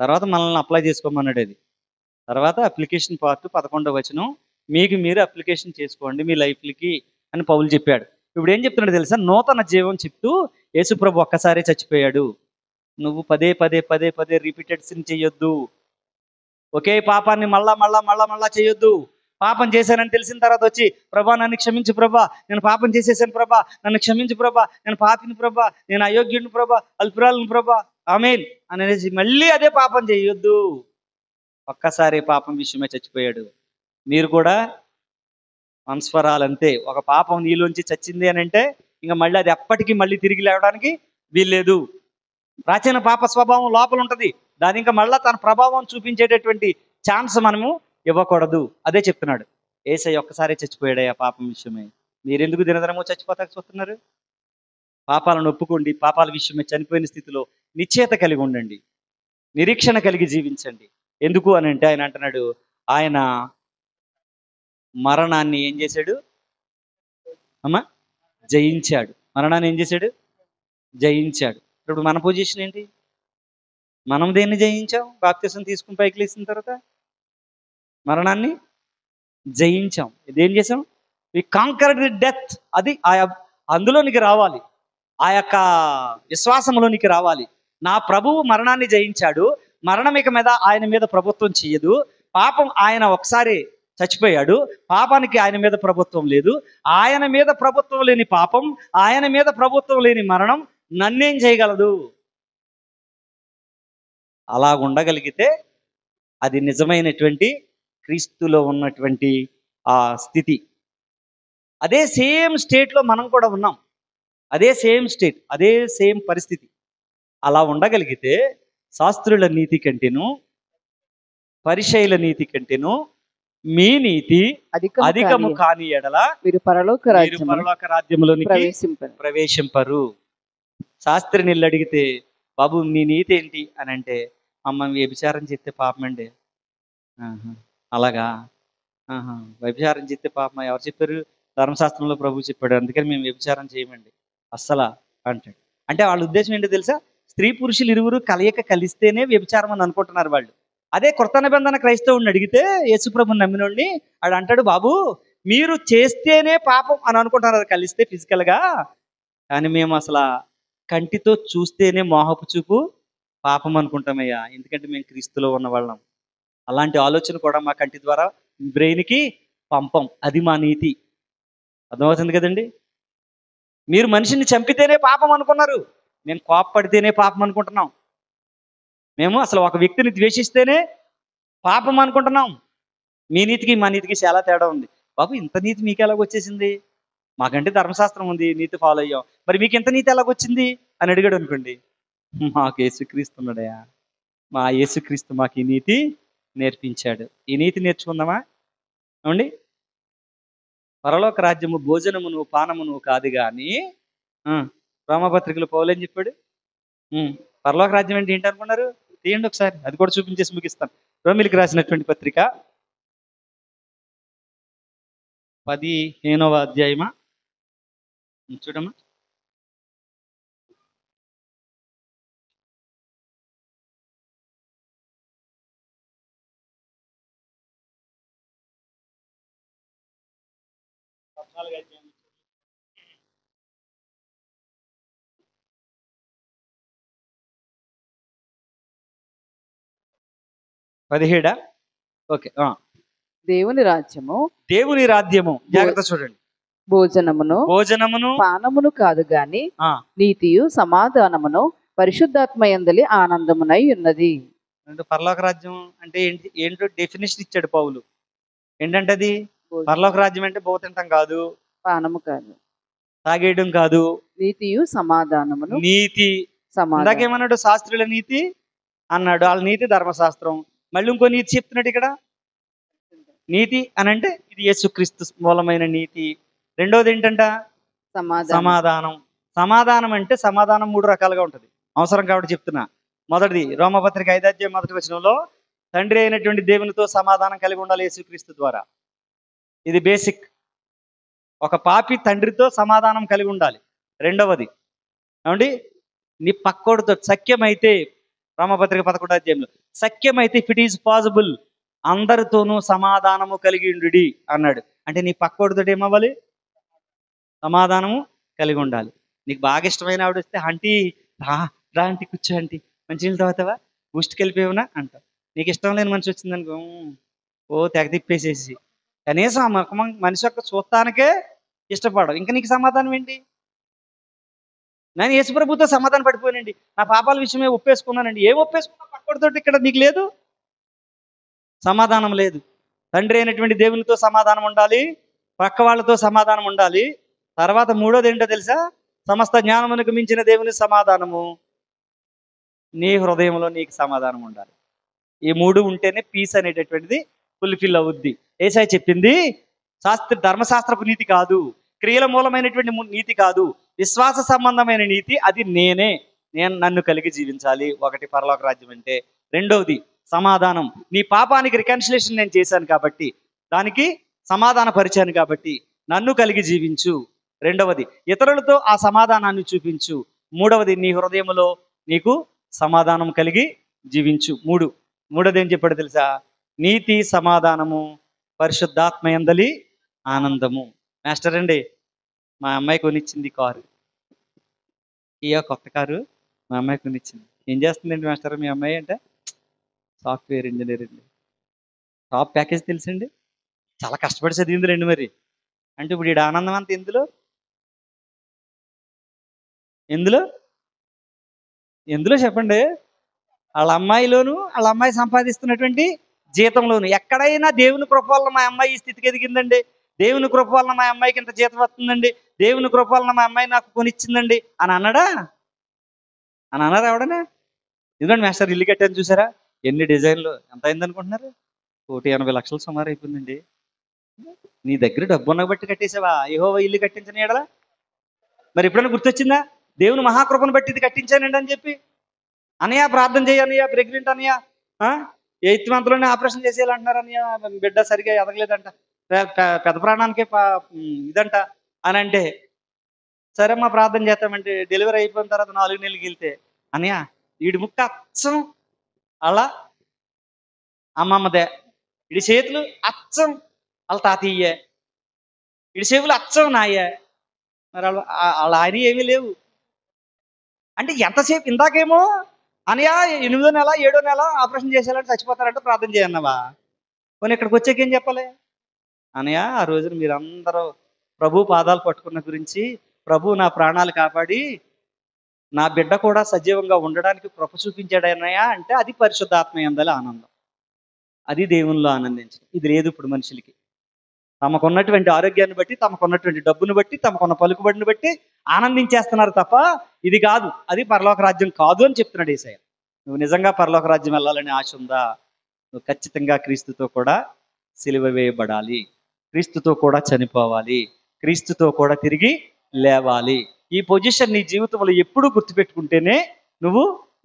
తర్వాత మనల్ని అప్లై చేసుకోమన్నాడు. అది తర్వాత అప్లికేషన్ పార్ట్ 11వ వచనం, మీకు మీరు అప్లికేషన్ చేసుకోండి మీ లైఫ్లకి అని పౌలు చెప్పాడు. ఇప్పుడు ఏం చెప్తున్నాడు తెలుసా? నూతన జీవం చెప్తూ యేసుప్రభు ఒక్కసారే చచ్చిపోయాడు. నువ్వు పదే రిపీటెడ్ సిన్ చెయ్యొద్దు. ఒకే పాపాన్ని మళ్ళా చేయొద్దు. పాపం చేశానని తెలిసిన తర్వాత వచ్చి, ప్రభా నన్ను క్షమించు ప్రభా, నేను పాపం చేసేసాను ప్రభా, నన్ను క్షమించు ప్రభా, నేను పాపిని ప్రభా, నేను అయోగ్యుడిని ప్రభా, అల్పురాలను ప్రభా, ఆమేన్ అనేసి మళ్ళీ అదే పాపం చేయొద్దు. ఒక్కసారి పాపం విషయమే చచ్చిపోయాడు. మీరు కూడా సంస్వరాలంతే. ఒక పాపం నీలోంచి చచ్చింది అని అంటే ఇంకా మళ్ళీ అది ఎప్పటికీ మళ్ళీ తిరిగి లేవడానికి వీల్లేదు. ప్రాచీన పాప స్వభావం లోపల ఉంటుంది, దాని ఇంకా మళ్ళీ తన ప్రభావం చూపించేటటువంటి ఛాన్స్ మనము ఇవ్వకూడదు. అదే చెప్తున్నాడు. యేసయ్య ఒక్కసారి చచ్చిపోయాడయ్యా పాపం విషయమే, మీరెందుకు దినదినమో చచ్చిపోతాక చూస్తున్నారు? పాపాలను ఒప్పుకోండి, పాపాల విషయమే చనిపోయిన స్థితిలో నిశ్చయత కలిగి ఉండండి, నిరీక్షణ కలిగి జీవించండి. ఎందుకు అని అంటే ఆయన అంటున్నాడు, ఆయన మరణాన్ని ఏం చేశాడు అమ్మా? జయించాడు. మరణాన్ని ఏం చేశాడు? జయించాడు. ఇప్పుడు మన పొజిషన్ ఏంటి? మనం దేన్ని జయించాం? బాప్తిసం తీసుకుని పైకి లేచిన తర్వాత మరణాన్ని జయించాం. ఇదేం చేసాం? వి కాంకర్డ్ ది డెత్. అది అందులోనికి రావాలి, ఆ యొక్క విశ్వాసంలోనికి రావాలి. నా ప్రభువు మరణాన్ని జయించాడు, మరణం ఇక మీద ఆయన మీద ప్రభుత్వం చెయ్యదు. పాపం ఆయన ఒకసారి చచ్చిపోయాడు, పాపానికి ఆయన మీద ప్రభుత్వం లేదు. ఆయన మీద ప్రభుత్వం లేని పాపం, ఆయన మీద ప్రభుత్వం లేని మరణం నన్నేం చేయగలదు? అలా ఉండగలిగితే అది నిజమైనటువంటి క్రీస్తులో ఉన్నటువంటి ఆ స్థితి. అదే సేమ్ స్టేట్లో మనం కూడా ఉన్నాం, అదే సేమ్ స్టేట్, అదే సేమ్ పరిస్థితి. అలా ఉండగలిగితే శాస్త్రుల నీతి కంటేను పరిసయ్యుల నీతి కంటేను మీ నీతి అధికము కాని ఎడల మీరు పరలోక రాజ్యములోనికి ప్రవేశింపరు. శాస్త్రి నీళ్ళు అడిగితే, బాబు నీ నీతి ఏంటి అని అంటే, అమ్మ వ్యభిచారం చేస్తే పాపమండి. అలాగా? వ్యభిచారం చేస్తే పాపం ఎవరు చెప్పారు? ధర్మశాస్త్రంలో ప్రభు చెప్పాడు, అందుకని మేము వ్యభిచారం చేయమండి అస్సలా అంటాడు. అంటే వాళ్ళ ఉద్దేశం ఏంటో తెలుసా? స్త్రీ పురుషులు ఇరువురు కలయిక కలిస్తేనే వ్యభిచారం అని అనుకుంటున్నారు వాళ్ళు. అదే కృత నిబంధన క్రైస్తవుని అడిగితే, యేసుప్రభుని నమ్మినోడిని ఆడు అంటాడు, బాబు మీరు చేస్తేనే పాపం అని అనుకుంటున్నారు కలిస్తే ఫిజికల్గా, కానీ మేము అసలు కంటితో చూస్తేనే మోహపు చూపు పాపం అనుకుంటామయ్యా, ఎందుకంటే మేము క్రీస్తులో ఉన్న వాళ్ళం. అలాంటి ఆలోచన కూడా మా కంటి ద్వారా బ్రెయిన్కి పంపం. అది మా నీతి. అర్థమవుతుంది కదండి? మీరు మనిషిని చంపితేనే పాపం అనుకున్నారు, మేము కోప్పడితేనే పాపం అనుకుంటున్నాం. మేము అసలు ఒక వ్యక్తిని ద్వేషిస్తేనే పాపం అనుకుంటున్నాం. మీ నీతికి మా నీతికి చాలా తేడా ఉంది. బాబు ఇంత నీతి మీకు ఎలాగొచ్చేసింది? మాకంటే ధర్మశాస్త్రం ఉంది, నీతి ఫాలో అయ్యాం, మరి మీకు ఇంత నీతి ఎలాగొచ్చింది అని అడిగాడు అనుకోండి, మాకు యేసుక్రీస్తు ఉన్నాడయా, మా యేసుక్రీస్తు మాకు ఈ నీతి నేర్పించాడు. ఈ నీతి నేర్చుకుందామా? ఏమండి? పరలోక రాజ్యము భోజనమును పానమును కాదు కానీ, రోమపత్రికలు పౌలేం చెప్పాడు? పరలోక రాజ్యం అంటే ఏంటి అనుకున్నారు? తీయండి ఒకసారి, అది కూడా చూపించేసి ముగిస్తాను. రోమిలికి రాసినటువంటి పత్రిక 15వ అధ్యాయమా, చూడమ్మా. పదిహేడా? ఓకే. దేవుని రాజ్యము జాగ్రత్త చూడండి. భోజనమును పానమును కాదు గాని నీతియు సమాధానమును పరిశుద్ధాత్మయందలి ఆనందమునై ఉన్నది. పరలోక రాజ్యం అంటే ఏంటో డెఫినేషన్ ఇచ్చాడు పౌలు. ఏంటంటే అది పరలోక రాజ్యం అంటే భోతింటం కాదు, పానము కాదు, తాగేయడం కాదు, నీతియు సమాధానమును. నీతి ఇందాకేమన్నాడు? శాస్త్రుల నీతి అన్నాడు. వాళ్ళ నీతి ధర్మశాస్త్రం. మళ్ళీ ఇంకో నీతి చెప్తున్నాడు ఇక్కడ. నీతి అని అంటే ఇది యేసుక్రీస్తు మూలమైన నీతి. రెండోది ఏంటంట? సమాధానం. సమాధానం అంటే సమాధానం 3 రకాలుగా ఉంటుంది, అవసరం కాబట్టి చెప్తున్నా. మొదటిది రోమపత్రిక 5వ అధ్యాయం 1వ వచనంలో, తండ్రి అయినటువంటి దేవునితో సమాధానం కలిగి ఉండాలి యేసుక్రీస్తు ద్వారా. ఇది బేసిక్. ఒక పాపి తండ్రితో సమాధానం కలిగి ఉండాలి. రెండవది ఏమండి? నీ పక్కోడితో సఖ్యమైతే, రోమపత్రిక 11వ అధ్యాయంలో సఖ్యమైతే, ఇఫ్ ఇట్ ఈజ్ పాసిబుల్ అందరితోనూ సమాధానము కలిగి ఉండు అన్నాడు. అంటే నీ పక్కోడితో ఏమవ్వాలి? సమాధానము కలిగి ఉండాలి. నీకు బాగా ఇష్టమైన ఆవిడ వస్తే, ఆంటీ రా ఆంటీ, కూర్చో ఆంటీ, మంచినీళ్ళు తాగుతావా, బూస్ట్కి వెళ్ళిపోయావునా అంటావు. నీకు ఇష్టం లేని మనిషి వచ్చిందనుకో, తెగ తిప్పేసేసి కనీసం ఆ మనిషి యొక్క చూస్తానికే ఇష్టపడవు. ఇంకా నీకు సమాధానం ఏంటి? నేను యేసుప్రభుతో సమాధానం పడిపోయానండి, నా పాపాల విషయమే ఒప్పేసుకున్నానండి. ఏం ఒప్పేసుకున్నా? పక్కోడితో ఇక్కడ నీకు లేదు, సమాధానం లేదు. తండ్రి అయినటువంటి దేవునితో సమాధానం ఉండాలి, పక్క వాళ్ళతో సమాధానం ఉండాలి. తర్వాత మూడోది ఏంటో తెలుసా? సమస్త జ్ఞానమునకు మించిన దేవుని సమాధానము నీ హృదయంలో నీకు సమాధానం ఉండాలి. ఈ 3 ఉంటేనే పీస్ అనేటటువంటిది ఫుల్ఫిల్ అవుద్ది. యేసయ్య చెప్పింది ధర్మశాస్త్రపు నీతి కాదు, క్రియల మూలమైనటువంటి నీతి కాదు, విశ్వాస సంబంధమైన నీతి. అది నేను నన్ను కలిగి జీవించాలి. ఒకటి పరలోక రాజ్యం అంటే. రెండవది సమాధానం. నీ పాపానికి రికన్సిలేషన్ నేను చేశాను కాబట్టి, దానికి సమాధాన పరిచాను కాబట్టి నన్ను కలిగి జీవించు. రెండవది ఇతరులతో ఆ సమాధానాన్ని చూపించు. మూడవది నీ హృదయములో నీకు సమాధానం కలిగి జీవించు. మూడోది ఏం చెప్పాడు తెలుసా? నీతి, సమాధానము, పరిశుద్ధాత్మయందలి ఆనందము. మాస్టర్ అండి, మా అమ్మాయి కొనిచ్చింది కారు, కొత్త కారు మా అమ్మాయి కొనిచ్చింది. ఏం చేస్తుందండి మాస్టర్ మీ అమ్మాయి అంటే? సాఫ్ట్వేర్ ఇంజనీర్ అండి. టాప్ ప్యాకేజ్ తెలుసండి, చాలా కష్టపడి చదివింది రండి. మరి అంటే ఇప్పుడు ఈ ఆనందం అంతా ఎందులో ఎందులో ఎందులో చెప్పండి? వాళ్ళ అమ్మాయిలోను, వాళ్ళ అమ్మాయి సంపాదిస్తున్నటువంటి జీతంలోను. ఎక్కడైనా దేవుని కృప వలన మా అమ్మాయి ఈ స్థితికి ఎదిగిందండి, దేవుని కృప వలన మా అమ్మాయికి ఇంత జీతం వస్తుందండి, దేవుని కృప వలన మా అమ్మాయి నాకు కొనిచ్చిందండి అని అన్నాడా? అని అన్నారా ఎవడనే? ఎందుకంటే మాస్టర్ ఇల్లు కట్టాను చూసారా, ఎన్ని డిజైన్లు, ఎంత అయింది అనుకుంటున్నారు? 1,80,00,000 సుమారు అయిపోయిందండి. నీ దగ్గర డబ్బు ఉన్న బట్టి కట్టేసావా యెహోవా ఇల్లు కట్టించని ఎడలా? మరి ఎప్పుడైనా గుర్తొచ్చిందా దేవుని మహాకృపను బట్టి ఇది కట్టించానండి అని చెప్పి? అనయ్య ప్రార్థన చేయనయ్య, ప్రెగ్నెంట్ అనయ్య, 8th మంత్లోనే ఆపరేషన్ చేసేయాలంటున్నారు అనయ్య, బిడ్డ సరిగా ఎదగలేదంట, పెద్ద ప్రాణానికే ఇదంట అని అంటే, సరే అమ్మా ప్రార్థన చేస్తామంటే డెలివరీ అయిపోయిన తర్వాత 4 నెలలకి వెళ్తే, అనయ్య వీడి ముక్క అచ్చం అలా అమ్మమ్మదే, వీడి చేతులు అచ్చం వాళ్ళ తాతయ్యే, వీడి చెవులు అచ్చం నాయే, మరి వాళ్ళ ఆయన ఏమీ లేవు. అంటే ఎంతసేపు ఇందాకేమో అనయా 8వ నెల 7వ నెల ఆపరేషన్ చేసేయాలంటే చచ్చిపోతారంటే ప్రార్థన చేయన్నావా? కొన్ని ఇక్కడికి వచ్చాక ఏం చెప్పాలి? అనయా ఆ రోజున మీరందరూ ప్రభు పాదాలు పట్టుకున్న గురించి, ప్రభు నా ప్రాణాలు కాపాడి నా బిడ్డ కూడా సజీవంగా ఉండడానికి కృప చూపించాడు అన్నయ్య అంటే అది పరిశుద్ధాత్మ యందలి ఆనందం, అది దేవునిలో ఆనందించడం. ఇది లేదు ఇప్పుడు మనుషులకి. తమకున్నటువంటి ఆరోగ్యాన్ని బట్టి, తమకున్నటువంటి డబ్బును బట్టి, తమకున్న పలుకుబడిని బట్టి ఆనందించేస్తున్నారు తప్ప ఇది కాదు, అది పరలోక రాజ్యం కాదు అని చెప్తున్నాడు యేసయ్య. నువ్వు నిజంగా పరలోక రాజ్యం వెళ్ళాలని ఆశ ఉందా? నువ్వు ఖచ్చితంగా క్రీస్తుతో కూడా సిలువ వేయబడాలి, క్రీస్తుతో కూడా చనిపోవాలి, క్రీస్తుతో కూడా తిరిగి లేవాలి. ఈ పొజిషన్ నీ జీవితంలో ఎప్పుడూ గుర్తుపెట్టుకుంటేనే నువ్వు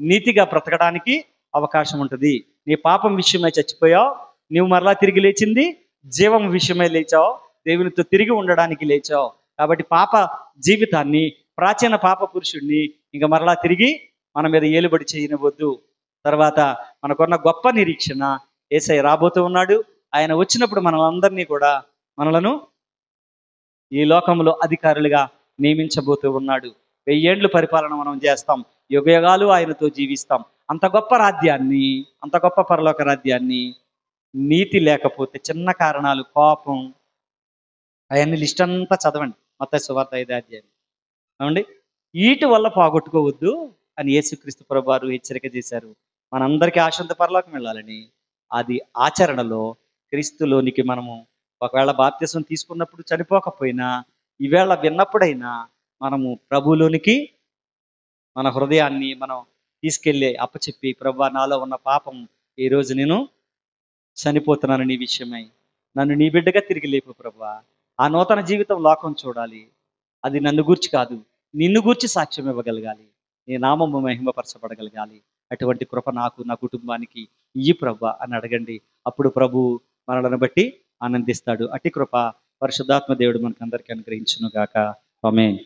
నీతిగా బ్రతకడానికి అవకాశం ఉంటుంది. నీ పాపం విషయమై చచ్చిపోయావు, నువ్వు మరలా తిరిగి లేచింది జీవం విషయమై లేచావు, దేవునితో తిరిగి ఉండడానికి లేచావు. కాబట్టి పాప జీవితాన్ని, ప్రాచీన పాప పురుషుడిని ఇంకా మరలా తిరిగి మన మీద ఏలుబడి చేయనివద్దు. తర్వాత మనకున్న గొప్ప నిరీక్షణ, యేసయ్య రాబోతూ ఉన్నాడు. ఆయన వచ్చినప్పుడు మనలందరినీ కూడా, మనలను ఈ లోకంలో అధికారులుగా నియమించబోతూ ఉన్నాడు. 1000 ఏండ్లు పరిపాలన మనం చేస్తాం, యుగయుగాలు ఆయనతో జీవిస్తాం. అంత గొప్ప రాజ్యాన్ని, అంత గొప్ప పరలోక రాజ్యాన్ని నీతి లేకపోతే, చిన్న కారణాలు, కోపం, అవన్నీ లిస్ట్ అంతా చదవండి మత్తయి సువార్త 5వ అధ్యాయం. ఏమండి, వీటి వల్ల పోగొట్టుకోవద్దు అని యేసుక్రీస్తు ప్రభువారు హెచ్చరిక చేశారు. మనందరికీ ఆశ ఉంది పరలోకం వెళ్ళాలని. అది ఆచరణలో క్రీస్తులోనికి మనము ఒకవేళ బాప్తిసం తీసుకున్నప్పుడు చనిపోకపోయినా, ఈవేళ విన్నప్పుడైనా మనము ప్రభులోనికి మన హృదయాన్ని మనం తీసుకెళ్ళి అప్పచెప్పి, ప్రభువా నాలో ఉన్న పాపం ఈరోజు నేను చనిపోతున్నాను నీ విషయమై, నన్ను నీ బిడ్డగా తిరిగి లేపు ప్రభువా. ఆ నూతన జీవితం లోకం చూడాలి, అది నన్ను గూర్చి కాదు, నిన్ను గూర్చి సాక్ష్యం ఇవ్వగలగాలి, నీ నామము మహిమపరచబడగలగాలి. అటువంటి కృప నాకు, నా కుటుంబానికి ఇయ్యి ప్రభువా అని అడగండి. అప్పుడు ప్రభు మనలను బట్టి ఆనందిస్తాడు. అట్టి కృప పరిశుద్ధాత్మ దేవుడు మనకు అందరికీ అనుగ్రహించును గాక. ఆమేన్.